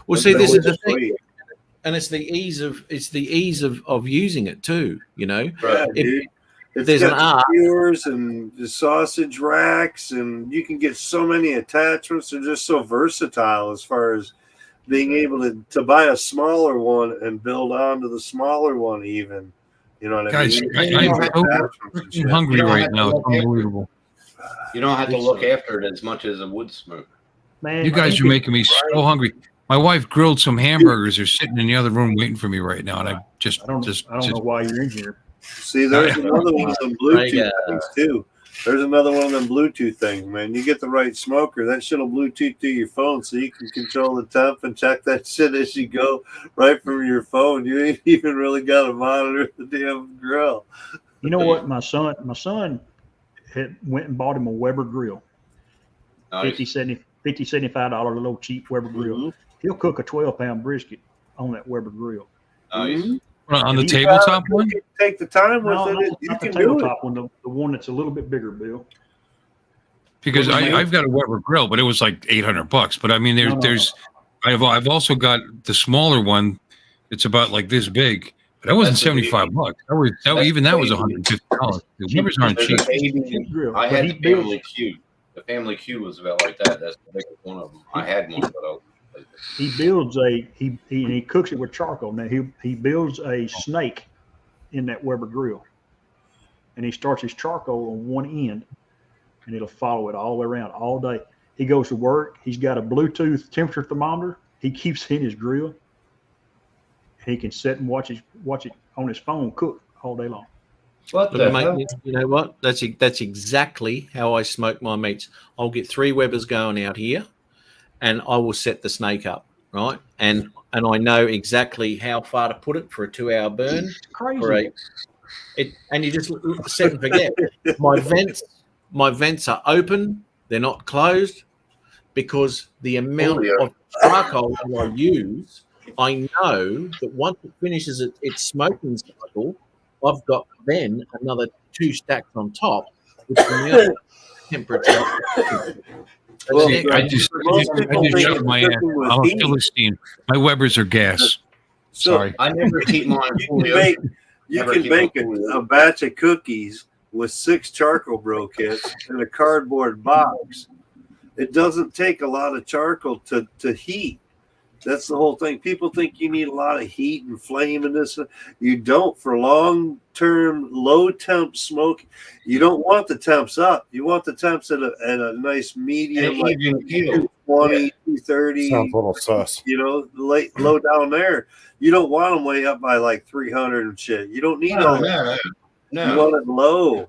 Well, see, this is the thing, and it's the ease of using it too. You know, right, dude. It's there's got skewers and the sausage racks, and you can get so many attachments. They're just so versatile as far as being able to buy a smaller one and build onto the smaller one even. You know what I mean? I'm hungry right now. It's unbelievable. You don't have to look after it as much as a wood smoker. Man, you guys are making me so hungry. My wife grilled some hamburgers. They're sitting in the other room waiting for me right now, and I don't know why you're in here. See, there's another one of them Bluetooth things too. There's another one of them Bluetooth things, man. You get the right smoker, that shit'll Bluetooth to your phone, so you can control the temp and check that shit as you go right from your phone. You ain't even really got to monitor the damn grill. You know what? My son went and bought him a Weber grill. Nice. $50, $75 little cheap Weber grill. Mm-hmm. He'll cook a 12-pound brisket on that Weber grill. Nice. Mm-hmm. On the tabletop one? Take the time with it. You Not can the do tabletop it. one, the one that's a little bit bigger, Bill. Because I've got a Weber grill, but it was like $800. But I mean, I've also got the smaller one. It's about like this big, but that wasn't $75. That was $150. The Webers aren't cheap. I had the family Q. The family Q was about like that. That's the biggest one of them. I had one, but he builds he cooks it with charcoal. Now he builds a snake in that Weber grill, and he starts his charcoal on one end, and it'll follow it all the way around all day. He goes to work. He's got a Bluetooth temperature thermometer. He keeps in his grill, and he can sit and watch it on his phone cook all day long. What the hell? You know what? That's exactly how I smoke my meats. I'll get 3 Webers going out here, and I will set the snake up, right? And I know exactly how far to put it for a 2-hour burn. It's crazy. And you just set and forget. My vents are open. They're not closed because the amount of charcoal that I use, I know that once it finishes its smoking cycle, I've got then another 2 stacks on top, which is the temperature. I just shut my ass. I'm a Philistine. My Webers are gas. Sorry. I never keep mine. You can bake a batch of cookies with 6 charcoal briquettes in a cardboard box. It doesn't take a lot of charcoal to heat. That's the whole thing. People think you need a lot of heat and flame and this. You don't. For long-term, low-temp smoke, you don't want the temps up. You want the temps at a nice medium, like 220, 230. Sounds a little sus. You know, low down there. You don't want them way up by like 300 and shit. You don't need all that. No. You want it low.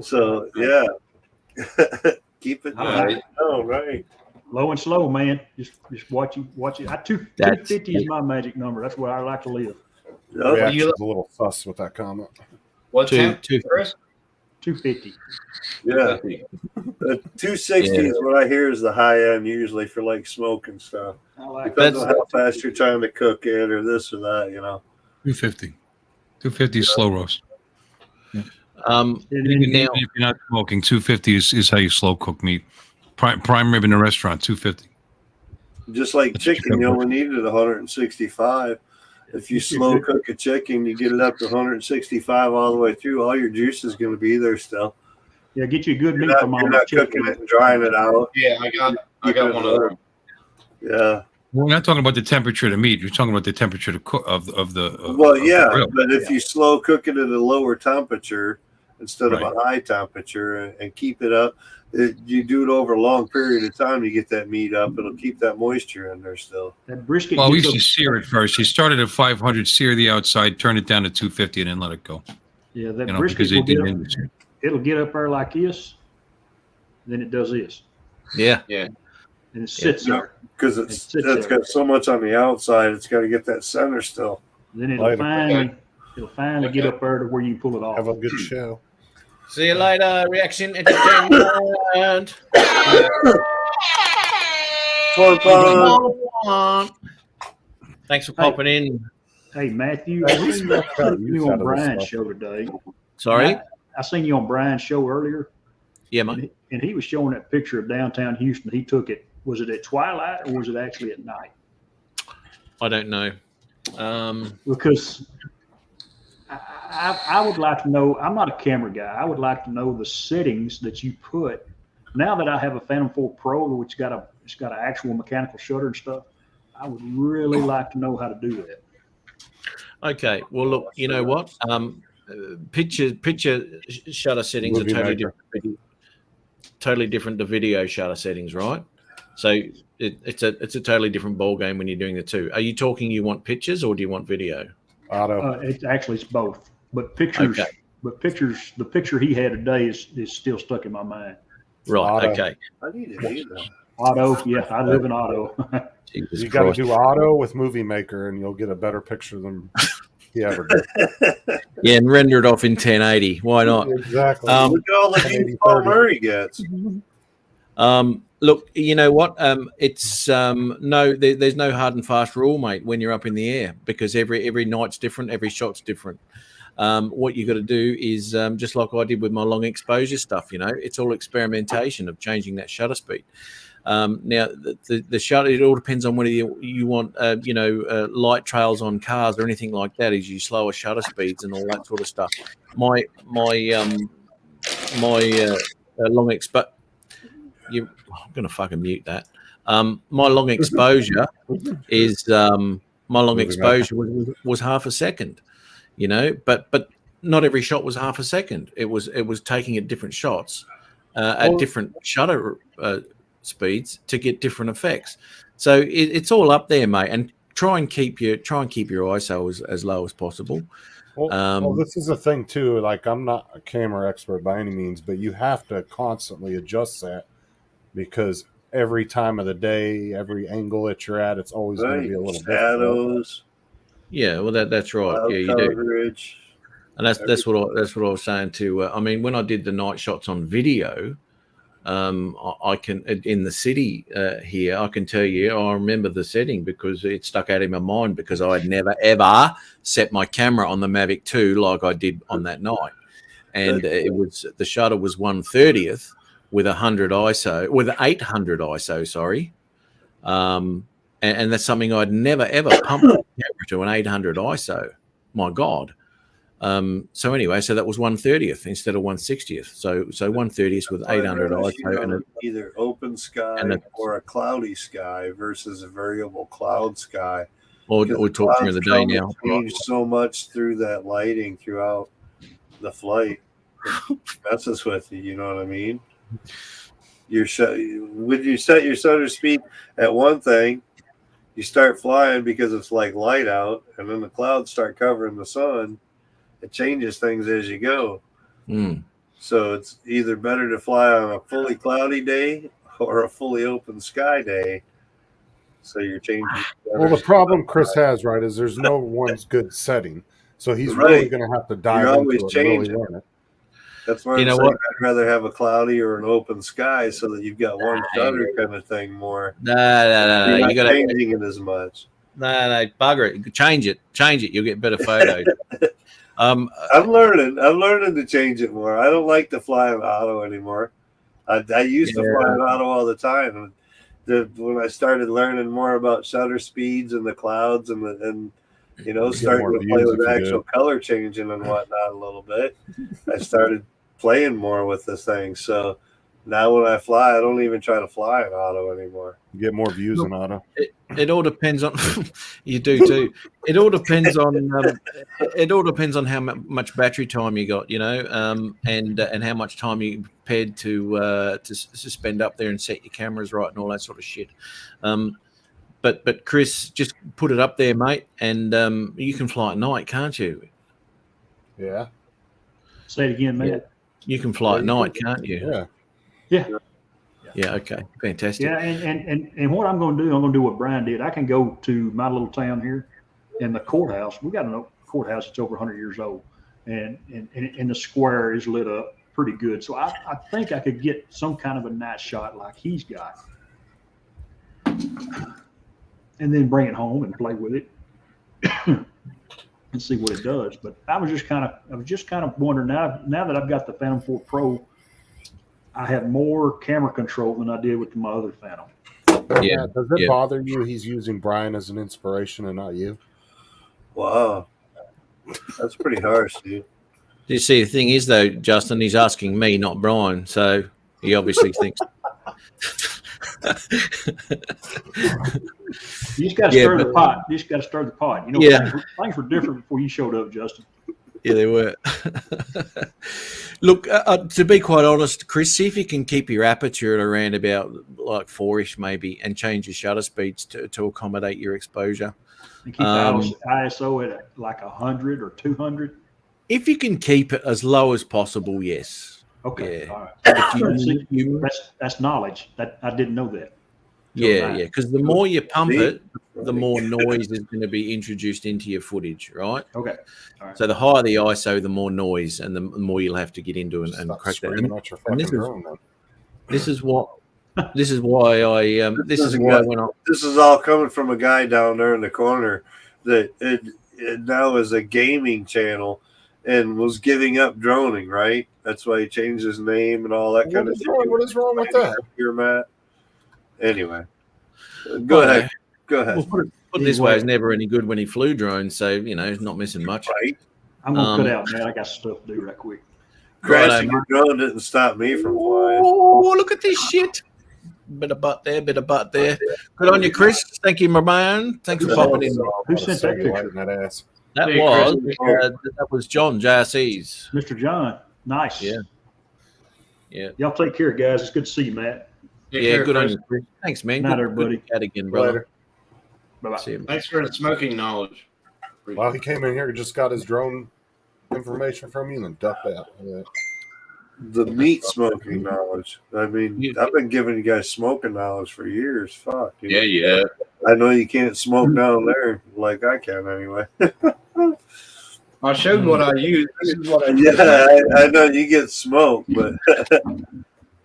So, yeah. Keep it down. Oh, right. Low and slow, man. Just watch it. 250 is my magic number. That's where I like to live. Reaction's a little fuss with that comment. What temp, Chris? 250. Yeah. 260 is what I hear is the high end usually for like smoke and stuff. Depends on how fast you're trying to cook it or this or that, you know. 250. 250 is slow roast. Yeah. Even if you're not smoking, 250 is how you slow cook meat. Prime rib in a restaurant, 250. Just like chicken, you only need it 165. If you slow cook a chicken, you get it up to 165 all the way through. All your juice is going to be there still. Yeah, get you a good meat from You're not cooking it and drying it out. Yeah, I got one of them. Yeah. We're not talking about the temperature of the meat. You're talking about the temperature of the. But if you slow cook it at a lower temperature instead of a high temperature and keep it up, you do it over a long period of time, you get that meat up. It'll keep that moisture in there still. That brisket. Well, we gets used to up- sear it first. You started at 500, sear the outside, turn it down to 250, and then let it go. Yeah, that You know, brisket because they will get did up, industry. it'll get up there like this, then it does this, Yeah. and it sits there. Because it's got so much on the outside, it's got to get that center still. Then it'll Later. finally get up there to where you pull it off. Have a good show. See you later, Reaction Entertainment. Thanks for popping in. Hey, Matthew, Hey, I we seen snuck out use you out on of this Brian's stuff. show today. Sorry? I seen you on Brian's show earlier, Yeah, mate. and he was showing that picture of downtown Houston. He took it. Was it at twilight or was it actually at night? I don't know. Because I would like to know. I'm not a camera guy. I would like to know the settings that you put. Now that I have a Phantom 4 Pro, which it's got an actual mechanical shutter and stuff, I would really like to know how to do that. Okay. Well, look, you know what? Picture shutter settings Movie are totally maker. different. Totally different to video shutter settings, right? So it's a totally different ball game when you're doing the two. Are you talking you want pictures or do you want video? Auto. It's both, but pictures. Okay. But pictures. The picture he had today is still stuck in my mind. Right. Auto. Okay. I need to do that. Auto. Yeah, I live in auto. Jesus You got to Christ. do auto with Movie Maker, and you'll get a better picture than he ever did. Yeah, and render it off in 1080. Why not? Exactly. Look at all the views Paul Murray gets. Look, you know what? It's there's no hard and fast rule, mate, when you're up in the air, because every night's different, every shot's different. What you got to do is just like I did with my long exposure stuff. You know, it's all experimentation of changing that shutter speed. Now, the shutter, it all depends on whether you want, light trails on cars or anything like that. Is you slower shutter speeds and all that sort of stuff. My long expo. I'm gonna fucking mute that. My long exposure is was half a second. You know, but not every shot was half a second. It was taking at different shots at different shutter speeds to get different effects. So it's all up there, mate. And try and keep your ISO as low as possible. Well, this is a thing too. Like, I'm not a camera expert by any means, but you have to constantly adjust that because every time of the day, every angle that you're at, it's always going to be a little different. Shadows. Yeah, well, that's right. Yeah, you coverage. do. And that's what I was saying too. I mean, when I did the night shots on video, I can in the city here. I can tell you, I remember the setting because it stuck out in my mind because I had never ever set my camera on the Mavic 2 like I did on that night, and the shutter was 1/30th with 100 ISO with 800 ISO. Sorry, and that's something I'd never ever pumped the camera to an 800 ISO. My God. So anyway, so that was 1/30th instead of 1/60th. So 1/30th with 800 ISO and either open sky or a cloudy sky versus a variable cloud sky. Or talk during the day now. Change so much through that lighting throughout the flight. It messes with you. You know what I mean? When you set your shutter speed at one thing, you start flying because it's like light out, and then the clouds start covering the sun. It changes things as you go. So it's either better to fly on a fully cloudy day or a fully open sky day. So you're changing. Well, the problem Chris has, right, is there's no one's good setting. So he's really going to have to dive into it and really learn it. That's why I'd rather have a cloudy or an open sky so that you've got one shutter kind of thing more. No. You're not changing it as much. No, bugger it. Change it. You'll get better photos. I'm learning to change it more. I don't like to fly in auto anymore. I used to fly in auto all the time. When I started learning more about shutter speeds and the clouds and starting to play with actual color changing and whatnot a little bit, I started playing more with this thing. So now when I fly, I don't even try to fly in auto anymore. You get more views in auto. It all depends on you do too. It all depends on how much battery time you got, and how much time you're prepared to spend up there and set your cameras right and all that sort of shit. But Chris, just put it up there, mate, and you can fly at night, can't you? Yeah. Say it again, man. Yeah. You can fly at night, can't you? Yeah. Yeah. Yeah. Okay. Fantastic. Yeah, and what I'm going to do what Brian did. I can go to my little town here, and the courthouse. We got a courthouse that's over 100 years old, and the square is lit up pretty good. So I think I could get some kind of a night shot like he's got, and then bring it home and play with it and see what it does. But I was just kind of wondering now that I've got the Phantom 4 Pro, I have more camera control than I did with my other Phantom. Yeah. Does it bother you he's using Brian as an inspiration and not you? Wow. That's pretty harsh, dude. You see, the thing is, though, Justin, he's asking me, not Brian. So he obviously thinks. You just got to stir the pot. You just got to stir the pot. Things were different before you showed up, Justin. Yeah, they were. Look, to be quite honest, Chris, see if you can keep your aperture at around about like 4-ish maybe, and change your shutter speeds to accommodate your exposure. And keep the ISO at like 100 or 200. If you can keep it as low as possible, yes. Okay. Yeah. All right. That's knowledge. That I didn't know that. Yeah. Because the more you pump it, the more noise is going to be introduced into your footage, right? Okay. All right. So the higher the ISO, the more noise, and the more you'll have to get into and crack that. This is why This is why this is all coming from a guy down there in the corner that it now is a gaming channel and was giving up droning, right? That's why he changed his name and all that kind of stuff. What is wrong with that? Here, Matt. Anyway, go ahead. Go ahead. Well, put it this way, it's never any good when he flew drones, so he's not missing much. Right. I'm gonna cut out, man. I got stuff to do right quick. Crashing your drone didn't stop me from flying. Oh, look at this shit. Bit of butt there. Good on you, Chris. Thank you, my man. Thanks for popping in. Who sent that picture? That was John, JSE's. Mr. John. Nice. Yeah. Y'all take care, guys. It's good to see you, Matt. Good on you, Chris. Thanks, man. Night, everybody. Good chat again, brother. Bye-bye. See you, Thanks for the smoking knowledge. Well, he came in here, just got his drone information from you, and then ducked out. Yeah. The meat smoking knowledge. I mean, I've been giving you guys smoking knowledge for years. Fuck. Dude. Yeah. I know you can't smoke down there like I can anyway. I showed what I use. This is what I Yeah, I know you get smoke, but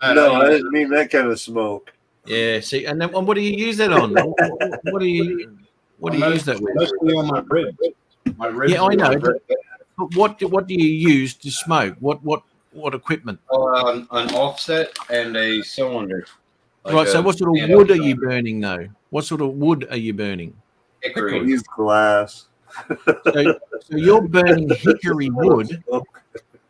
no, I didn't mean that kind of smoke. Yeah. See, and then what do you use that on? What do you use that with? Mostly on my ribs. My ribs. Yeah, I know. But what do you use to smoke? What equipment? An offset and a cylinder. Right. So what sort of wood are you burning, though? What sort of wood are you burning? Hickory. Use glass. So you're burning hickory wood.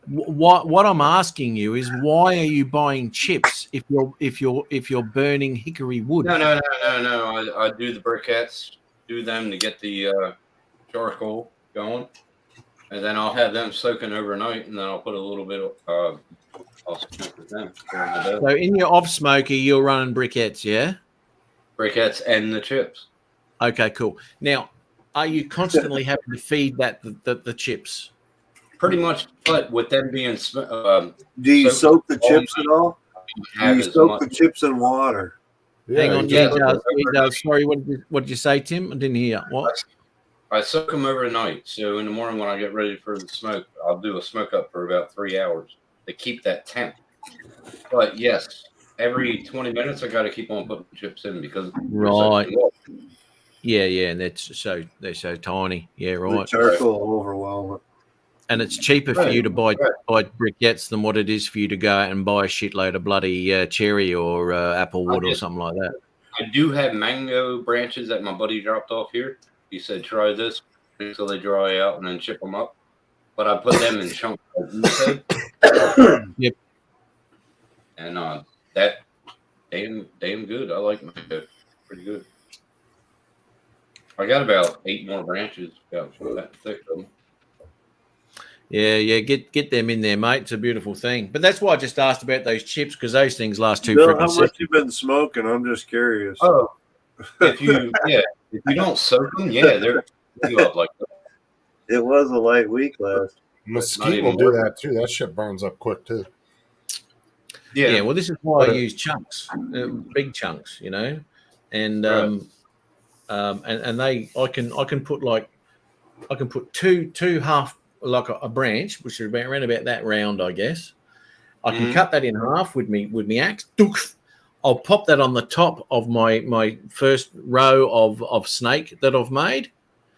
What I'm asking you is, why are you buying chips if you're burning hickory wood? No. I do the briquettes, do them to get the charcoal going, and then I'll have them soaking overnight, and then I'll put a little bit of I'll smoke with them. So in your off smoker, you're running briquettes, yeah? Briquettes and the chips. Okay, cool. Now, are you constantly having to feed that the chips? Pretty much, but with them being do you soak the chips at all? Do you soak the chips in water? Hang on, he does. Sorry, what did you say, Tim? I didn't hear. What? I soak them overnight, so in the morning when I get ready for the smoke, I'll do a smoke up for about 3 hours to keep that temp. But yes, every 20 minutes I got to keep on putting chips in because right. Yeah, and they're so tiny. Yeah, right. The charcoal overwhelming. And it's cheaper for you to buy briquettes than what it is for you to go out and buy a shitload of bloody cherry or apple wood or something like that. I do have mango branches that my buddy dropped off here. He said, try this until they dry out and then chip them up. But I put them in chunks, like you said. Yep. And that damn good. I like mango. Pretty good. I got about 8 more branches, about that thick of them. Yeah, get them in there, mate. It's a beautiful thing. But that's why I just asked about those chips, because those things last two Bill, freaking how much seconds. you been smoking? I'm just curious. Oh, if you don't soak them, they go up like that. It was a light week last. Mesquite will do that too. That shit burns up quick too. Yeah, well, this is why I use chunks, big chunks, you know, and and I can put two half, like a branch, which is around about that round, I guess. I can cut that in half with me axe. I'll pop that on the top of my first row of snake that I've made,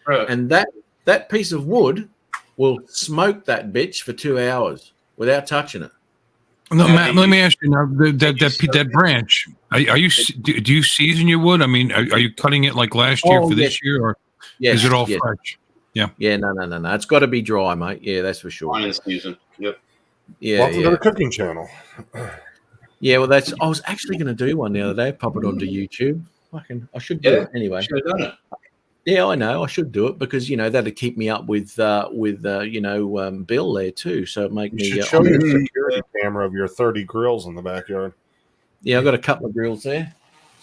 and that piece of wood will smoke that bitch for 2 hours without touching it. No, Matt, let me ask you now, that branch, do you season your wood? I mean, are you cutting it like last year for this year, or is it all fresh? Yeah. Yeah, no. It's got to be dry, mate. Yeah, that's for sure. Fine in season. Yep. Yeah. Welcome to the cooking channel. Yeah, well, I was actually going to do one the other day, pop it onto YouTube. I should do it anyway. Should have done it. Yeah, I know. I should do it because that'd keep me up with Bill there too. So it make You me should show your security camera of your 30 grills in the backyard. Yeah, I've got a couple of grills there.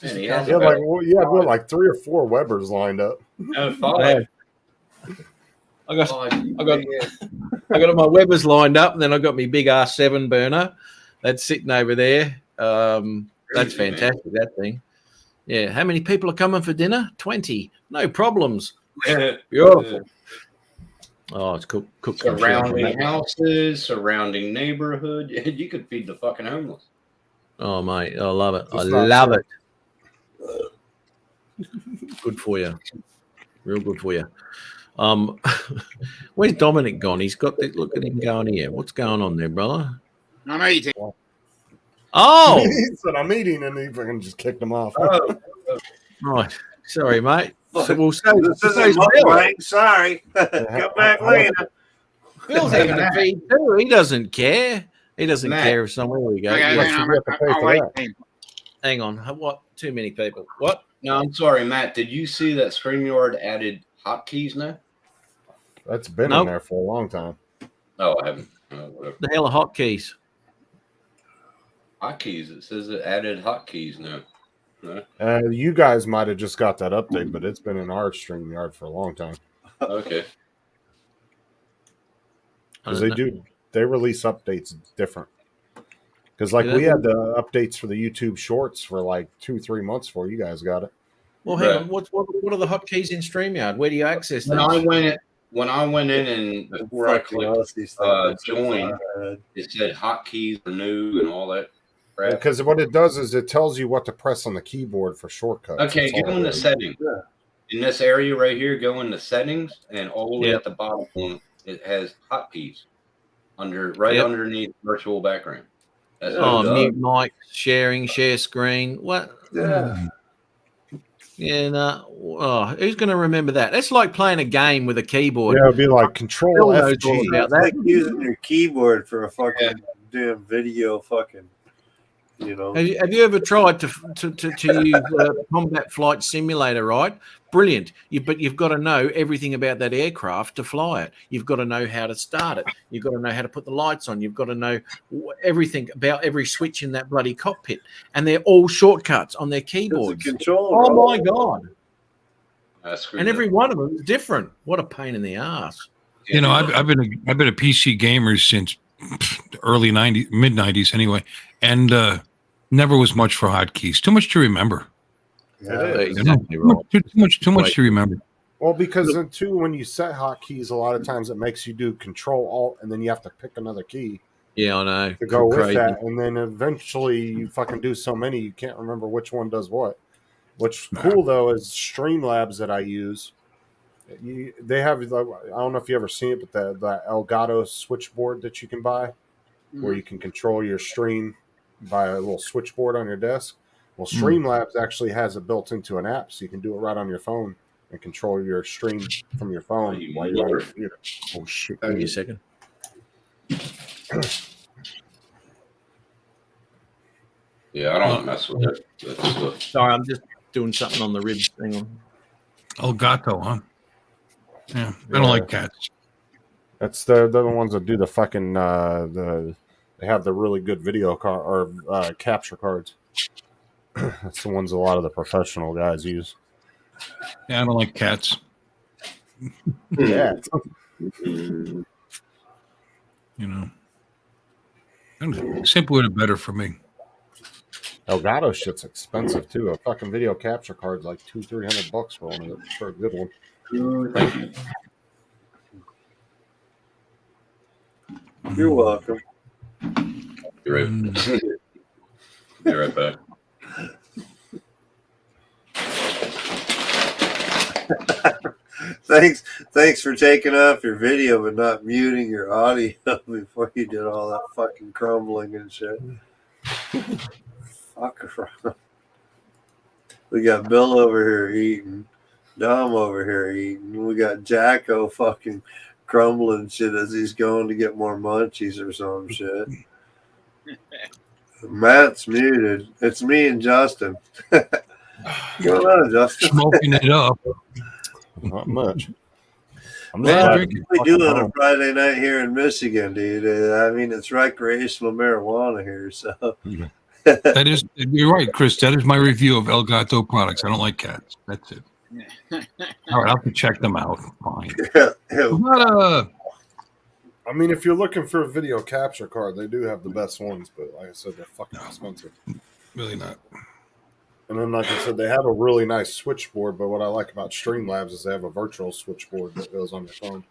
Yeah, like 3 or 4 Webbers lined up. No, 5. I got my Webbers lined up, and then I got my big R7 burner that's sitting over there. That's fantastic, that thing. Yeah, how many people are coming for dinner? 20. No problems. Beautiful. Oh, it's cooked. Surrounding houses, surrounding neighborhood. You could feed the fucking homeless. Oh, mate, I love it. I love it. Good for you. Real good for you. Where's Dominic gone? He's got that. Look at him going here. What's going on there, brother? I'm eating. Oh, he said I'm eating, and he fucking just kicked him off. Right. Sorry, mate. This isn't mine. Sorry. Come back later. Bill's having a feed too. He doesn't care. He doesn't care if somewhere we go. Hang on. What? Too many people. What? No, I'm sorry, Matt. Did you see that StreamYard added hotkeys now? That's been in there for a long time. Oh, I haven't. Whatever. The hell are hotkeys? Hotkeys. It says it added hotkeys now. No? You guys might have just got that update, but it's been in our StreamYard for a long time. Okay. Because they release updates different. Because we had the updates for the YouTube Shorts for like 2-3 months before you guys got it. Well, hang on. What are the hotkeys in StreamYard? Where do you access them? When I went in and before I clicked join, it said hotkeys are new and all that crap. Because what it does is it tells you what to press on the keyboard for shortcuts. Okay, go into settings. Yeah. In this area right here, go into settings, and all the way at the bottom, it has hotkeys underneath virtual background. Mute mic, share screen. What? Yeah. Yeah, no. Oh, who's going to remember that? That's like playing a game with a keyboard. Yeah, it'd be like Control FG. It's like using your keyboard for a fucking damn video fucking, Have you ever tried to use Combat Flight Simulator, right? Brilliant. But you've got to know everything about that aircraft to fly it. You've got to know how to start it. You've got to know how to put the lights on. You've got to know everything about every switch in that bloody cockpit. And they're all shortcuts on their keyboards. Oh, my God. And every one of them is different. What a pain in the ass. I've been a PC gamer since early 90s, mid 90s anyway, and never was much for hotkeys. Too much to remember. Exactly right. Too much to remember. Well, because when you set hotkeys, a lot of times it makes you do Control Alt, and then you have to pick another key. Yeah, I know. To go with that, and then eventually you fucking do so many you can't remember which one does what. What's cool though is Streamlabs that I use. They have, I don't know if you ever seen it, but the Elgato switchboard that you can buy, where you can control your stream by a little switchboard on your desk. Well, Streamlabs actually has it built into an app, so you can do it right on your phone and control your stream from your phone while you're on your computer. Oh shit! Give me a second. Yeah, I don't mess with it. Sorry, I'm just doing something on the ribs. Hang on. El Gato, huh? Yeah, I don't like cats. That's they're the ones that do the fucking they have the really good video capture cards. That's the ones a lot of the professional guys use. Yeah, I don't like cats. Yeah. You know, simpler the better for me. Elgato shit's expensive too. A fucking video capture card's like $200-300 for one of it, for a good one. Thank you. You're welcome. You're right. Be right back. Thanks for taking off your video but not muting your audio before you did all that fucking crumbling and shit. Fuck around. We got Bill over here eating, Dom over here eating. We got Jacko fucking crumbling shit as he's going to get more munchies or some shit. Matt's muted. It's me and Justin. What's going on, Justin? Smoking it up. Not much. I'm What just are we doing on a Friday night here in Michigan, dude? I mean, it's recreational marijuana here, so. That is, you're right, Chris. That is my review of El Gato products. I don't like cats. That's it. All right, I'll have to check them out. Fine. I mean, if you're looking for a video capture card, they do have the best ones, but like I said, they're fucking expensive. Really not. And then, like I said, they have a really nice switchboard, but what I like about Streamlabs is they have a virtual switchboard that goes on your phone.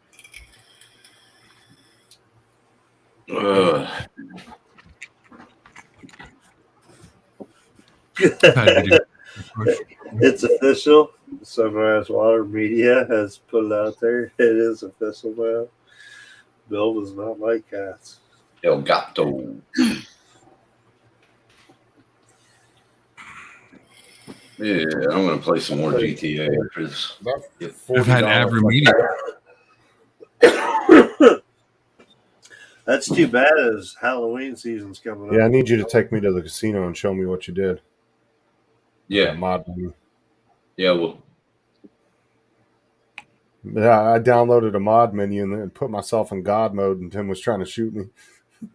It's official. Sunrise Water Media has put it out there. It is official now. Bill does not like cats. El Gato. Yeah, I'm going to play some more GTA. Because I've had Avra That's too bad as Halloween season's coming up. Yeah, I need you to take me to the casino and show me what you did. Yeah. Mod menu. Yeah, well. Yeah, I downloaded a mod menu and then put myself in God mode, and Tim was trying to shoot me.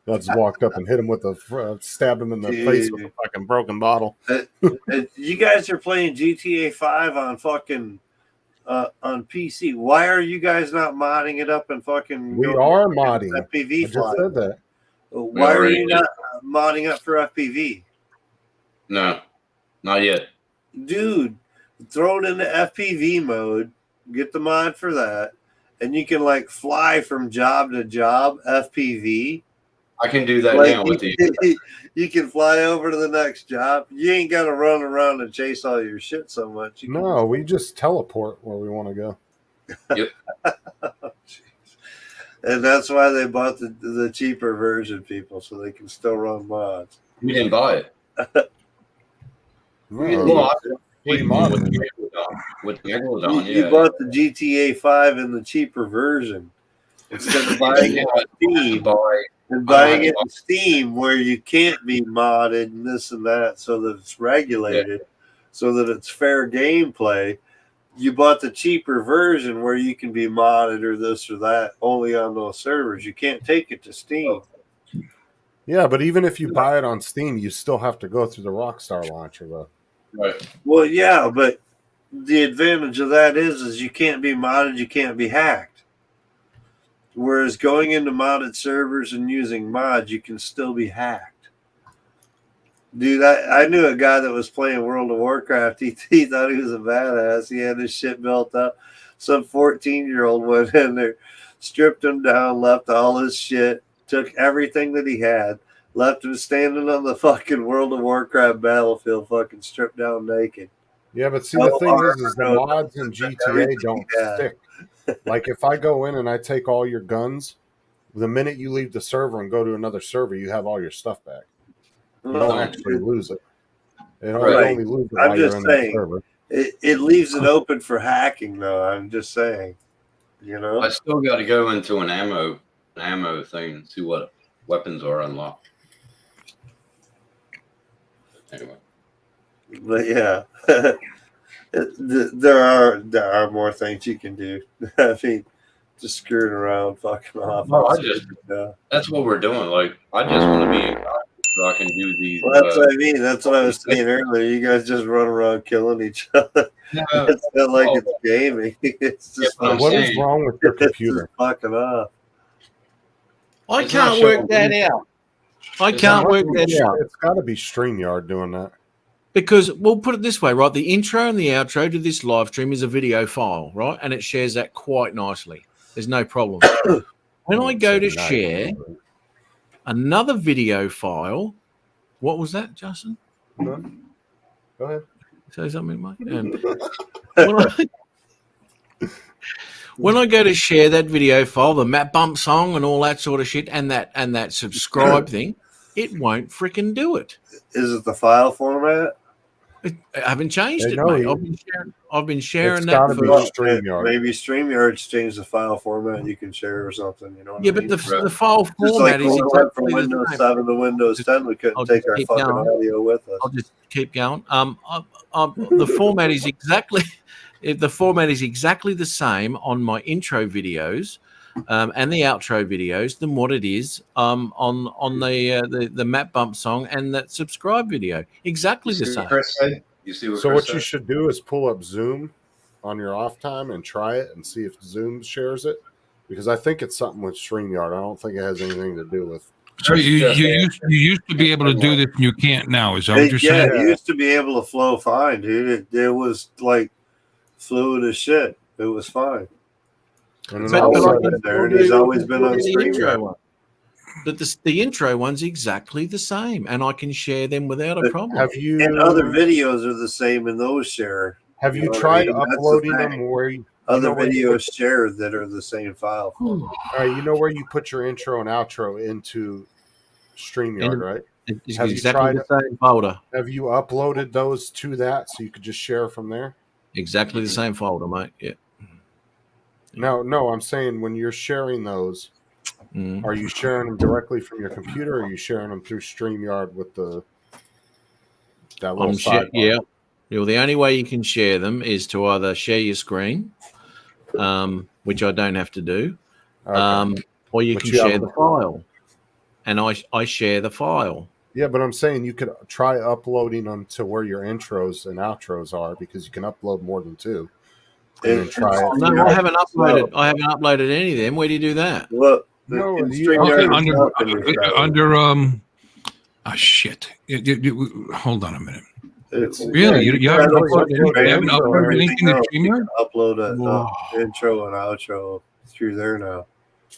I just walked up and hit him with stabbed him in the face with a fucking broken bottle. You guys are playing GTA 5 on fucking on PC. Why are you guys not modding it up and fucking? We are modding. FPV I just said that. Why are you not modding up for FPV? No, not yet. Dude, throw it into FPV mode. Get the mod for that, and you can like fly from job to job FPV. I can do that now with you. You can fly over to the next job. You ain't got to run around and chase all your shit so much. No, we just teleport where we want to go. Yep. And that's why they bought the cheaper version, people, so they can still run mods. We didn't buy it. With Megalodon, yeah. You bought the GTA 5 in the cheaper version instead of buying it on Steam. And buying it in Steam where you can't be modded and this and that, so that it's regulated, so that it's fair gameplay. You bought the cheaper version where you can be modded or this or that only on those servers. You can't take it to Steam. Yeah, but even if you buy it on Steam, you still have to go through the Rockstar launcher, though. Right. Well, yeah, but the advantage of that is you can't be modded, you can't be hacked. Whereas going into modded servers and using mods, you can still be hacked. Dude, I knew a guy that was playing World of Warcraft. He thought he was a badass. He had his shit built up. Some 14-year-old went in there, stripped him down, left all his shit, took everything that he had, left him standing on the fucking World of Warcraft battlefield, fucking stripped down naked. Yeah, but see, the thing is the mods in GTA don't stick. Like, if I go in and I take all your guns, the minute you leave the server and go to another server, you have all your stuff back. You don't actually lose it. You only lose it while you're in that server. It leaves it open for hacking, though. I'm just saying. You know? I still got to go into an ammo thing and see what weapons are unlocked. Anyway. But yeah. There are more things you can do. I mean, just screwing around, fucking off. No, that's what we're doing. Like, I just want to be in contact so I can do these. Well, that's what I mean. That's what I was saying earlier. You guys just run around killing each other. It's not like it's gaming. It's just what is wrong with your computer? It's just fucking off. I can't work that out. I can't work that out. It's got to be StreamYard doing that. Because we'll put it this way, right? The intro and the outro to this live stream is a video file, right? And it shares that quite nicely. There's no problem. When I go to share another video file, what was that, Justin? No. Go ahead. Say something, Mike. When I go to share that video file, the map bump song and all that sort of shit, and that subscribe thing, it won't freaking do it. Is it the file format? I haven't changed it, mate. I've been sharing that for StreamYard. Maybe StreamYard's changed the file format you can share or something. You know? Yeah, but the file like format is exactly from Windows 7 to Windows 10. We couldn't take our fucking audio with us. I'll just keep going. The format is exactly the same on my intro videos and the outro videos than what it is on the map bump song and that subscribe video. Exactly the same. You see what so Chris what said? you should do is pull up Zoom on your off time and try it and see if Zoom shares it, because I think it's something with StreamYard. I don't think it has anything to do with. So you used to be able to do this and you can't now. Is that what you're saying? Yeah, you used to be able to flow fine, dude. It was like fluid as shit. It was fine. And he's always been on StreamYard. But the intro one's exactly the same, and I can share them without a problem. And other videos are the same, and those share. Have you tried uploading them where other videos share that are the same file? All right, you know where you put your intro and outro into StreamYard, right? It's exactly the same folder. Have you uploaded those to that so you could just share from there? Exactly the same folder, mate. Yeah. No, I'm saying when you're sharing those, are you sharing them directly from your computer, or are you sharing them through StreamYard with that little sidebar? Yeah. Well, the only way you can share them is to either share your screen, which I don't have to do, or you can share the file. And I share the file. Yeah, but I'm saying you could try uploading them to where your intros and outros are, because you can upload more than two. And then try it. No, I haven't uploaded. I haven't uploaded any of them. Where do you do that? Well, shit. Hold on a minute. Really? You haven't uploaded anything to StreamYard? Upload an intro and outro through there now.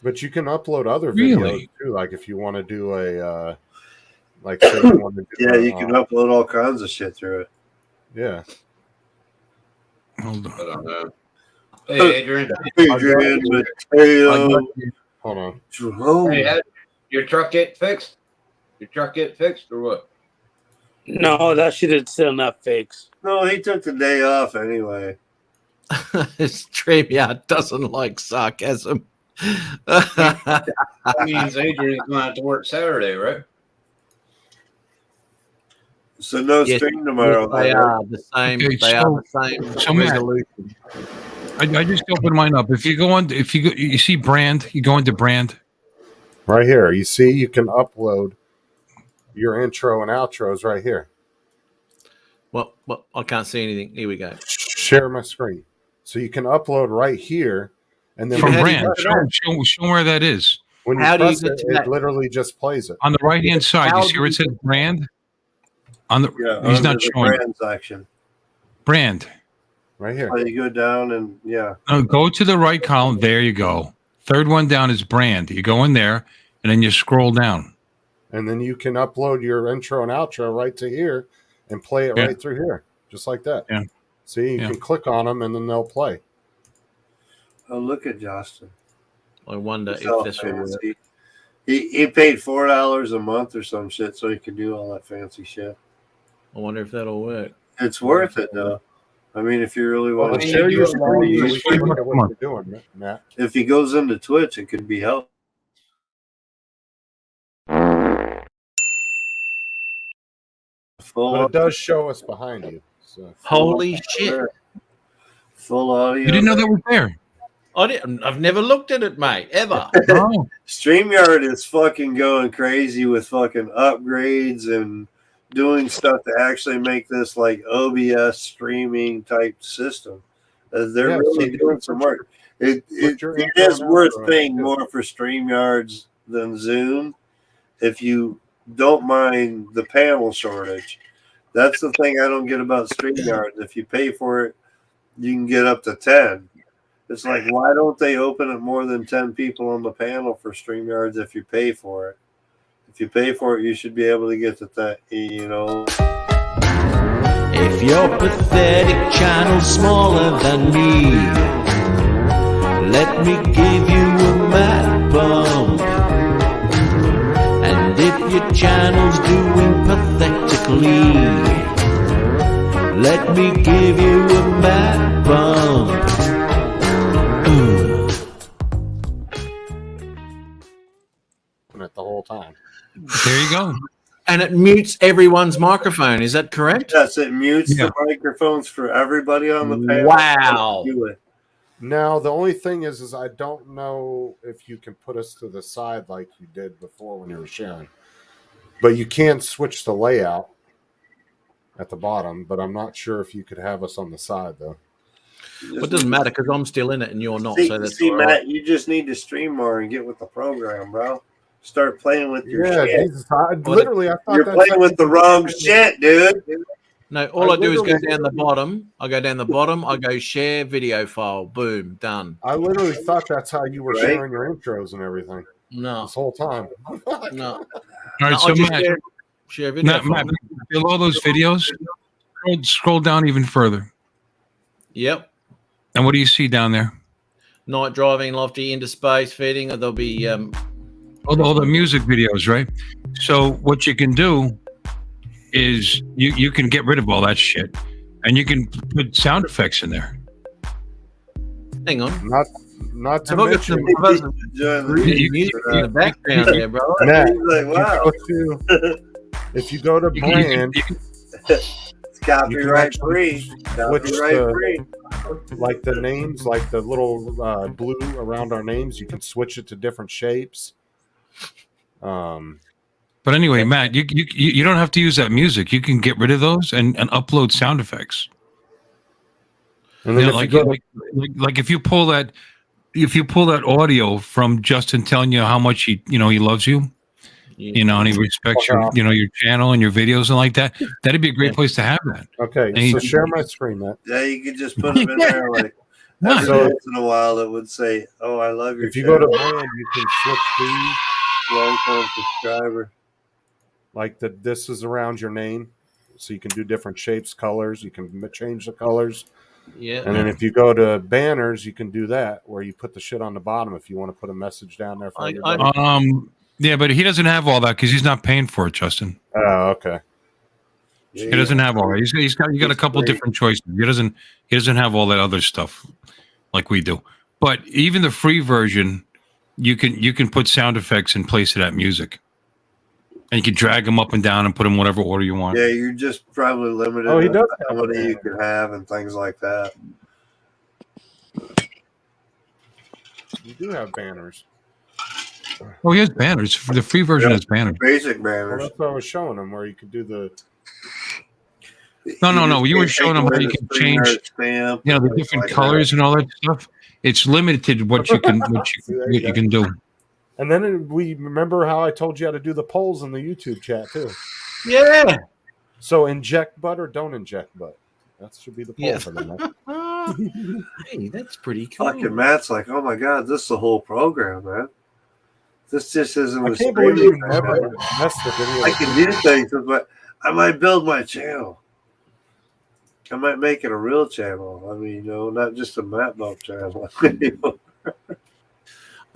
But you can upload other videos too. Like if you want to do a, say you want to do you can upload all kinds of shit through it. Yeah. Hold on. Hey, Adrian. Mateo. Hold on. Jerome. Hey, your truck get fixed? Your truck get fixed or what? No, that shit is still not fixed. No, he took the day off anyway. StreamYard doesn't like sarcasm. That means Adrian's going to have to work Saturday, right? So no stream tomorrow. They are the same. Okay, they are the same resolution. I just opened mine up. If you see brand, you go into brand. Right here. You see, you can upload your intro and outros right here. Well, I can't see anything. Here we go. Share my screen. So you can upload right here, and then from brand. Show where that is. When you press it, it literally just plays it on the right hand side. You see where it says brand? He's not showing brand section. Brand. Right here. So you go down and go to the right column. There you go. Third one down is brand. You go in there and then you scroll down. And then you can upload your intro and outro right to here and play it right through here. Just like that. Yeah. See, you can click on them and then they'll play. Oh, look at Justin. I wonder if this will work. He paid $4 a month or some shit so he could do all that fancy shit. I wonder if that'll work. It's worth it though. I mean, if you really want to share your screen, look at what you're doing, Matt. If he goes into Twitch, it could be helpful. But it does show us behind you. So. Holy shit! Full audio. You didn't know that was there. I've never looked at it, mate, ever. Oh, StreamYard is fucking going crazy with fucking upgrades and doing stuff to actually make this like OBS streaming type system. They're really doing some work. It is worth paying more for StreamYards than Zoom if you don't mind the panel shortage. That's the thing I don't get about StreamYards. If you pay for it, you can get up to 10. It's like, why don't they open it more than 10 people on the panel for StreamYards if you pay for it? If you pay for it, you should be able to get to that, you know. If your pathetic channel's smaller than me, let me give you a mad bump. And if your channel's doing pathetically, let me give you a mad bump. It the whole time. there you go. And it mutes everyone's microphone. Is that correct? Yes, it mutes the microphones for everybody on the panel. Wow. Now, the only thing is I don't know if you can put us to the side like you did before when you were sharing. But you can switch the layout at the bottom, but I'm not sure if you could have us on the side, though. Well, it doesn't matter because I'm still in it and you're not. See, So that's see all Matt, right. you just need to stream more and get with the program, bro. Start playing with your Yeah, shit. Jesus, I thought You're playing with the wrong shit, dude. No, all I do is go down the bottom. I go down the bottom. I go share video file. Boom, done. I literally thought that's how you were Right? sharing your intros and everything No, this whole time. no. All right, No, so I just Matt, share video file. Matt, below those videos, scroll down even further. Yep. And what do you see down there? Night driving, lofty, into space, feeding. There'll be All the music videos, right? So what you can do is you can get rid of all that shit, and you can put sound effects in there. hang on. Not to Have I got mention, some music in the background there, bro? Matt, He's like, wow. if you go to brand, It's copyright free. switch Copyright to free. like the names, like the little blue around our names. You can switch it to different shapes. But anyway, Matt, you don't have to use that music. You can get rid of those and upload sound effects. And then You know, if like, you go to, like if you pull that audio from Justin telling you how much he loves you, and he respects your your channel and your videos and like that, that'd be a great place to have that. okay, so share my screen, Matt. Yeah, you could just put them in there like every So- once in a while. It would say, "Oh, I love your." If you go to channel. brand, you can switch these. Long-term subscriber. Like this is around your name, so you can do different shapes, colors. You can change the colors. Yeah. And then if you go to banners, you can do that where you put the shit on the bottom if you want to put a message down there for everybody. Yeah, but he doesn't have all that because he's not paying for it, Justin. Oh, okay. He doesn't have all that. He's got a couple different choices. He doesn't have all that other stuff like we do. But even the free version, you can put sound effects in place of that music, and you can drag them up and down and put them whatever order you want. Yeah, you're just probably limited. Oh, he on does how have many a you can have and things like that. You do have banners. Oh, he has banners. For the free version has banners. Basic Well, banners. that's what I was showing them where you could do the. No. You were showing them how you can change, the different colors and all that stuff. It's limited what you can what you can do. And then we remember how I told you how to do the polls in the YouTube chat too. Yeah. So inject butt or don't inject butt. That should be the poll for them. Hey, that's pretty cool. Fucking Matt's like, oh my god, this is the whole program, man. This just isn't. I a can't believe streaming you never channel. messed the video. I can do things, but I might build my channel. I might make it a real channel. I mean, not just a Matt Bump channel. I've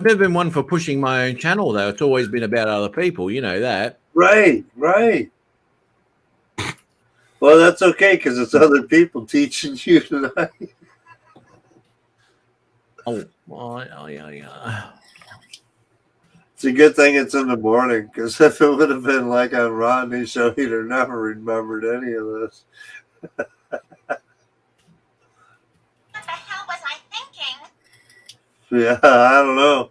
never been one for pushing my own channel, though. It's always been about other people. You know that. Right. Well, that's okay because it's other people teaching you tonight. Yeah. It's a good thing it's in the morning because if it would have been like on Rodney's show, he'd have never remembered any of this. Yeah, I don't know.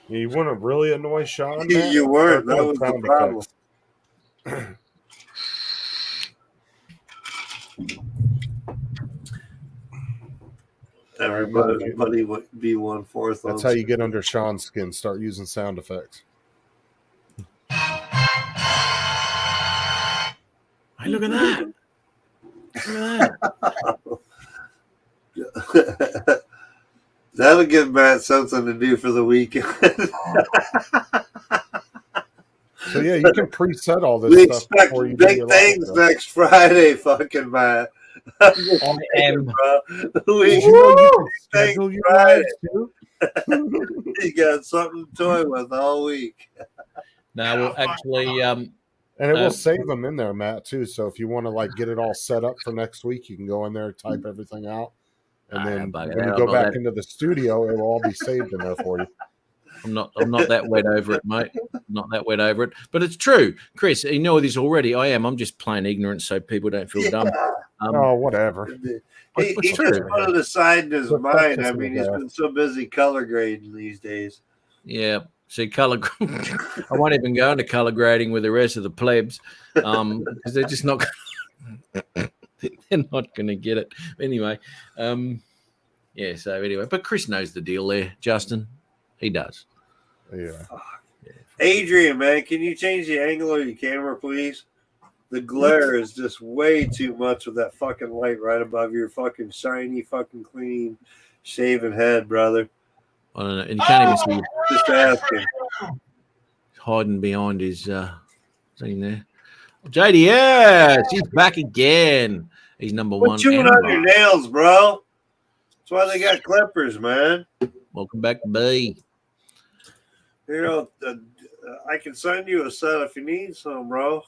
You want to really annoy Sean? You weren't. That was the problem. Everybody would be 1/4. That's how you get under Sean's skin. Start using sound effects. Hey, look at that. Look at that. That'll give Matt something to do for the weekend. So yeah, you can preset all this We stuff expect before you do big your things live show. next Friday, fucking Matt. I am. You can schedule your lives too. You got something to toy with all week. No, well, actually, and it will save them in there, Matt, too. So if you want to like get it all set up for next week, you can go in there, type everything out, and then when you go back into the studio, it will all be saved in there for you. I'm not that wet over it, mate. Not that wet over it. But it's true. Chris, you know this already. I am. I'm just plain ignorant so people don't feel dumb. Oh, whatever. He just put it aside in his mind. I mean, he's been so busy color grading these days. Yeah. See, color. I won't even go into color grading with the rest of the plebs because they're just not. They're not going to get it anyway. Yeah. So anyway, but Chris knows the deal there, Justin. He does. Yeah. Adrian, man, can you change the angle of your camera, please? The glare is just way too much with that fucking light right above your fucking shiny, fucking clean, shaven head, brother. I don't know. And you can't even see. Just asking. Hiding behind his thing there. JD, yeah, he's back again. He's number one. Chewing on your nails, bro. That's why they got clippers, man. Welcome back, B. You know, I can send you a set if you need some, bro.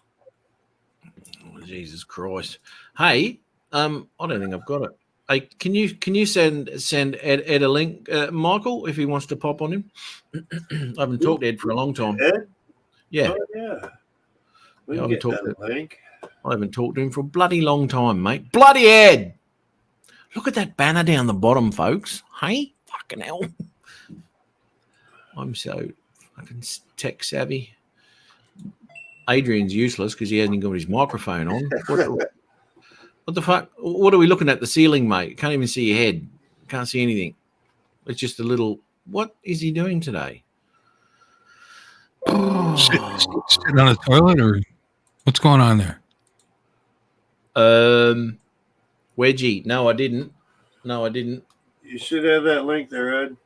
Oh, Jesus Christ! Hey, I don't think I've got it. Hey, can you send Ed a link, Michael, if he wants to pop on him? I haven't talked to Ed for a long time. Ed? Yeah. Oh, yeah. We Yeah, can get that link. I haven't talked to him for a bloody long time, mate. Bloody Ed! Look at that banner down the bottom, folks. Hey, fucking hell! I'm so fucking tech savvy. Adrian's useless because he hasn't got his microphone on. What the fuck? What are we looking at? The ceiling, mate. Can't even see your head. Can't see anything. It's just a little. What is he doing today? Sitting on the toilet, or what's going on there? Wedgie. No, I didn't. You should have that link there, Ed.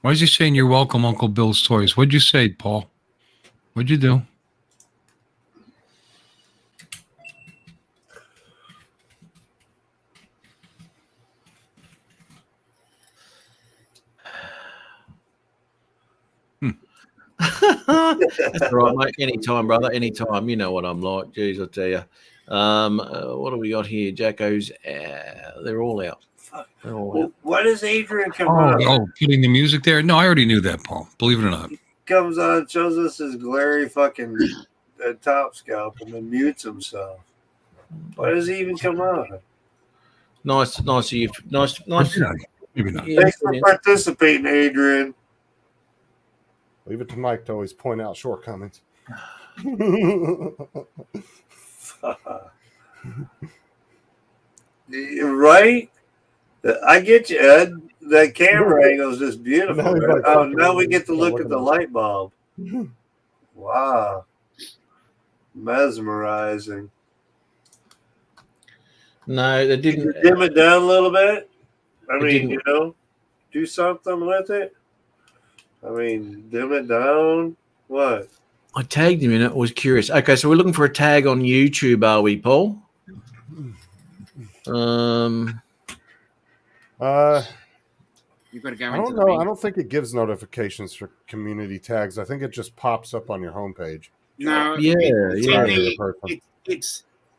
Why is he saying you're welcome, Uncle Bill's Toys? What'd you say, Paul? What'd you do? That's all right, mate. Anytime, brother. Anytime. You know what I'm like. Jeez, I'll tell you. What do we got here? Jacko's. They're all out. They're all out. What does Adrian come on? Oh, putting the music there? No, I already knew that, Paul. Believe it or not. He comes on, shows us his glary fucking top scalp, and then mutes himself. Why does he even come on? Nice of you. Nice. Maybe not. Thanks for participating, Adrian. Leave it to Mike to always point out shortcomings. Right? I get you, Ed. That camera angle is just beautiful. Now we get to look at the light bulb. Wow. Mesmerizing. No, they didn't. Can you dim it down a little bit? I mean, do something with it. I mean, dim it down. What? I tagged him in it. I was curious. Okay, so we're looking for a tag on YouTube, are we, Paul? You've got to go I don't know. I don't think it gives notifications for community tags. I think it just pops up on your homepage. No.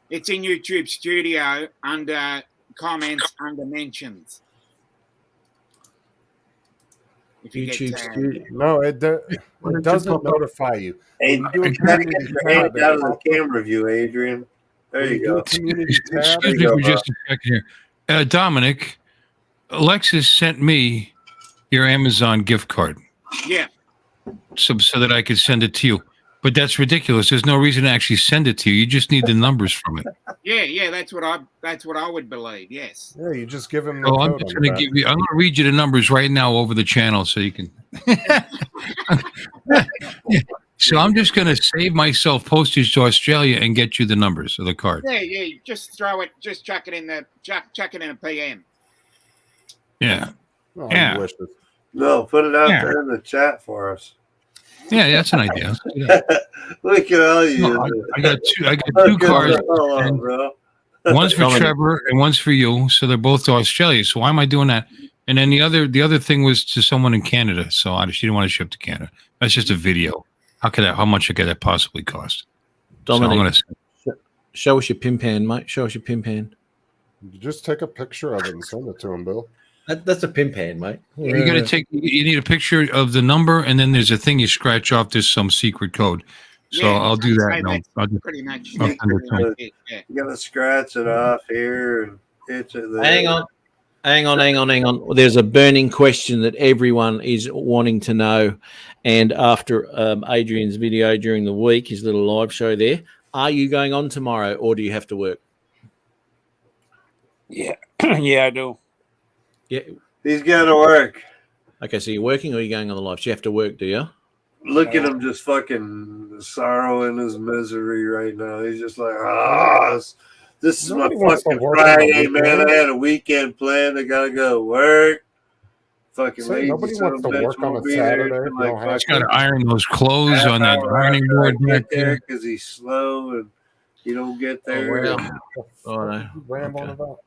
It's in YouTube Studio under comments under mentions. If you YouTube get Studio. No, it doesn't notify you. Hey, you do a out of the camera view, Adrian. There When you do a go. community tab, Excuse me go, for just a second here. Dominic, Alexis sent me your Amazon gift card Yeah. so that I could send it to you. But that's ridiculous. There's no reason to actually send it to you. You just need the numbers from it. Yeah. That's what I would believe. Yes. yeah, you just give him the So I'm code just on going the to back. give you. I'm going to read you the numbers right now over the channel so you can. Yeah. So I'm just going to save myself postage to Australia and get you the numbers of the card. Yeah. Just throw it. Just chuck it in the chuck it in a PM. Yeah. Oh, Yeah. you wish this. No, put it out Yeah. there in the chat for us. Yeah, that's an idea. Let's do that. We can all use No, it. I got two cards. Hold on, and bro. One's for Trevor and one's for you. So they're both to Australia. So why am I doing that? And then the other thing was to someone in Canada. So she didn't want to ship to Canada. That's just a video. How much could that possibly cost? Dominic, So show us your pin pan, mate. Show us your pin pan. You just take a picture of it and send it to him, Bill. That's a pin pan, mate. you got to you need a picture of the number, and then there's a thing you scratch off. There's some secret code. So Yeah, I'll do that. I'd say And I'll that's do- pretty much. I'll send it to you. Yeah. You gotta scratch it off here and itch it there. Hang on. There's a burning question that everyone is wanting to know. And after Adrian's video during the week, his little live show there, are you going on tomorrow or do you have to work? Yeah, yeah, I do. Yeah. He's gotta work. Okay, so you're working or are you going on the live? So you have to work, do you? Look at him just fucking sorrowing his misery right now. He's just like, this is Nobody my wants to fucking work on a Friday, man. weekend. I had a weekend planned. I gotta go work. Fucking So lazy nobody son wants of to a bitch work on won't a be there Saturday till if you like don't have Just got to iron those clothes on that ironing board back there. because he's slow and you don't get there. Oh, wow. Oh, no. You rambling Okay. about?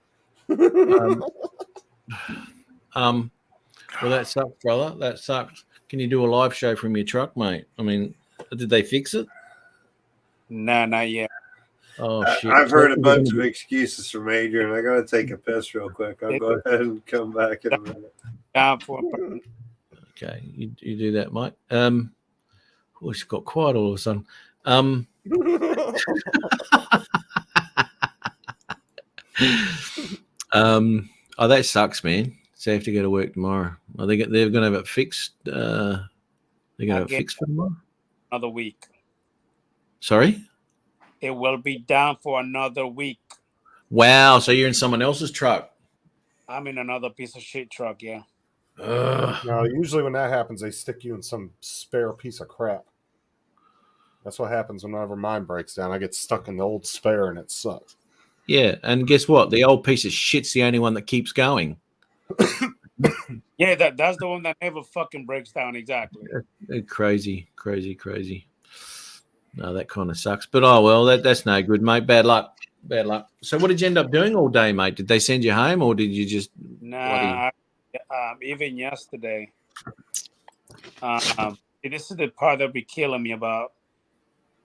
Well, that sucks, brother. That sucks. Can you do a live show from your truck, mate? I mean, did they fix it? Nah, not yet. Oh, shit. I've heard a bunch of excuses from Adrian. I gotta take a piss real quick. I'll go ahead and come back in a minute. Okay, you do that, mate. Oh, it's got quiet all of a sudden. Oh, that sucks, man. So I have to go to work tomorrow. Are they're going to have it fixed? They're going to have it fixed for tomorrow? Another week. Sorry? It will be down for another week. Wow, so you're in someone else's truck. I'm in another piece of shit truck, yeah. No, usually when that happens, they stick you in some spare piece of crap. That's what happens whenever mine breaks down. I get stuck in the old spare and it sucks. Yeah, and guess what? The old piece of shit's the only one that keeps going. Yeah, that's the one that never fucking breaks down, exactly. Crazy. No, that kind of sucks. But oh well, that's no good, mate. Bad luck. So what did you end up doing all day, mate? Did they send you home or did you just Nah, even yesterday. This is the part that be killing me about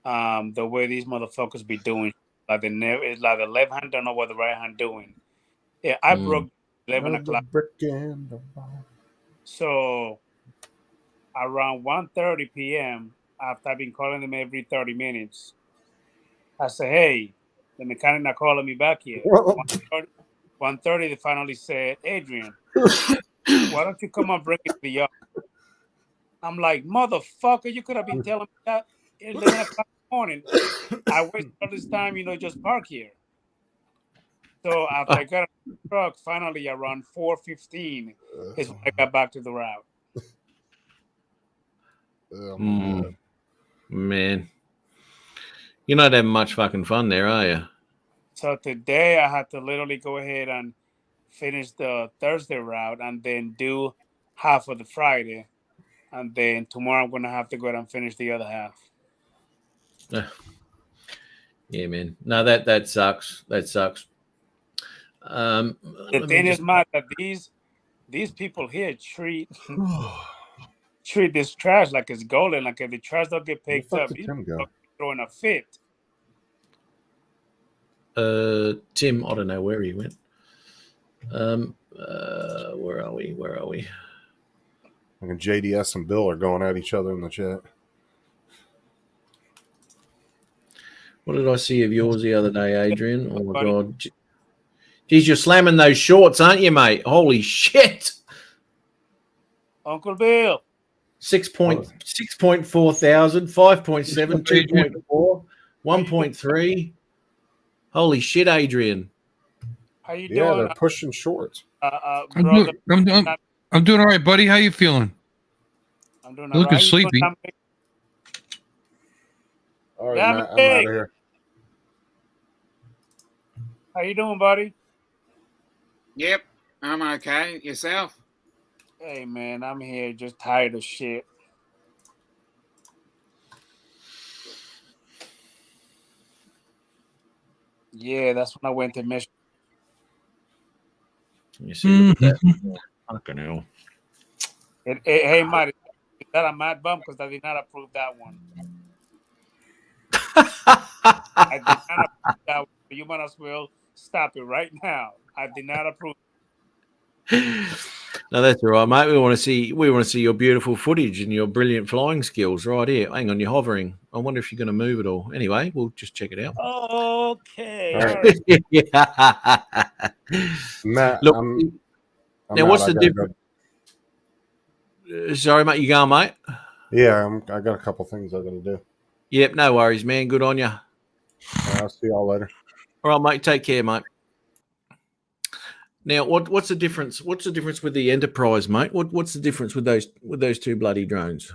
the way these motherfuckers be doing. Like it's like the left hand don't know what the right hand doing. Yeah, I broke 11 o'clock. So around 1:30 p.m., after I've been calling them every 30 minutes, I said, hey, the mechanic not calling me back yet. 1:30, they finally said, Adrian, why don't you come and bring it to the yard? I'm like, motherfucker, you could have been telling me that at 11 o'clock in the morning. I wasted all this time, just park here. So after I got in the truck, finally around 4:15 is when I got back to the route. Man, you're not having much fucking fun there, are you? So today I had to literally go ahead and finish the Thursday route and then do half of the Friday. And then tomorrow I'm going to have to go ahead and finish the other half. Yeah, man. No, that sucks. That sucks. The thing is, Matt, that these people here treat this trash like it's golden. Like if the trash don't get picked up, these people are throwing a fit. Tim, I don't know where he went. Where are we? I think JDS and Bill are going at each other in the chat. What did I see of yours the other day, Adrian? Oh my God. Geez, you're slamming those shorts, aren't you, mate? Holy shit. Uncle Bill. 6.4 thousand, 5.7, 2.4, 1.3. Holy shit, Adrian. How you Yeah, doing? they're pushing shorts. Brother? I'm doing all right, buddy. How you feeling? I'm doing You're all looking right. sleepy. All right, Yeah, Matt, I'm out of here. How you doing, buddy? Yep, I'm okay. Yourself? Hey, man, I'm here just tired of shit. Yeah, that's when I went to Michigan. You see, look at that. Fucking hell. Hey, Matt, is that a mad bump? Because I did not approve that one. I did not approve that one. You might as well stop it right now. I did not approve. No, that's all right, mate. We want to see your beautiful footage and your brilliant flying skills right here. Hang on, you're hovering. I wonder if you're going to move at all. Anyway, we'll just check it out. Okay. All right. Yeah. Matt, Look, I'm now out. what's I the gotta difference? go. Sorry, mate. You going, mate? Yeah, I got a couple things I got to do. Yep, no worries, man. Good on you. I'll see y'all later. All right, mate. Take care, mate. Now, what's the difference? What's the difference with the Enterprise, mate? What's the difference with those two bloody drones?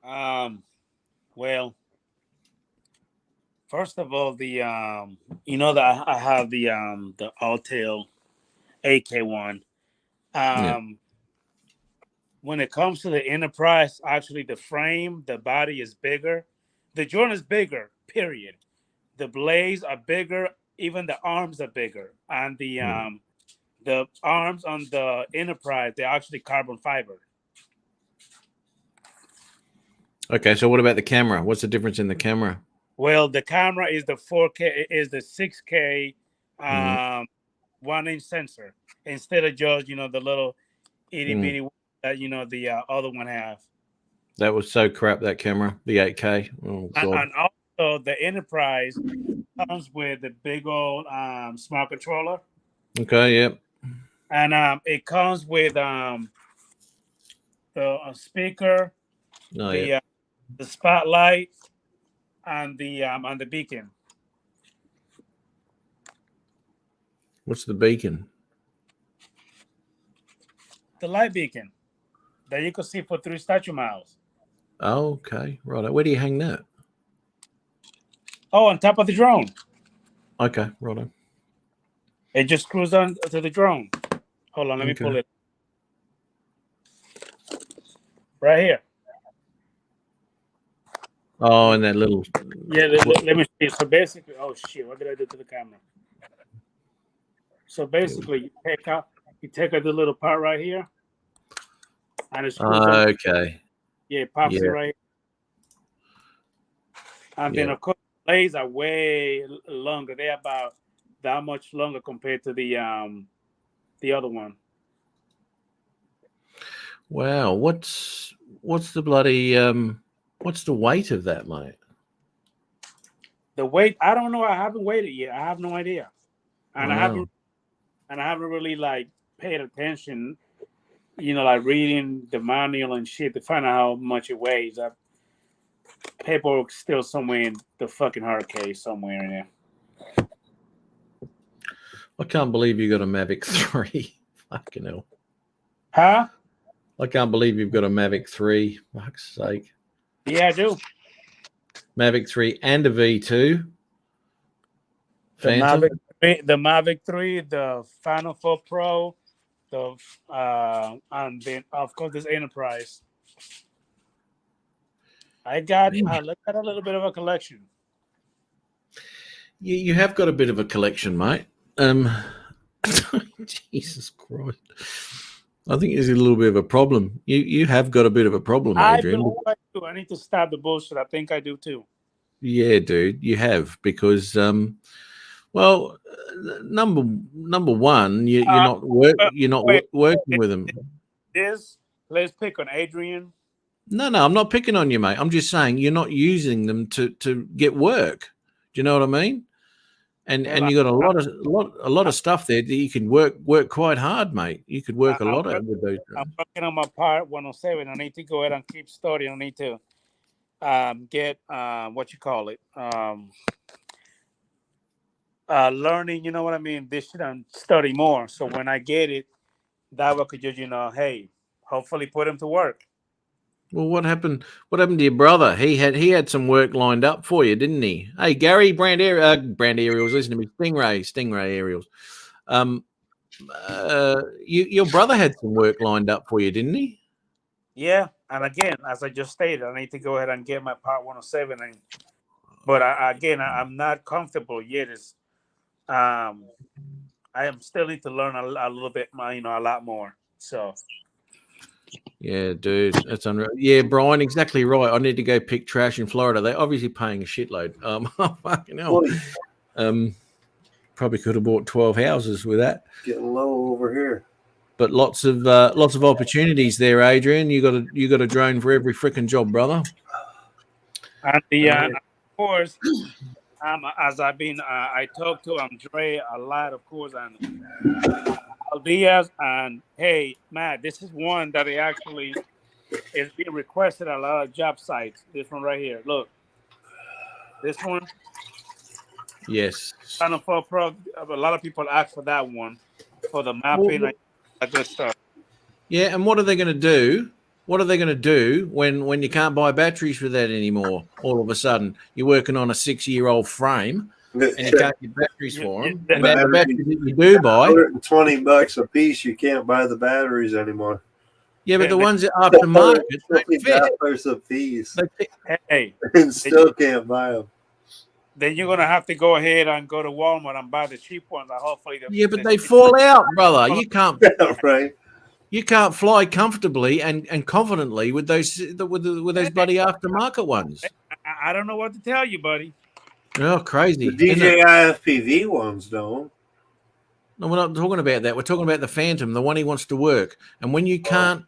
Well, first of all, the you know that I have the Altair AK1. When it comes to the Enterprise, actually the frame, the body is bigger. The drone is bigger, period. The blades are bigger, even the arms are bigger. And the arms on the Enterprise, they're actually carbon fiber. Okay, so what about the camera? What's the difference in the camera? Well, the camera is the 4K, is the 6K 1-inch sensor instead of just, the little itty bitty that, the other one have. That was so crap, that camera, the 8K. Oh, God. And also the Enterprise comes with the big old smart controller. Okay, yep. And it comes with the speaker, the spotlight, and the beacon. What's the beacon? The light beacon that you can see for 3 statue miles. Oh, okay, right. Where do you hang that? Oh, on top of the drone. Okay, right. It just screws on to the drone. Hold on, let me pull it. Right here. Oh, and that little. Yeah, let me see. So basically, oh shit, what did I do to the camera? So basically, you take out the little part right here, and it screws on. Okay. Yeah, it pops it right here. And then of course, the blades are way longer. They're about that much longer compared to the other one. Wow, what's the bloody what's the weight of that, mate? The weight, I don't know. I haven't weighed it yet. I have no idea, and I haven't really like paid attention. Like reading the manual and shit to find out how much it weighs. Paperwork still somewhere in the fucking hard case somewhere in there. I can't believe you got a Mavic 3. Fucking hell. Huh? I can't believe you've got a Mavic 3. Fuck's sake. Yeah, I do. Mavic 3 and a V2. Phantom. The Mavic 3, the Final 4 Pro, and then of course this Enterprise. I got a little bit of a collection. You have got a bit of a collection, mate. Jesus Christ. I think there's a little bit of a problem. You have got a bit of a problem, Adrian. I do. I need to stop the bullshit. I think I do too. Yeah, dude, you have, because well, number one, you're not working with them. Let's pick on Adrian. No, I'm not picking on you, mate. I'm just saying you're not using them to get work. Do you know what I mean? And Yeah, and you got a lot of stuff there that you can work quite hard, mate. You could work a lot with those. I'm working on my part 107. I need to go ahead and keep studying. I need to get what you call it, learning. You know what I mean? This shit and study more. So when I get it, that way I could just hey, hopefully put him to work. Well, what happened? What happened to your brother? He had some work lined up for you, didn't he? Hey, Gary, brand aerials. Listen to me, Stingray aerials. Your brother had some work lined up for you, didn't he? Yeah, and again, as I just stated, I need to go ahead and get my part 107. But I'm not comfortable yet. I am still need to learn a little bit, a lot more. So. Yeah, dude, that's unreal. Yeah, Brian, exactly right. I need to go pick trash in Florida. They're obviously paying a shitload. Fucking hell. Probably could have bought 12 houses with that. Getting low over here. But lots of opportunities there, Adrian. You got a drone for every freaking job, brother. And of course, as I've been, I talked to Andre a lot, of course, and Diaz, and hey, Matt, this is one that actually is being requested at a lot of job sites. This one right here, look, this one. Yes. A lot of people ask for that one for the mapping, that good stuff. Yeah, and what are they going to do? What are they going to do when you can't buy batteries for that anymore? All of a sudden, you're working on a 6-year-old frame and you can't get batteries for them. And then the batteries that you do buy, $120 a piece, you can't buy the batteries anymore. Yeah, but the ones that are aftermarket, $20 a piece, hey, and still can't buy them. Then you're gonna have to go ahead and go to Walmart and buy the cheap ones. Hopefully, but they fall out, brother. You can't. Right. You can't fly comfortably and confidently with those bloody aftermarket ones. I don't know what to tell you, buddy. Oh, crazy! The DJI FPV ones don't. No, we're not talking about that. We're talking about the Phantom, the one he wants to work. And when you can't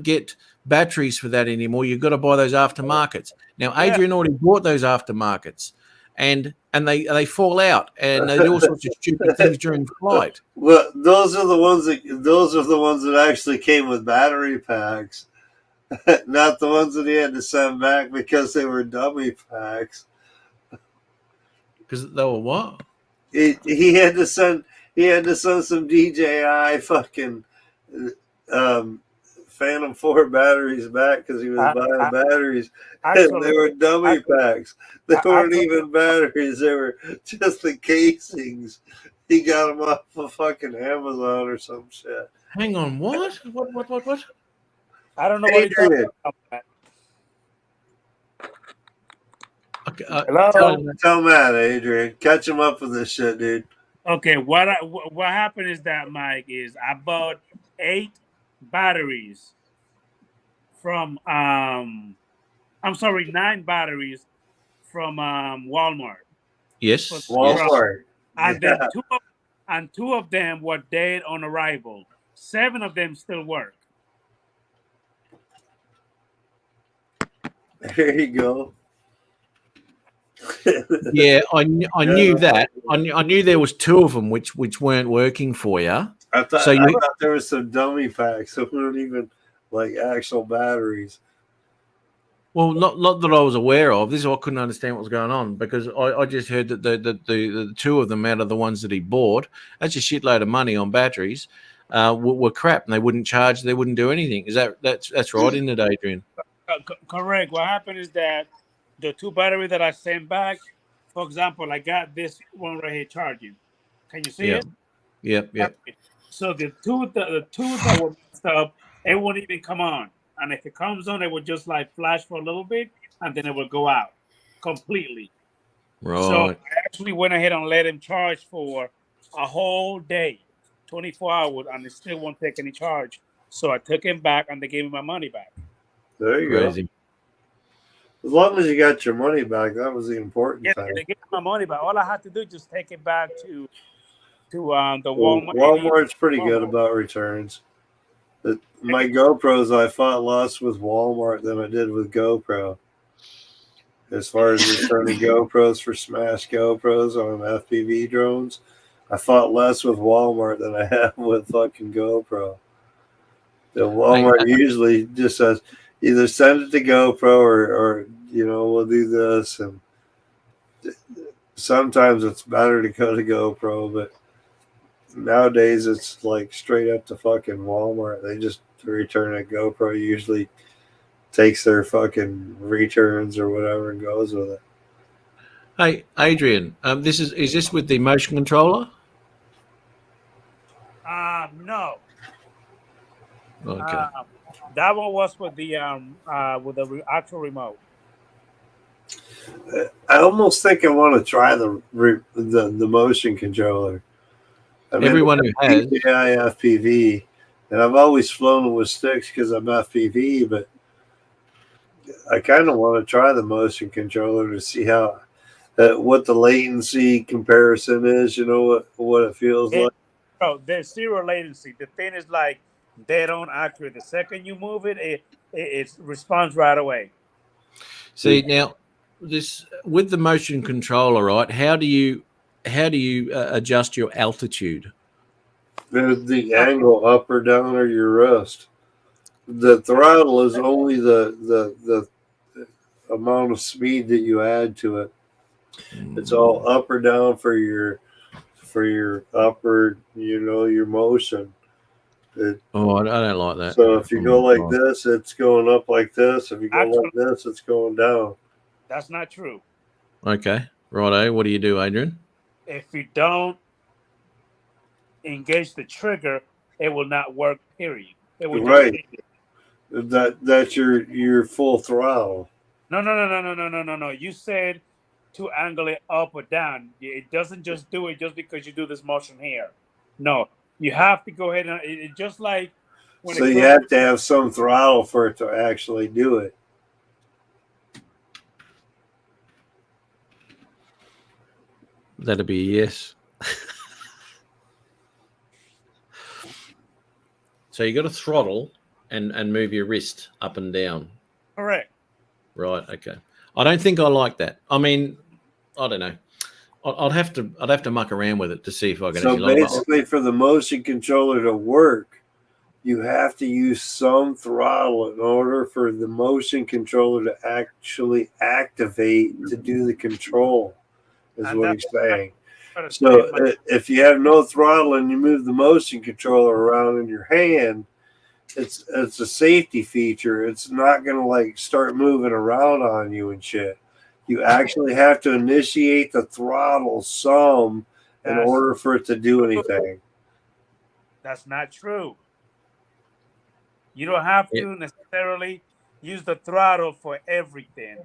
get batteries for that anymore, you've got to buy those aftermarkets. Now, Adrian already bought those aftermarkets, and they fall out, and they do all sorts of stupid things during flight. Well, those are the ones that actually came with battery packs, not the ones that he had to send back because they were dummy packs. Because they were what? He had to send some DJI fucking Phantom 4 batteries back because he was buying batteries. And they were dummy packs. They weren't even batteries. They were just the casings. He got them off of fucking Amazon or some shit. Hang on, what? What? I don't know what he's talking about. Okay, tell Matt, Adrian. Catch him up with this shit, dude. Okay, what happened is that, Mike, is I bought 8 batteries from 9 batteries from Walmart. Yes, Walmart. And then two of them were dead on arrival. 7 of them still work. There you go. Yeah, I knew that. I knew there was 2 of them which weren't working for you. I thought there was some dummy packs that weren't even like actual batteries. Well, not that I was aware of. This is why I couldn't understand what was going on, because I just heard that the 2 of them out of the ones that he bought, that's a shitload of money on batteries, were crap, and they wouldn't charge, they wouldn't do anything. Is that's right, isn't it, Adrian? Correct. What happened is that the 2 batteries that I sent back, for example, I got this one right here charging. Can you see it? Yep. So the two that were messed up, it won't even come on. And if it comes on, it will just like flash for a little bit, and then it will go out completely. Right. So I actually went ahead and let him charge for a whole day, 24 hours, and it still won't take any charge. So I took him back, and they gave me my money back. There you go. As long as you got your money back, that was the important thing. They gave me my money back. All I had to do is just take it back to the Walmart. Walmart's pretty good about returns. My GoPros, I fought less with Walmart than I did with GoPro. as far as returning GoPros for smash GoPros on FPV drones. I fought less with Walmart than I have with fucking GoPro. The Walmart usually just says either send it to GoPro or we'll do this, and sometimes it's better to go to GoPro, but nowadays it's like straight up to fucking Walmart. They just return a GoPro, usually takes their fucking returns or whatever and goes with it. Hey, Adrian, is this with the motion controller? No. Okay. That one was with the actual remote. I almost think I want to try the motion controller. I mean, Everyone who has FPV, and I've always flown with sticks because I'm FPV, but I kind of want to try the motion controller to see how what the latency comparison is. What it feels like. Oh, there's zero latency. The thing is like dead on accurate. The second you move it, it responds right away. See now, this with the motion controller, right? How do you adjust your altitude? There's the angle up or down or your wrist. The throttle is only the amount of speed that you add to it. It's all up or down for your upper, your motion. I don't like that. So if you go like this, it's going up like this. If you go like this, it's going down. That's not true. Okay, righto. What do you do, Adrian? If you don't engage the trigger, it will not work. Period. It will right. That's your full throttle. No. You said to angle it up or down. It doesn't just do it just because you do this motion here. No, you have to go ahead and it just like when so you have to have some throttle for it to actually do it. That'd be a yes. So you got to throttle and move your wrist up and down. Correct. Right. Okay. I don't think I like that. I mean, I don't know. I'd have to muck around with it to see if I can. So basically, for the motion controller to work, you have to use some throttle in order for the motion controller to actually activate to do the control. Is what he's saying. So if you have no throttle and you move the motion controller around in your hand, it's a safety feature. It's not going to like start moving around on you and shit. You actually have to initiate the throttle some in order for it to do anything. That's not true. You don't have to necessarily use the throttle for everything.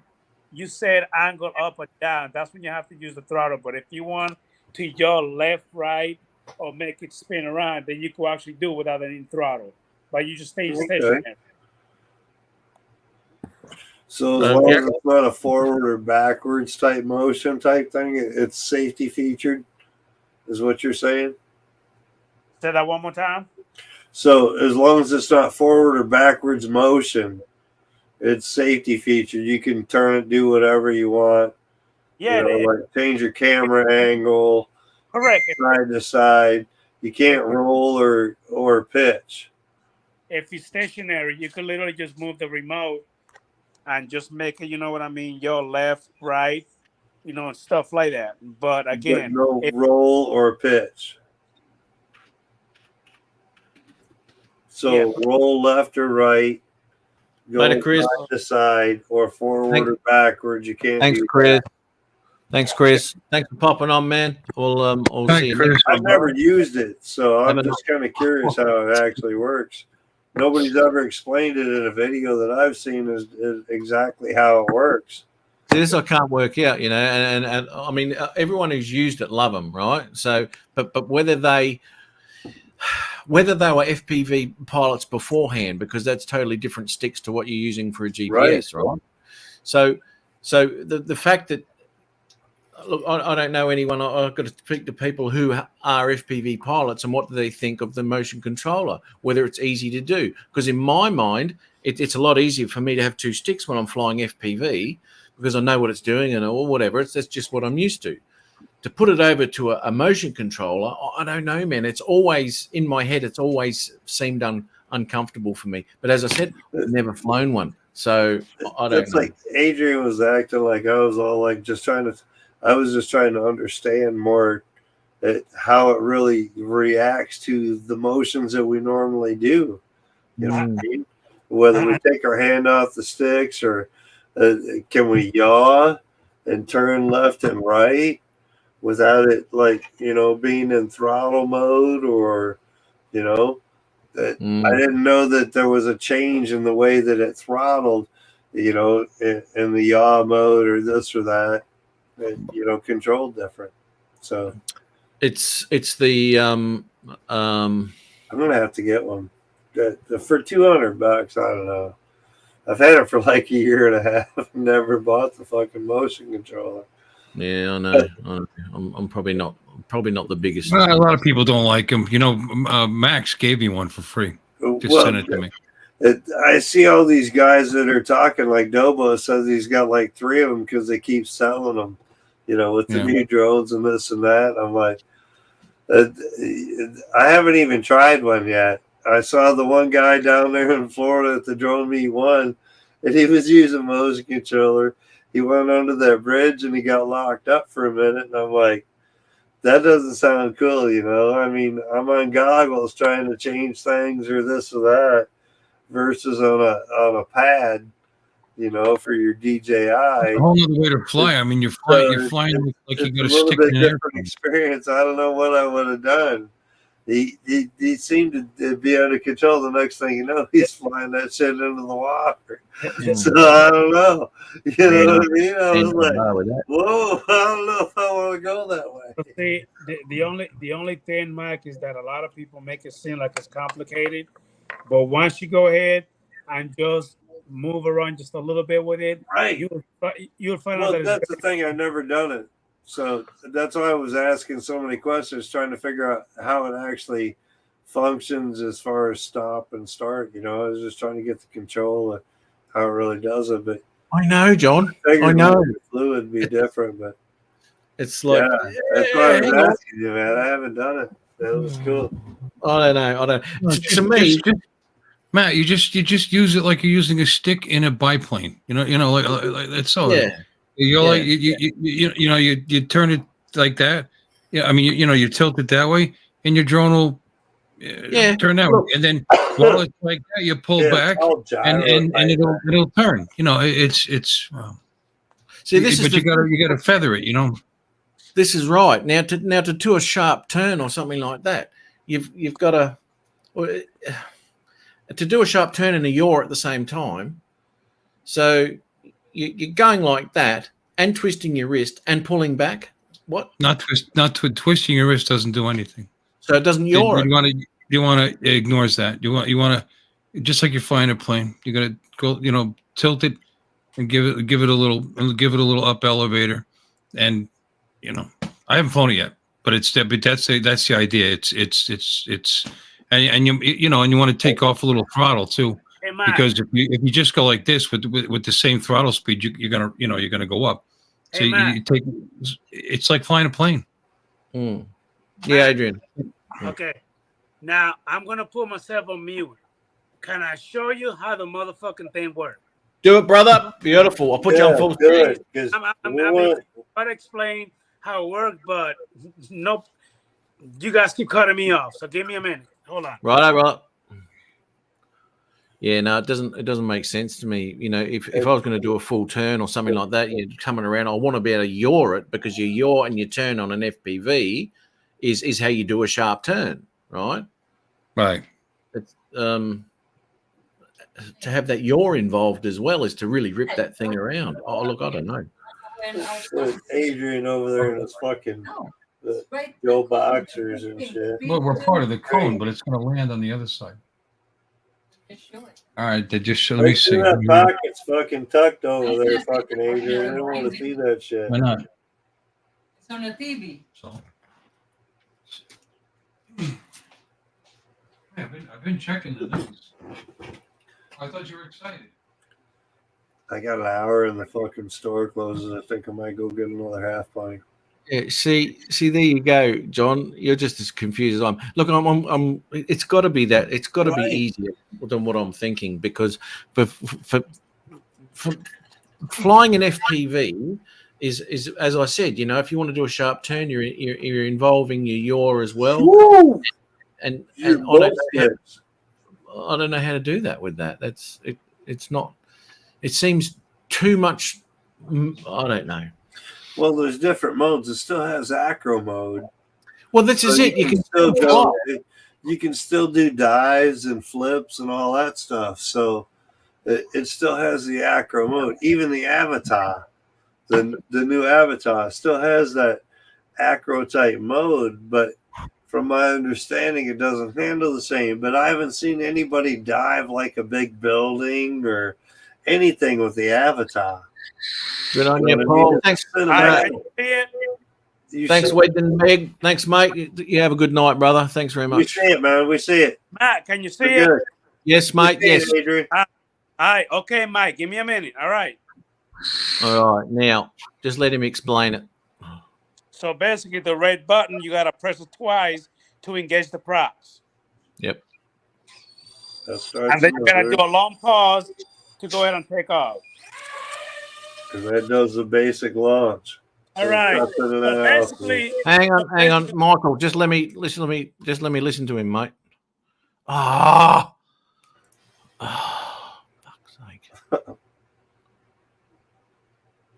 You said angle up or down. That's when you have to use the throttle. But if you want to yaw left, right, or make it spin around, then you can actually do it without any throttle. But you just stay stationary. So as long as it's not a forward or backwards type motion type thing, it's safety featured, is what you're saying? Say that one more time. So as long as it's not forward or backwards motion, it's safety featured. You can turn it, do whatever you want. Yeah, like change your camera angle. Correct. Side to side. You can't roll or pitch. If you're stationary, you can literally just move the remote and just make it, you know what I mean, your left, right, and stuff like that. But again, no roll or pitch. So roll left or right, go Chris. side to side or forward or backwards. You can't. Thanks, Chris. Thanks, Chris. Thanks for popping on, man. We'll see you next time. I've never used it, so I'm just kind of curious how it actually works. Nobody's ever explained it in a video that I've seen is exactly how it works. This I can't work out, and I mean everyone who's used it love them, right? So, but whether they were FPV pilots beforehand, because that's totally different sticks to what you're using for a GPS, right? So the fact that look, I don't know anyone. I've got to speak to people who are FPV pilots and what do they think of the motion controller, whether it's easy to do. Because in my mind, it's a lot easier for me to have two sticks when I'm flying FPV because I know what it's doing and or whatever. That's just what I'm used to. To put it over to a motion controller, I don't know, man. It's always in my head. It's always seemed uncomfortable for me. But as I said, I've never flown one, so I don't That's know. like Adrian was acting like I was all like I was just trying to understand more how it really reacts to the motions that we normally do. You know what I mean? Whether we take our hand off the sticks or can we yaw and turn left and right without it, like, you know, being in throttle mode, or, you know, that I didn't know that there was a change in the way that it throttled, you know, in the yaw mode or this or that, you know, controlled different. So it's the I'm gonna have to get one for $200. I don't know. I've had it for like a year and a half. Never bought the fucking motion controller. Yeah, I know. I'm probably not the biggest. Well, a lot of people don't like them. You know, Max gave me one for free. Just sent it to me. I see all these guys that are talking like Dobo says he's got like 3 of them because they keep selling them, you know, with the new drones and this and that. I'm like, I haven't even tried one yet. I saw the one guy down there in Florida at the Drone Meet 1, and he was using motion controller. He went under that bridge and he got locked up for a minute, and I'm like, that doesn't sound cool, you know? I mean, I'm on goggles trying to change things or this or that versus on a pad, you know, for your DJI. A whole other way to fly. I mean, you're flying like you got a stick in an different experience. I don't know what I would have done. He seemed to be under control. The next thing you know, he's flying that shit into the water. So I don't know. You know what I mean? I was like, whoa, I don't know if I want to go that way. But the only thing, Mike, is that a lot of people make it seem like it's complicated. But once you go ahead and just move around just a little bit with it, right, you'll find out that that's the thing. I've never done it. So that's why I was asking so many questions, trying to figure out how it actually functions as far as stop and start. You know, I was just trying to get the control of how it really does it. But I know, John. I know the fluid would be different, but it's like that's why I was asking you, man. I haven't done it. That was cool. I don't know. To me, Matt, you just use it like you're using a stick in a biplane. You know, like that's all. Yeah. You're like you turn it like that. Yeah, I mean you tilt it that way, and your drone will turn that way, and then while it's like that, you pull back, and it'll turn. You know, it's. See, this is you gotta feather it. You know, this is right. Now to do a sharp turn or something like that, you've got to do a sharp turn and a yaw at the same time. So you're going like that and twisting your wrist and pulling back. What? Twisting your wrist doesn't do anything. So it doesn't yaw. You want to ignores that. You want to just like you're flying a plane. You got to go. Tilt it and give it a little up elevator. And I haven't flown it yet, but that's the idea. It's and you want to take off a little throttle too. Because if you just go like this with the same throttle speed, you're gonna go up. So you take it's like flying a plane. Yeah, Adrian. Okay, now I'm gonna put myself on mute. Can I show you how the motherfucking thing works? Do it, brother. Beautiful. I'll put you on full speed. I'm trying to explain how it works, but nope. You guys keep cutting me off, so give me a minute. Hold on. Right. Yeah, no, it doesn't make sense to me. You know, if I was going to do a full turn or something like that, you're coming around. I want to be able to yaw it, because you yaw and you turn on an FPV is how you do a sharp turn, right? Right. It's, to have that yaw involved as well is to really rip that thing around. Oh, look, I don't know. Adrian over there in his fucking Joe boxers and shit. Well, we're part of the cone, but it's going to land on the other side. All right, they just let me see. That pocket's fucking tucked over there, fucking Adrian. I don't want to see that shit. Why not? It's on the TV. So, I've been checking the news. I thought you were excited. I got an hour and the fucking store closes. I think I might go get another half pint. Yeah, see, there you go, John. You're just as confused as I'm. Look, I'm. It's got to be that. It's got to be easier than what I'm thinking, because for flying an FPV is as I said, if you want to do a sharp turn, you're involving your yaw as well. Woo! And You're I both I don't know how to do that with that. That's it. It's not. It seems too much. I don't know. Well, there's different modes. It still has acro mode. Well, this is it. You can still go. You can still do dives and flips and all that stuff. So it still has the acro mode. Even the avatar, the new avatar, still has that acro type mode. But from my understanding, it doesn't handle the same. But I haven't seen anybody dive like a big building or anything with the avatar. Good on you, Paul. Thanks. Thanks, Wade and Meg. Thanks, mate. You have a good night, brother. Thanks very much. We see it, man. We see it. Matt, can you see it? Yes, mate. Yes. It, Adrian. All right. Okay, Mike. Give me a minute. All right. All right. Now, just let him explain it. So basically, the red button, you got to press it twice to engage the props. Yep. And then you got to do a long pause to go ahead and take off. And that does the basic launch. All right. So basically, hang on, Michael. Just let me listen to him, mate. Ah, fuck's sake!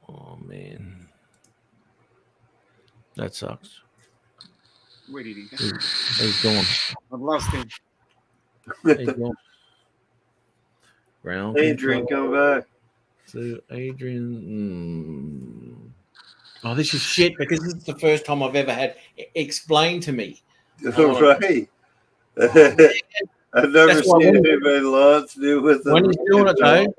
Oh man, that sucks. Where did he go? He's gone. I've lost him. He's gone. Ground Adrian, come back. So Adrian. Oh, this is shit, because this is the first time I've ever had explained to me. Right. I've never seen anybody launch do with them. When he's doing it, though,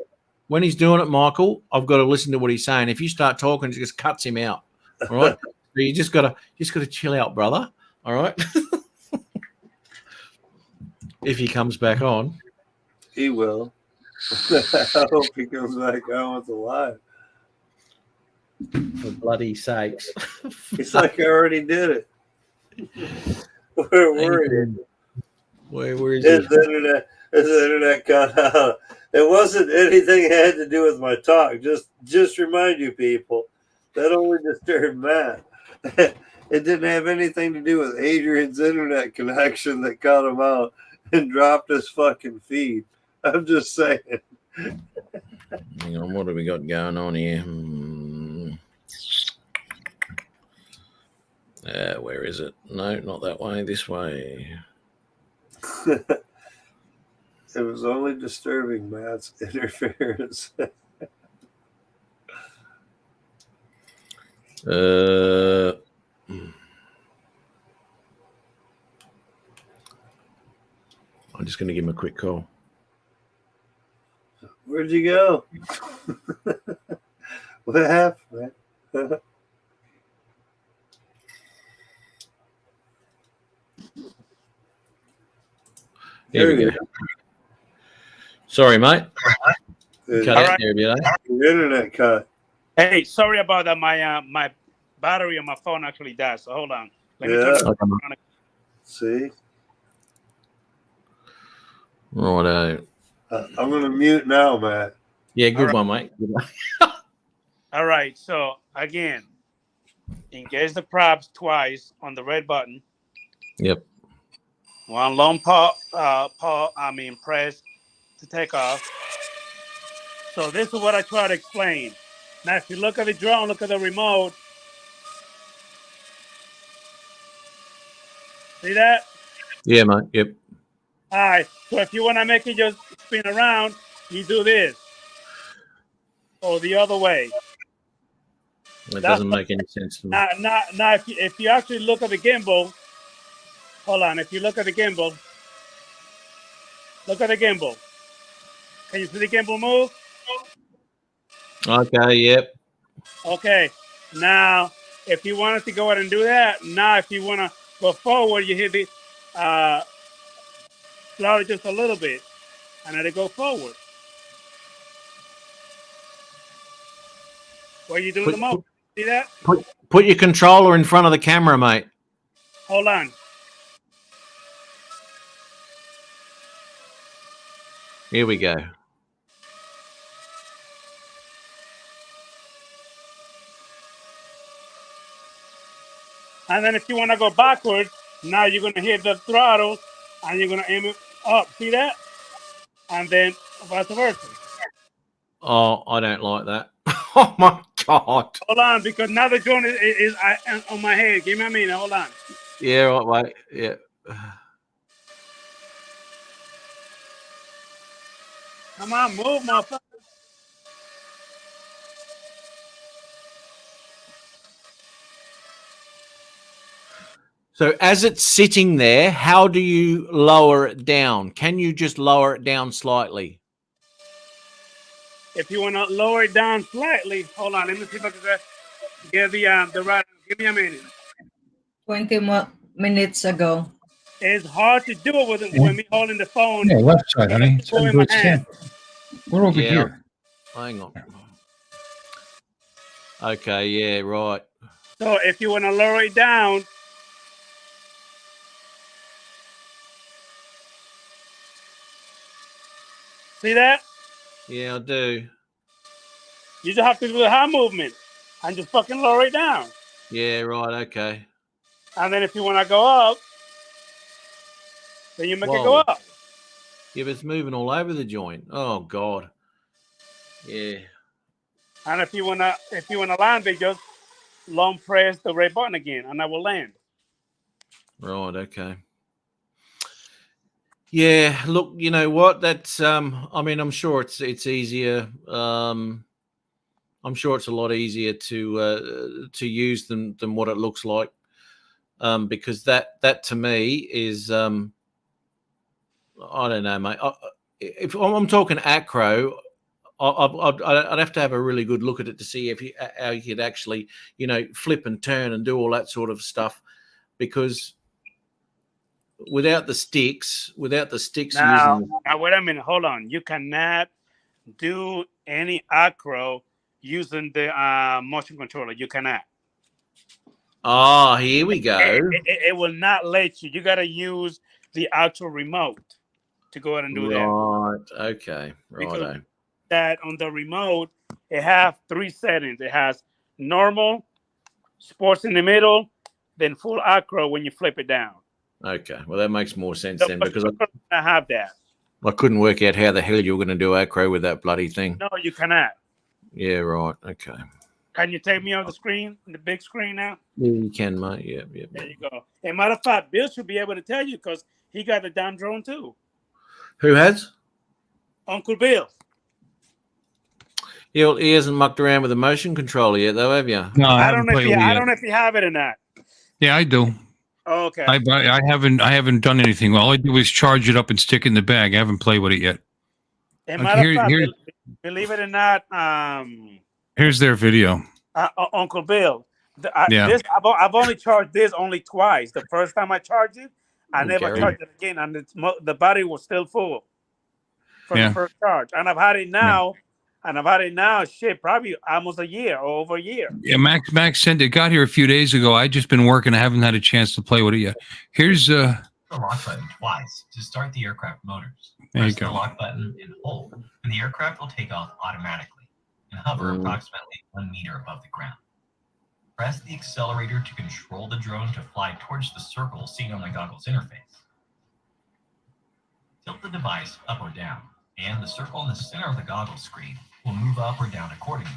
when he's doing it, Michael, I've got to listen to what he's saying. If you start talking, it just cuts him out. All right. So you just gotta chill out, brother. All right. If he comes back on, he will. I hope he comes back on with the live. For bloody sakes. It's like I already did it. Where is it? His internet cut out. It wasn't anything that had to do with my talk. Just remind you people, that only disturbed Matt. It didn't have anything to do with Adrian's internet connection that cut him out and dropped his fucking feed. I'm just saying. Hang on, what have we got going on here? Where is it? No, not that way. This way. It was only disturbing Matt's interference. I'm just going to give him a quick call. Where'd you go? What happened, man? There we go. Sorry, mate. Cut out there a bit, eh? The internet cut. Hey, sorry about that. My battery on my phone actually died. So hold on. Let me turn it on. See? Righto. I'm going to mute now, Matt. Yeah, good one, mate. Good one. All right. So again, engage the props twice on the red button. Yep. One long press to take off. So this is what I try to explain. Now, if you look at the drone, look at the remote. See that? Yeah, mate. Yep. All right. So if you want to make it just spin around, you do this. Or the other way. That doesn't make any sense to me. Now if you actually look at the gimbal, hold on. If you look at the gimbal, Can you see the gimbal move? Okay, yep. Okay. Now, if you wanted to go ahead and do that, now if you want to go forward, you hit the slow it just a little bit, and let it go forward. Where you doing the most? See that? Put your controller in front of the camera, mate. Hold on. Here we go. And then if you want to go backwards, now you're going to hit the throttle and you're going to aim it up. See that? And then vice versa. Oh, I don't like that. Oh, my God. Hold on, because now the drone is on my head. Give me a minute. Hold on. Yeah, right, wait. Yeah. Come on, move, motherfucker. So as it's sitting there, how do you lower it down? Can you just lower it down slightly? If you want to lower it down slightly, hold on. Let me see if I can get the right. Give me a minute. 20 minutes ago. It's hard to do it with me holding the phone. Yeah, left side, honey. It's in my hand. We're over here. Hang on. Okay, yeah, right. So if you want to lower it down, see that? Yeah, I do. You just have to do the hand movement and just fucking lower it down. Yeah, right, okay. And then if you want to go up, then you make it go up. Yeah, but it's moving all over the joint. Oh, God. Yeah. And if you wanna land it, just long press the red button again, and I will land. Right, okay. Yeah, look, you know what? That's I mean, I'm sure it's easier. I'm sure it's a lot easier to use than what it looks like. Because that to me is I don't know, mate. If I'm talking acro, I'd have to have a really good look at it to see how you could actually, you know, flip and turn and do all that sort of stuff, because without the sticks Now, wait a minute. Hold on. You cannot do any acro using the motion controller. You cannot. Oh, here we go. It will not let you. You got to use the actual remote to go ahead and do that. Right. Okay. Righto. That on the remote, it has 3 settings. It has normal, sports in the middle, then full acro when you flip it down. Okay. Well, that makes more sense then, because I have that. I couldn't work out how the hell you were going to do acro with that bloody thing. No, you cannot. Yeah. Right. Okay. Can you take me on the screen, the big screen now? Yeah, you can, mate. Yeah. There you go. And matter of fact, Bill should be able to tell you because he got the damn drone too. Who has? Uncle Bill. He hasn't mucked around with the motion controller yet, though, have you? No, I don't know if you have it or not. Yeah, I do. Oh, okay. I haven't done anything. All I do is charge it up and stick it in the bag. I haven't played with it yet. And matter of fact, believe it or not, here's their video. Uncle Bill. I've only charged this twice. The first time I charged it, I never charged it again, and the battery was still full from the first charge. And I've had it now. And I've had it now, probably almost a year or over a year. Yeah, Max sent it. Got here a few days ago. I just been working. I haven't had a chance to play with it yet. Here's the lock button twice to start the aircraft motors. There you Press go. the lock button and hold, and the aircraft will take off automatically and hover approximately 1 meter above the ground. Press the accelerator to control the drone to fly towards the circle seen on the goggles interface. Tilt the device up or down, and the circle in the center of the goggles screen will move up or down accordingly.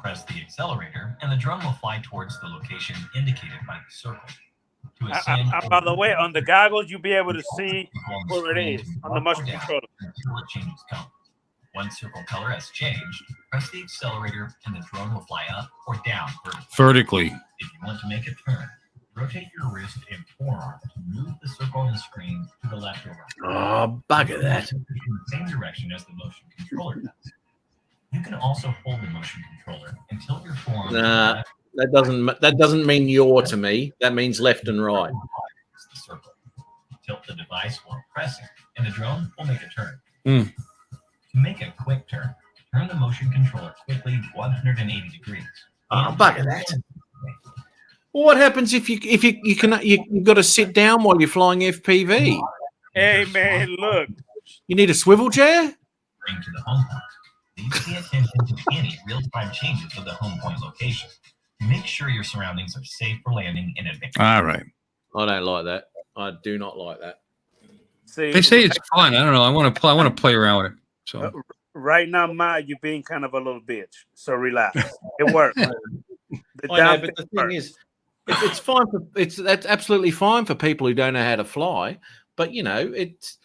Press the accelerator, and the drone will fly towards the location indicated by the circle. To ascend, by the way, on the goggles, you'll be able to see where it is on the motion controller. Until it changes colors. Once circle color has changed, press the accelerator, and the drone will fly up or down vertically. If you want to make a turn, rotate your wrist and forearm to move the circle on the screen to the left or right. Oh, bugger that. In the same direction as the motion controller does. You can also hold the motion controller until your forearm. Nah, that doesn't mean yaw to me. That means left and right. The circle. Tilt the device while pressing, and the drone will make a turn. Mm. To make a quick turn, Turn the motion controller quickly 180 degrees. Oh, bugger that. Well, what happens if you've got to sit down while you're flying FPV? Hey man, look. You need a swivel chair? Bring to the home point. Please pay attention to any real-time changes of the home point location. Make sure your surroundings are safe for landing in advance. All right. I don't like that. I do not like that. See, They say it's fun. I don't know. I want to play around with it. So right now, Ma, you're being kind of a little bitch. So relax. It works. I know, but the thing is, it's fine for that's absolutely fine for people who don't know how to fly. But you know, it's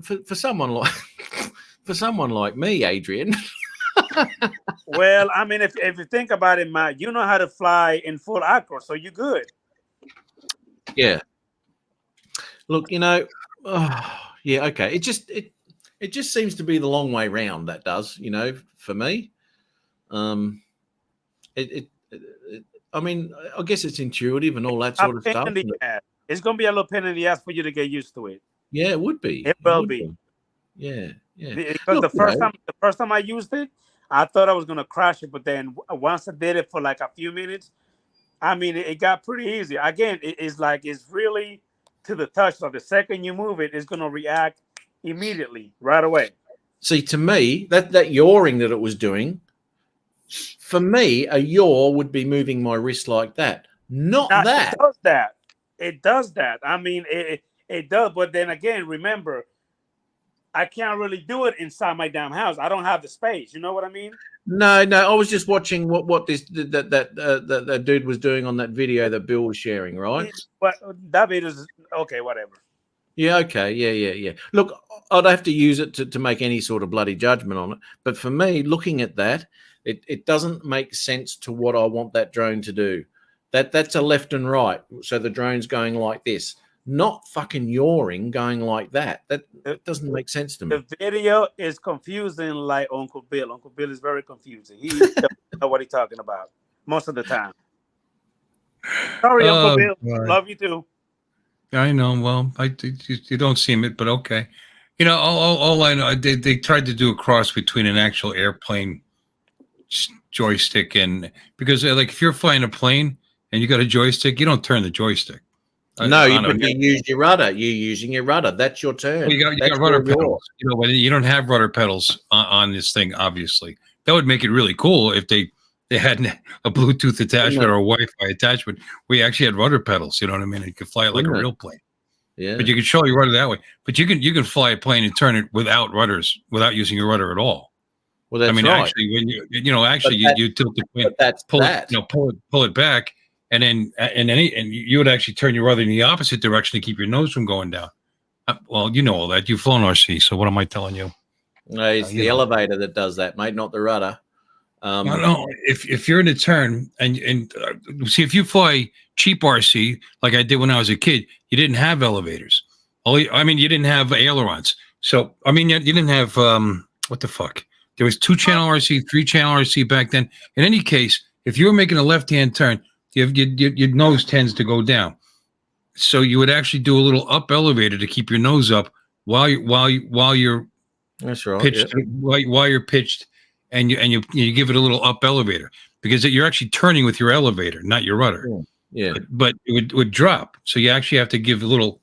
for someone like for someone like me, Adrian. Well, I mean, if you think about it, Ma, you know how to fly in full acro, so you're good. Yeah. Look, you know, yeah, okay. It just seems to be the long way round. That does, you know, for me. I mean, I guess it's intuitive and all that sort of stuff. It's going to be a little pain in the ass for you to get used to it. Yeah, it would be. It will be. Yeah. Because the first time I used it, I thought I was going to crash it, but then once I did it for like a few minutes, I mean, it got pretty easy. Again, it's really to the touch. So the second you move it, it's going to react immediately, right away. See, to me, that yawing that it was doing, for me, a yaw would be moving my wrist like that. Not that. It does that. I mean, it does. But then again, remember, I can't really do it inside my damn house. I don't have the space. You know what I mean? No. I was just watching what that dude was doing on that video that Bill was sharing, right? But that video is okay. Whatever. Yeah. Okay. Yeah. Look, I'd have to use it to make any sort of bloody judgment on it. But for me, looking at that, it doesn't make sense to what I want that drone to do. That's a left and right. So the drone's going like this. Not fucking yawing, going like that. That doesn't make sense to me. The video is confusing, like Uncle Bill. Uncle Bill is very confusing. He doesn't know what he's talking about most of the time. Sorry, Uncle Bill. God. Love you too. I know. Well, you don't seem it, but okay. You know, all I know, they tried to do a cross between an actual airplane joystick and because like if you're flying a plane and you got a joystick, you don't turn the joystick. No, but you use your rudder. You're using your rudder. That's your turn. Well, you got rudder pedals. You know, you don't have rudder pedals on this thing. Obviously, that would make it really cool if they had a Bluetooth attachment or a Wi-Fi attachment where you actually had rudder pedals. You know what I mean? You could fly it like a real plane. Yeah. But you can show your rudder that way. But you can fly a plane and turn it without rudders, without using your rudder at all. Well, that's I mean, right. actually, when you tilt the plane, pull it back. And then, you would actually turn your rudder in the opposite direction to keep your nose from going down. Well, you know all that. You've flown RC, so what am I telling you? No, it's the elevator that does that, mate, not the rudder. No. If you're in a turn and see if you fly cheap RC like I did when I was a kid, you didn't have elevators. You didn't have ailerons. So I mean, you didn't have what the fuck? There was 2-channel RC, 3-channel RC back then. In any case, if you were making a left-hand turn, your nose tends to go down, so you would actually do a little up elevator to keep your nose up while you're that's right pitched while you're pitched, and you give it a little up elevator because you're actually turning with your elevator, not your rudder. Yeah. But it would drop, so you actually have to give a little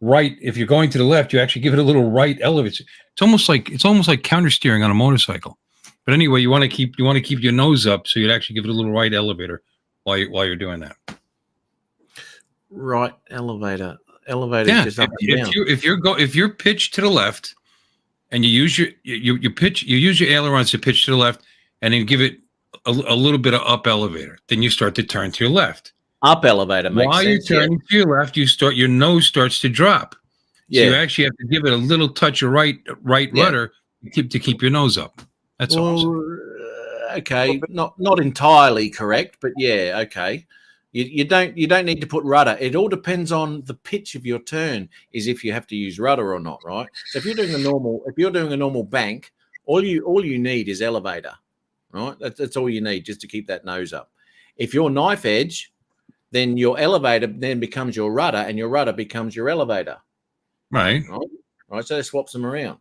right. If you're going to the left, you actually give it a little right elevator. It's almost like counter steering on a motorcycle. But anyway, you want to keep your nose up, so you'd actually give it a little right elevator while you're doing that. Right elevator. Yeah. Just up and down. If you're pitched to the left, and you use your ailerons to pitch to the left, and then give it a little bit of up elevator, then you start to turn to your left. Up elevator makes while sense. You're turning to your left, your nose starts to drop. Yeah. So you actually have to give it a little touch of right rudder to keep your nose up. That's all. Okay, not entirely correct, but yeah, okay. You don't need to put rudder. It all depends on the pitch of your turn, is if you have to use rudder or not, right? So if you're doing a normal bank, all you need is elevator, right? That's all you need just to keep that nose up. If you're knife edge, then your elevator then becomes your rudder, and your rudder becomes your elevator. Right. Right. So they swaps them around.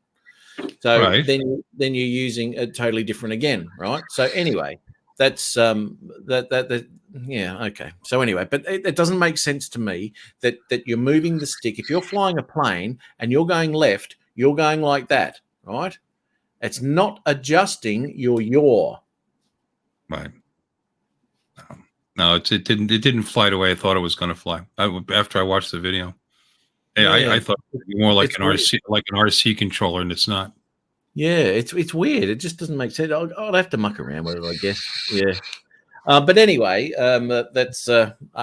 So Right. then you're using a totally different again, right? So anyway, that's that yeah, okay. So anyway, but it doesn't make sense to me that you're moving the stick. If you're flying a plane and you're going left, you're going like that, right? It's not adjusting your yaw. Right. No, it didn't fly the way I thought it was going to fly. After I watched the video, I thought it would be more like It's an RC controller, and it's not. Yeah, it's weird. It just doesn't make sense. I'll have to muck around with it, I guess. Yeah. But anyway, that's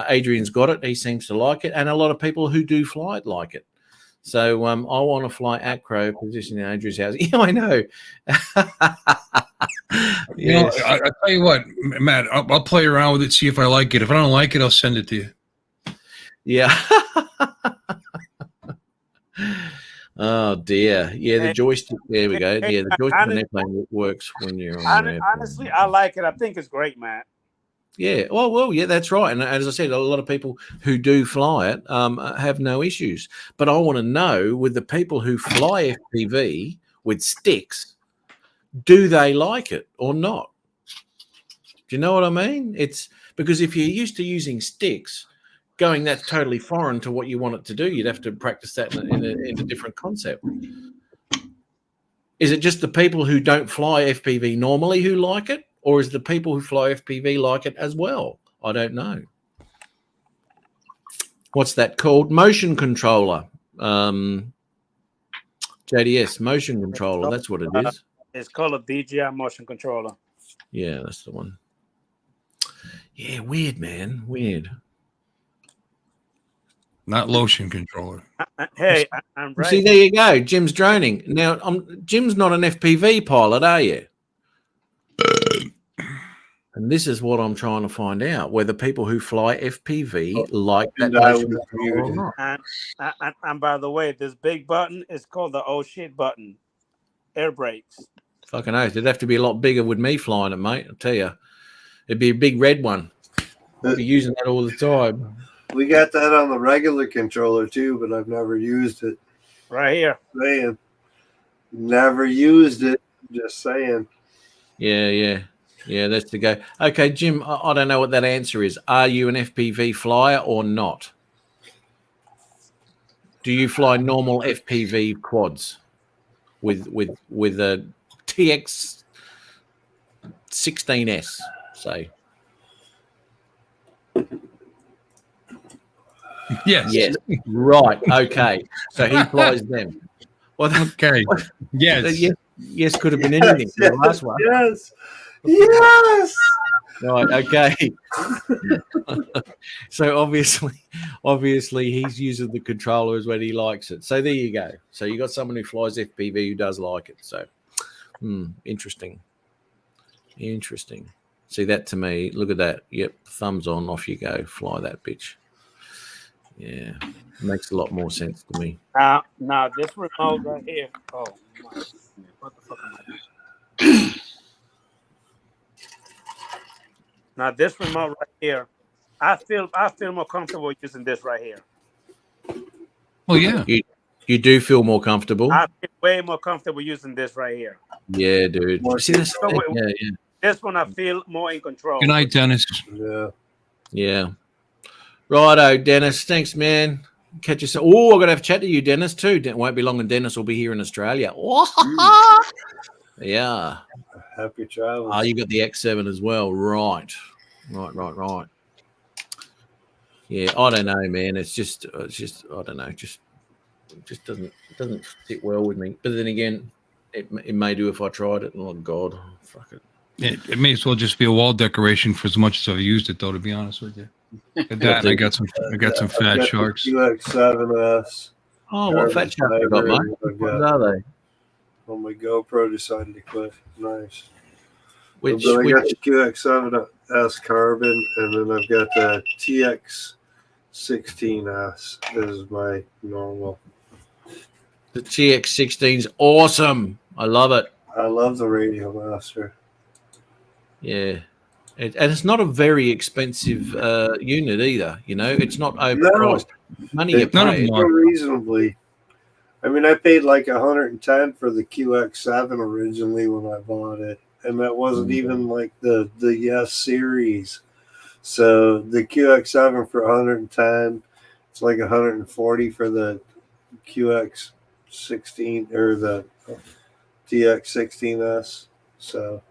Adrian's got it. He seems to like it, and a lot of people who do fly it like it. So I want to fly acro position in Adrian's house. Yeah, I know. You know, I tell you what, Matt, I'll play around with it, see if I like it. If I don't like it, I'll send it to you. Yeah. Oh dear. Yeah, the joystick. There we go. Yeah, the joystick on airplane works when you're on an airplane. Honestly, I like it. I think it's great, Matt. Yeah. Well, yeah, that's right. And as I said, a lot of people who do fly it have no issues. But I want to know, with the people who fly FPV with sticks, do they like it or not? Do you know what I mean? It's because if you're used to using sticks, that's totally foreign to what you want it to do. You'd have to practice that in a different concept. Is it just the people who don't fly FPV normally who like it? Or is the people who fly FPV like it as well? I don't know. What's that called? Motion controller. JDS, motion controller. That's what it is. It's called a DJI motion controller. Yeah, that's the one. Yeah, weird, man. Weird. Not lotion controller. Hey, I'm right. See, there you go. Jim's droning. Now, Jim's not an FPV pilot, are you? And this is what I'm trying to find out, whether people who fly FPV like that motion controller or not. And by the way, this big button is called the oh shit button. Air brakes. Fucking oath. It'd have to be a lot bigger with me flying it, mate. I'll tell you. It'd be a big red one. I'll be using that all the time. We got that on the regular controller too, but I've never used it. Right here. Saying. Never used it. Just saying. Yeah, that's the go. Okay, Jim, I don't know what that answer is. Are you an FPV flyer or not? Do you fly normal FPV quads with a TX 16S, say? Yes. Right. Okay. So he flies them. Well, okay. Yes. Yes. Could have been anything. Yes, the last one. Yes. Right. Okay. So obviously, he's using the controller as when he likes it. So there you go. So you got someone who flies FPV who does like it. So, interesting. See that to me? Look at that. Yep. Thumbs on. Off you go. Fly that bitch. Yeah, makes a lot more sense to me. Now this remote right here. Oh my! What the fuck am I doing? Now this remote right here, I feel more comfortable using this right here. Oh yeah, you do feel more comfortable. I feel way more comfortable using this right here. Yeah, dude. See this? Yeah. This one I feel more in control. Good night, Dennis. Yeah. Righto, Dennis. Thanks, man. Catch you. Oh, I'm gonna have a chat to you, Dennis, too. It won't be long, and Dennis will be here in Australia. Yeah. Happy travels. Oh, you got the X7 as well, right? Yeah, I don't know, man. It's just I don't know. Just doesn't sit well with me. But then again, it may do if I tried it. Oh God, fuck it. It may as well just be a wall decoration for as much as I've used it, though. To be honest with you. At that, I got some fat sharks. QX7S. Oh, what fat sharks you got, mate? What are they? Well, my GoPro decided to quit. Nice. I got the QX7S Carbon, and then I've got the TX16S. This is my normal. The TX16's awesome. I love it. I love the Radio Master. Yeah. And it's not a very expensive unit either. You know, it's not overpriced. Money you pay. Reasonably. I mean, I paid like 110 for the QX7 originally when I bought it, and that wasn't even like the Yes series. So the QX7 for 110, it's like 140 for the QX16 or the TX16S. So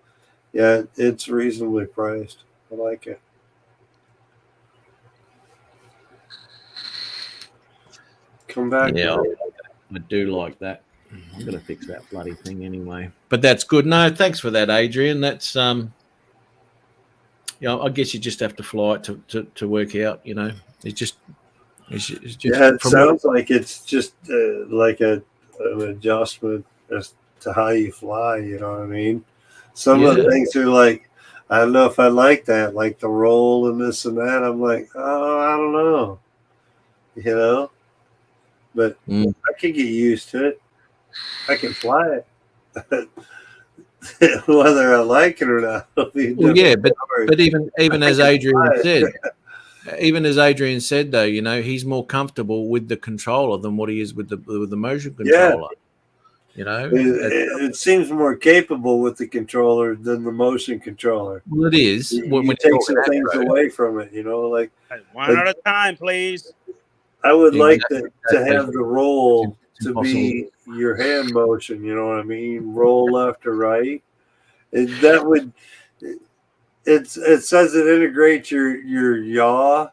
yeah, it's reasonably priced. I like it. Come back. Yeah, I do like that. I'm going to fix that bloody thing anyway. But that's good. No, thanks for that, Adrian. That's I guess you just have to fly it to work out. It's just Yeah, it sounds like it's just like an adjustment as to how you fly. You know what I mean? Some of the things are like, I don't know if I like that, like the roll and this and that. I'm like, oh, I don't know. But I can get used to it. I can fly it. Whether I like it or not. Well, yeah, but even as Adrian said, though, he's more comfortable with the controller than what he is with the motion controller. It seems more capable with the controller than the motion controller. Well, it is. You take some things away from it, like one at a time, please. I would like to have the roll to be your hand motion. You know what I mean? Roll left or right. It says it integrates your yaw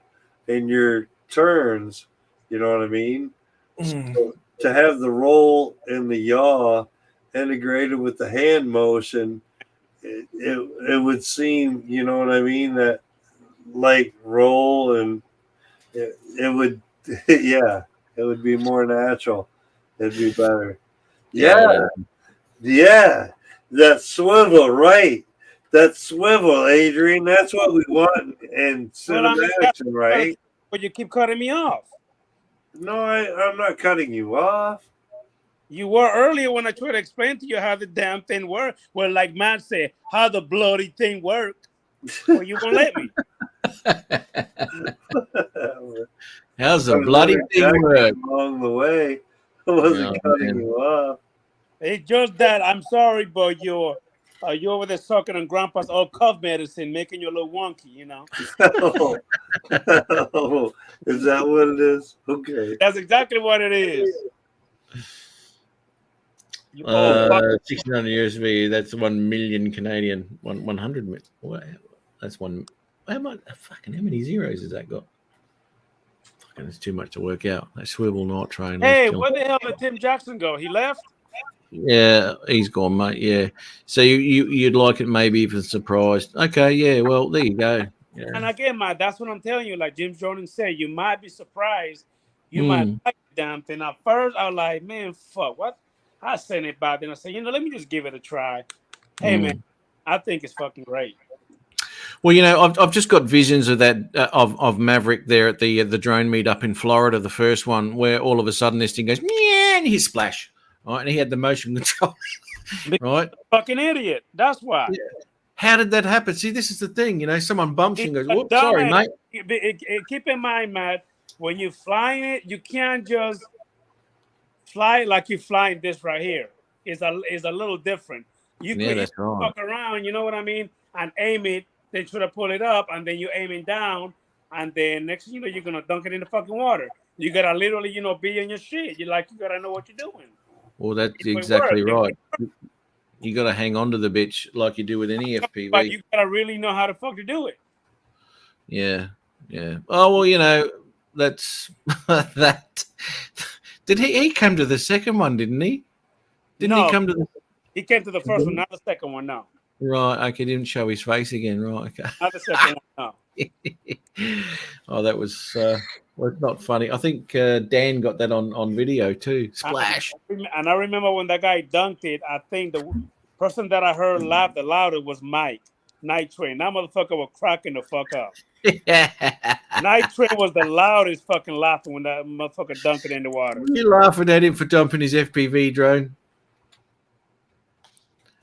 and your turns. You know what I mean? So to have the roll and the yaw integrated with the hand motion, it would seem, you know what I mean, that like roll and it would, yeah, it would be more natural. It'd be better. Yeah. That swivel, right? That swivel, Adrian. That's what we want in cinematic, right? But you keep cutting me off. No, I'm not cutting you off. You were earlier when I tried to explain to you how the damn thing works. Well, like Matt said, how the bloody thing worked. Well, you won't let me. How's the bloody thing work? Along the way, I wasn't cutting you off. It's just that I'm sorry, but you're over there sucking on Grandpa's old cough medicine, making you a little wonky, Oh, is that what it is? Okay, that's exactly what it is. 1600 USD. That's 1 million Canadian. 100. What? That's one. How many zeros has that got? Fucking, it's too much to work out. That swivel night train. Hey, where the hell did Tim Jackson go? He left. Yeah, he's gone, mate. Yeah, so you'd like it maybe even surprised. Okay, yeah. Well, there you go. Yeah. And again, Matt, that's what I'm telling you. Like Jim Jordan said, you might be surprised. You might like the damn thing. At first, I was like, man, fuck, what? I sent it back. Then I said, let me just give it a try. Hey, man, I think it's fucking great. Well, I've just got visions of that of Maverick there at the drone meet up in Florida, the first one, where all of a sudden this thing goes, yeah, and he splash. Right, and he had the motion control. Right, fucking idiot. That's why. Yeah. How did that happen? See, this is the thing. Someone bumps and goes, "Whoops, sorry, mate." Keep in mind, Matt, when you're flying it, you can't just fly like you're flying this right here. It's a little different. You could walk around, you know what I mean, and aim it. Then try to pull it up, and then you're aiming down, and then next thing you know, you're gonna dunk it in the fucking water. You gotta literally, be in your shit. You gotta know what you're doing. Well, that's exactly right. You got to hang on to the bitch like you do with any FPV. But you got to really know how the fuck to do it. Yeah. Oh, well, that's that. Did he came to the second one, didn't he? He come to the... He came to the first one, not the second one, no. Right, okay, didn't show his face again, right, okay. Not the second one, no. Oh, that was... well, it's not funny. I think Dan got that on video too. Splash. And I remember when that guy dunked it, I think the person that I heard laugh the loudest was Mike, Night Train. That motherfucker was cracking the fuck up. Night Train was the loudest fucking laughing when that motherfucker dunked it in the water. You laughing at him for dumping his FPV drone?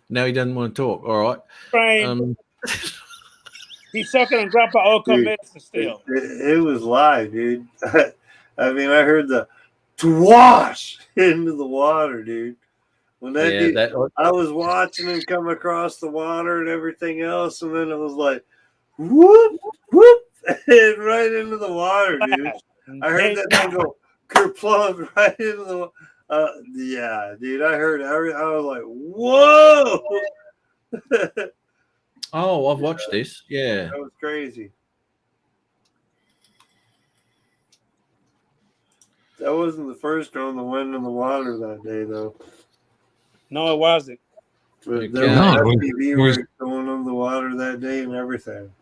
Now he doesn't want to talk. All right. He's sucking on Grandpa Oka medicine still. It was live, dude. I mean, I heard the to wash into the water, dude. When that Yeah, dude, that I was watching him come across the water and everything else, and then it was like, whoop, whoop, and right into the water, dude. I heard that thing go kerplunk right into the. Yeah, dude. I heard. I was like, whoa. Oh, I've watched this. Yeah. That was crazy. That wasn't the first drone that went in the water that day, though. No, it wasn't. But Okay. there was No, FPV it was- rigs going in the water that day and everything.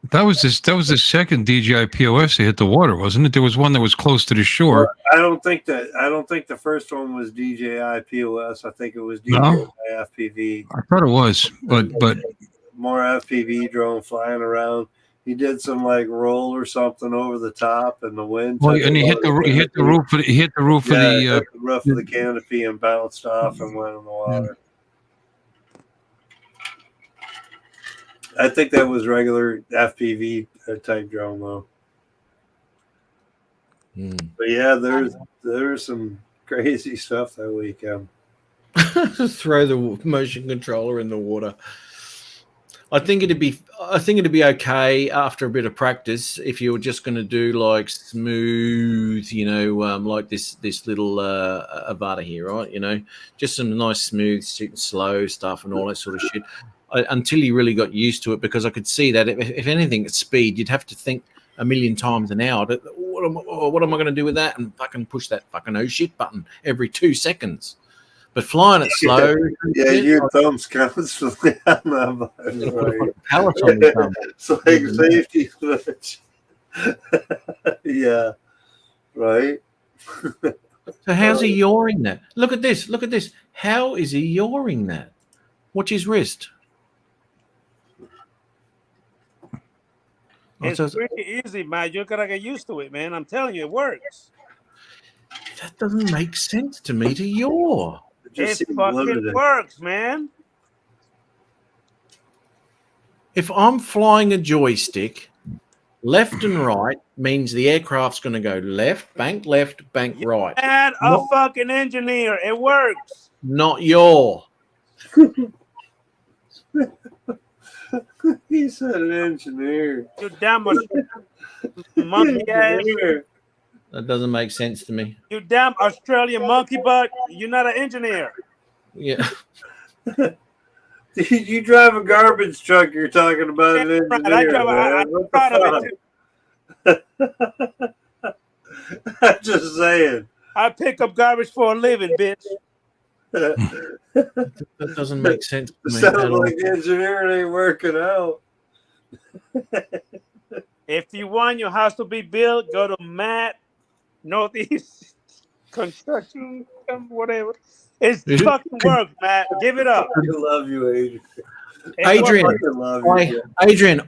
That was the second DJI POS that hit the water, wasn't it? There was one that was close to the shore. Well, I don't think the first one was DJI POS. I think it was DJI No? FPV. I thought it was, but More FPV drone flying around. He did some like roll or something over the top, and the wind. well, took and he it hit the over he hit the roof. He hit the roof Yeah, of it the. hit the roof of the canopy and bounced off and went in the water. I think that was regular FPV type drone though. But yeah, there's some crazy stuff that weekend. Throw the motion controller in the water. I think it'd be okay after a bit of practice if you were just going to do like smooth, like this little Avata here, right? Just some nice smooth, slow stuff and all that sort of shit. Until you really got used to it, because I could see that if anything at speed, you'd have to think a million times an hour. What am I going to do with that? And fucking push that fucking oh shit button every 2 seconds. But flying it slow, your thumbs counts for the pallets on the thumb. It's like safety switch. Yeah, right. So how's he yawing that? Look at this. Look at this. How is he yawing that? Watch his wrist. It's pretty easy, man. You gotta get used to it, man. I'm telling you, it works. That doesn't make sense to me to yaw. It fucking works, man. If I'm flying a joystick, left and right means the aircraft's going to go left, bank right. And a fucking engineer. It works. Not yaw. He said an engineer. You damn monkey ass. That doesn't make sense to me. You damn Australian monkey butt. You're not an engineer. Yeah. You drive a garbage truck. You're talking about an engineer. I'm just saying. I pick up garbage for a living, bitch. That doesn't make sense to me. Sounds like engineering ain't working out. If you want your house to be built, go to Matt Northeast Construction, whatever. It's fucking work, Matt. Give it up. I love you, Adrian,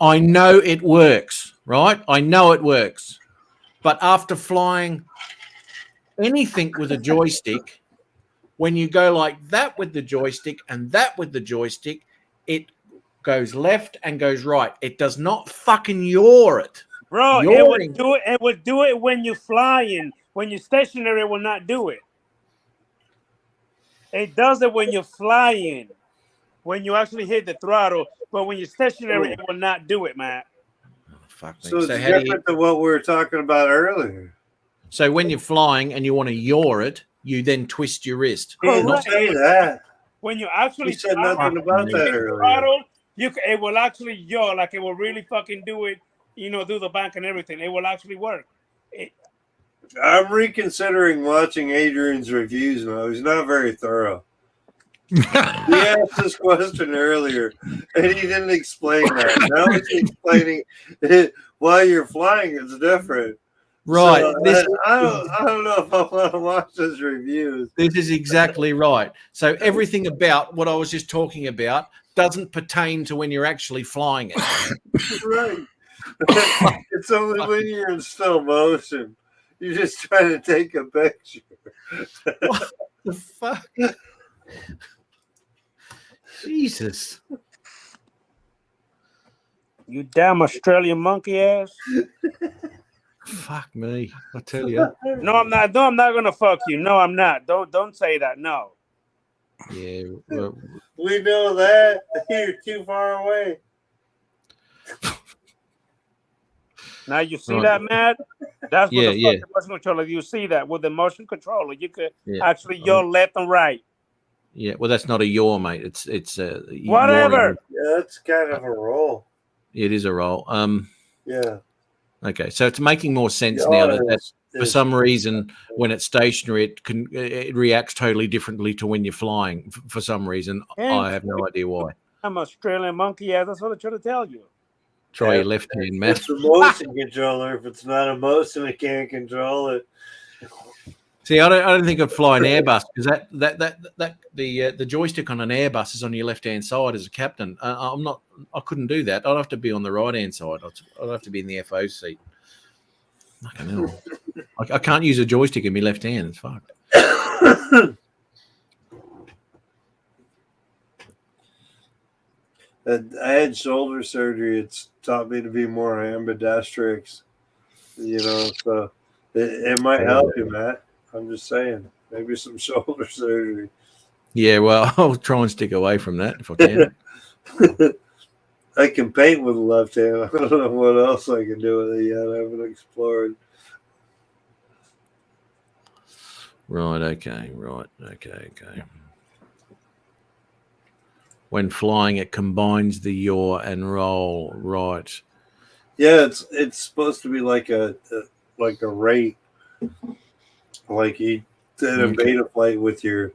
I know it works, right? I know it works. But after flying anything with a joystick, when you go like that with the joystick and that with the joystick, it goes left and goes right. It does not fucking yaw it. Bro, it would do it when you're flying. When you're stationary, it will not do it. It does it when you're flying. When you actually hit the throttle. But when you're stationary, it will not do it, man. Oh, fuck me. So it's different than what we were talking about earlier. So when you're flying and you want to yaw it, you then twist your wrist. Don't say that. When you actually said nothing about that earlier. Throttle, it will actually yaw, like it will really fucking do it, do the bank and everything. It will actually work. I'm reconsidering watching Adrian's reviews now. He's not very thorough. He asked this question earlier, and he didn't explain that. Now he's explaining it while you're flying. It's different. Right. So, I don't know if I want to watch his reviews. This is exactly right. So everything about what I was just talking about doesn't pertain to when you're actually flying it. Right. It's only when you're in slow motion. You're just trying to take a picture. What the fuck? Jesus. You damn Australian monkey ass. Fuck me, I tell you. No, I'm not. No, I'm not gonna fuck you. No, I'm not. Don't say that. No. Yeah, well, We know that. You're too far away. Now you see Right. that, Matt? That's with Yeah, the yeah. fucking motion controller. You see that with the motion controller, you could Yeah. actually yell left and right. Yeah, well, that's not a yaw, mate. It's Whatever. Yeah, that's kind of a roll. It is a roll. Yeah. Okay, so it's making more sense now that for is- some reason when it's stationary, it reacts totally differently to when you're flying. For some reason, I have no idea why. I'm Australian monkey ass. That's what I'm trying to tell you. Try your left hand, Matt. It's a motion controller. If it's not a motion, it can't control it. See, I don't think I'd fly an Airbus because the joystick on an Airbus is on your left hand side as a captain. I couldn't do that. I'd have to be on the right hand side. I'd have to be in the FO seat. Fucking hell. I can't use a joystick in my left hand. It's fucked. I had shoulder surgery. It's taught me to be more ambidextrous, so it might help you, Matt. I'm just saying, maybe some shoulder surgery. Yeah, well, I'll try and stick away from that if I can. I can paint with the left hand. I don't know what else I can do with it yet. I haven't explored. Right, okay. When flying, it combines the yaw and roll. Right. Yeah, it's supposed to be like a rate. Like you did a beta flight with the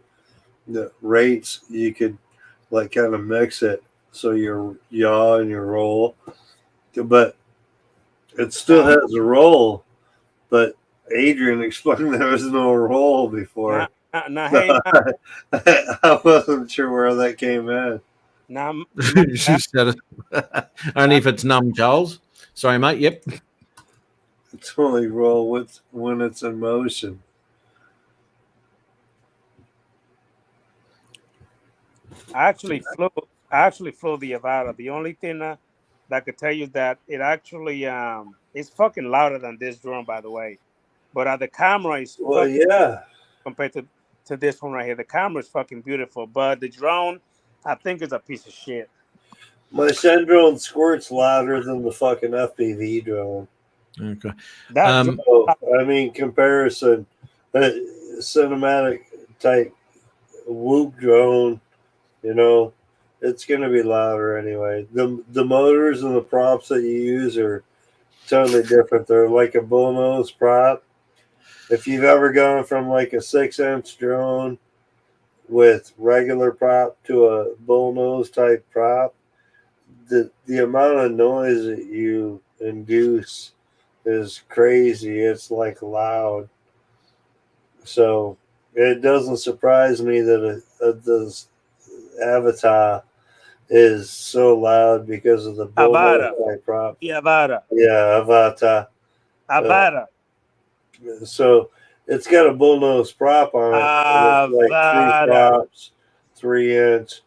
rates, you could like kind of mix it so your yaw and your roll, but it still has a roll. But Adrian explained there was no roll before. Hey, I wasn't sure where that came in. She said it. Only if it's numb, Charles. Sorry, mate. Yep. It's only roll when it's in motion. I actually flew the Avata. The only thing that I could tell you is that it actually it's fucking louder than this drone, by the way. But the camera is compared to this one right here. The camera is fucking beautiful, but the drone, I think, is a piece of shit. My Shen drone squirts louder than the fucking FPV drone. Okay. I mean, comparison, cinematic type Whoop drone, it's going to be louder anyway. The motors and the props that you use are totally different. They're like a bullnose prop. If you've ever gone from like a 6-inch drone with regular prop to a bullnose type prop, the amount of noise that you induce is crazy. It's like loud. So it doesn't surprise me that this Avatar is so loud because of the bullnose type prop. Yeah, Avata. Yeah, Avatar. Avata. So it's got a bullnose prop on it. It's like 3 props, 3-inch.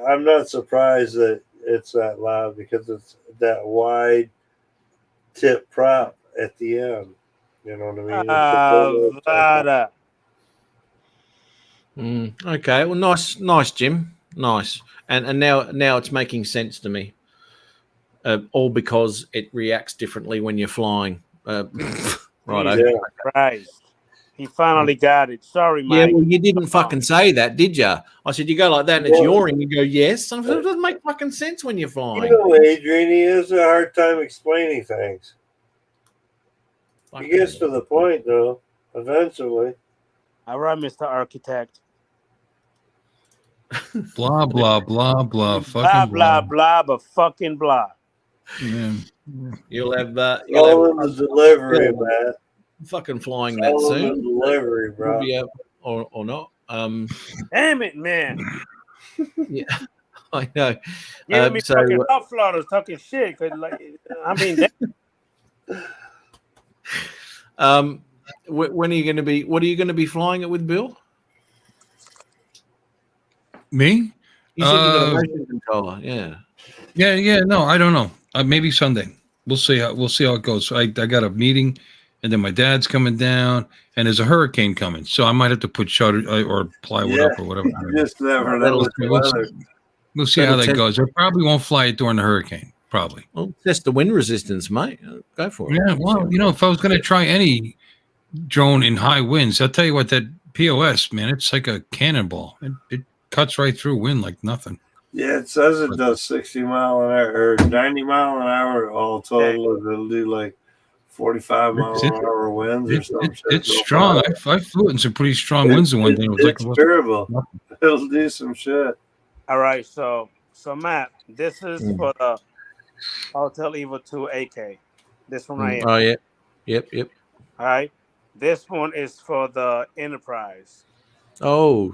I'm not surprised that it's that loud because it's that wide tip prop at the end. You know what I mean? Avata. Okay. Well, nice, Jim. Nice. And now it's making sense to me. All because it reacts differently when you're flying. Right. Christ. He finally got it. Sorry, Mike. Yeah, well, you didn't fucking say that, did you? I said you go like that and it's yawing. You go, yes. It doesn't make fucking sense when you're flying. Adrian, he has a hard time explaining things. He gets to the point, though, eventually. All right, Mr. Architect. Blah, blah, blah, blah. Blah, blah, blah, but fucking blah. Yeah. You'll have the delivery, man. Fucking flying that soon. Delivery, bro. Or not. Damn it, man. Yeah, I know. Yeah, me fucking offloaders talking shit. When are you going to be? What are you going to be flying it with, Bill? Me? You said you got a motion controller. Yeah. Yeah. No, I don't know. Maybe Sunday. we'll see how it goes. So I got a meeting, and then my dad's coming down, and there's a hurricane coming, so I might have to put shutter or plywood up or whatever. You just never know with the weather. We'll see how that goes. I probably won't fly it during the hurricane. Probably. Well, test the wind resistance, mate. Go for it. Yeah. Well, if I was going to try any drone in high winds, I'll tell you what, that POS, man, it's like a cannonball. It cuts right through wind like nothing. Yeah, it says it does 60 mile an hour or 90 mile an hour all total. It'll do like 45 mile an hour winds or something. It's strong. I flew it in some pretty strong winds one day. It's durable. It'll do some shit. All right, so Matt, this is for the Hotel Evo 2 AK. This one right here. Oh yeah, yep. All right, this one is for the Enterprise. Oh,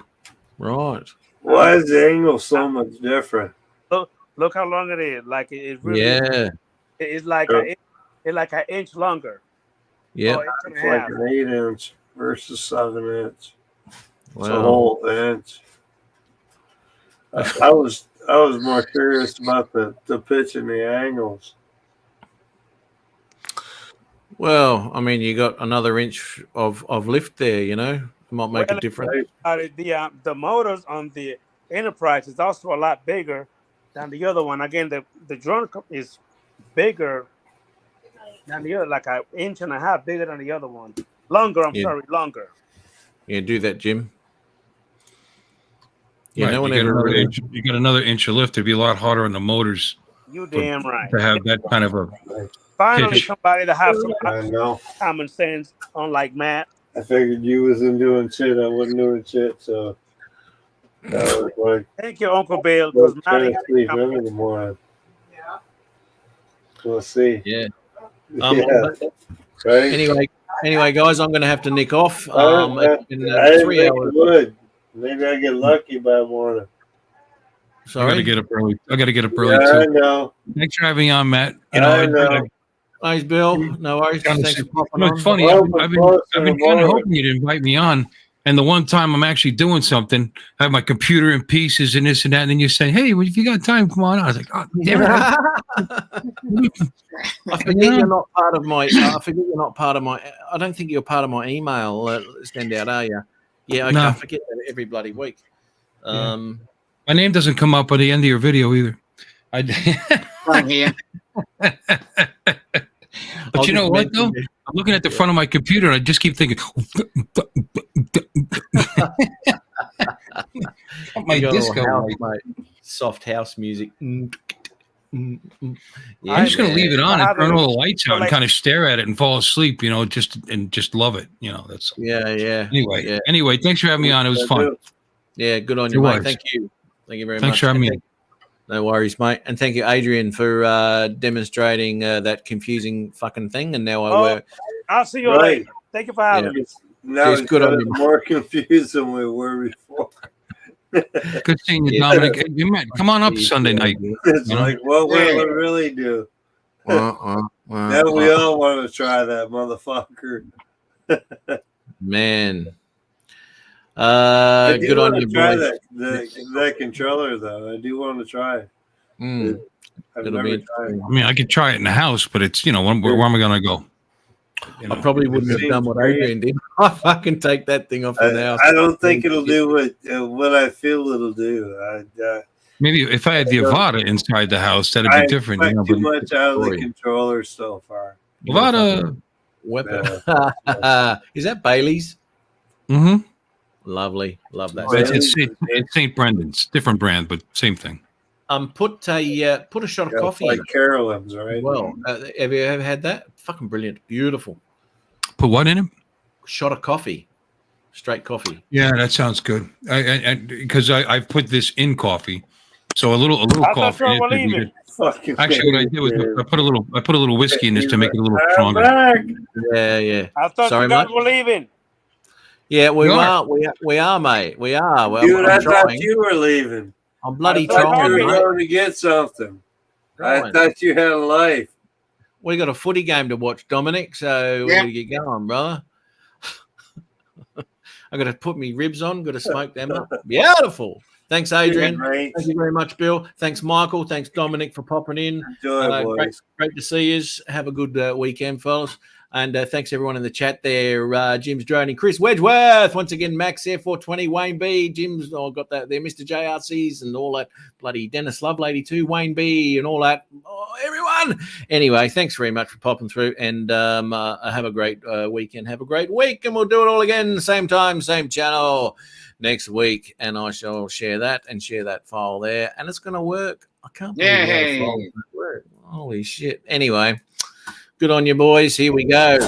right. Why is the angle so much different? Look how long it is. Like it really. Yeah. It's like it's like an inch longer. Yeah. It's like an 8-inch versus 7-inch. Wow. It's a whole inch. I was more curious about the pitch and the angles. Well, I mean, you got another inch of lift there. It might make a difference. The motors on the Enterprise is also a lot bigger than the other one. Again, the drone is bigger than the other, like an inch and a half bigger than the other one. Longer. Longer. Yeah, do that, Jim. Right, you got another inch of lift. It'd be a lot harder on the motors. You damn right. To have that kind of a finally pitch. Somebody to have some common sense, unlike Matt. I figured you wasn't doing shit. I wasn't doing shit, so that was like. Thank you, Uncle Bill. Because trying to sleep in the morning. Yeah. We'll see. Yeah. Right. Anyway, guys, I'm going to have to nick off. It's been 3 hours. Wood. Maybe I get lucky by morning. Sorry, I got to get up early. Yeah, too. I know. Thanks for having me on, Matt. I know. Thanks, Bill. No worries. Thanks for popping on. It's funny. I've been kind of hoping you'd invite me on. And the one time I'm actually doing something, I have my computer in pieces and this and that, and then you say, "Hey, well, if you got time, come on." I was like, "Oh, damn it!" I forget you're not part of my. I don't think you're part of my email send out, are you? Yeah, I forget that every bloody week. My name doesn't come up at the end of your video either. I'm here. But you know what, though? I'm looking at the front of my computer, and I just keep thinking, my disco. Soft house music. I'm just going to leave it on and turn all the lights out and kind of stare at it and fall asleep, just love it. That's yeah. Anyway, thanks for having me on. It was fun. Yeah, good on you, mate. Thank you very much. Thanks for having me. No worries, mate. And thank you, Adrian, for demonstrating that confusing fucking thing. And now I'll see you later. Thank you for having me. Now it's good on you. More confused than we were before. Good seeing you, Dominic. Come on up Sunday night. It's like, what will it really do? Now we all want to try that motherfucker. Man. Good on you, try boys. that controller, though. I do want to try it. I've never tried it. I mean, I could try it in the house, but it's, where am I going to go? I probably wouldn't have done what Adrian did. I fucking take that thing off the house. I don't think it'll do what I feel it'll do. Maybe if I had the Avada inside the house, that'd be different. Too much out of the controller so far. Avada weapon. Is that Bailey's? Mm-hmm. Lovely, love that. It's St. Brendan's, different brand, but same thing. Put a shot of coffee. Like Carolyn's, right? Well, have you ever had that? Fucking brilliant, beautiful. Put what in it? Shot of coffee, straight coffee. Yeah, that sounds good. Because I put this in coffee, so a little coffee. Actually, what I did was I put a little whiskey in this to make it a little stronger. Yeah. I thought you guys were leaving. Yeah, we are, mate. We are. Well, dude, I thought you were leaving. I'm bloody trying. You were going to get something. I thought you had a life. We got a footy game to watch, Dominic. So where do you going, brother? I got to put me ribs on. Got to smoke them up. Beautiful. Thanks, Adrian. Great. Thank you very much, Bill. Thanks, Michael. Thanks, Dominic, for popping in. Enjoy, boys. Great to see you. Have a good weekend, fellas. And thanks, everyone in the chat there. Jim's droning. Chris Wedgeworth. Once again, Max F420. Wayne B. Jim's got that there. Mr. JRCs and all that. Bloody Dennis Lovelady too. Wayne B. and all that. Oh, everyone. Anyway, thanks very much for popping through. And have a great weekend. Have a great week. And we'll do it all again. Same time, same channel next week. And I shall share that and share that file there. And it's going to work. I can't believe that file is gonna work. Holy shit. Anyway. Good on you, boys. Here we go.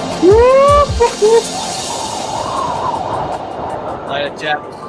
Later, chaps.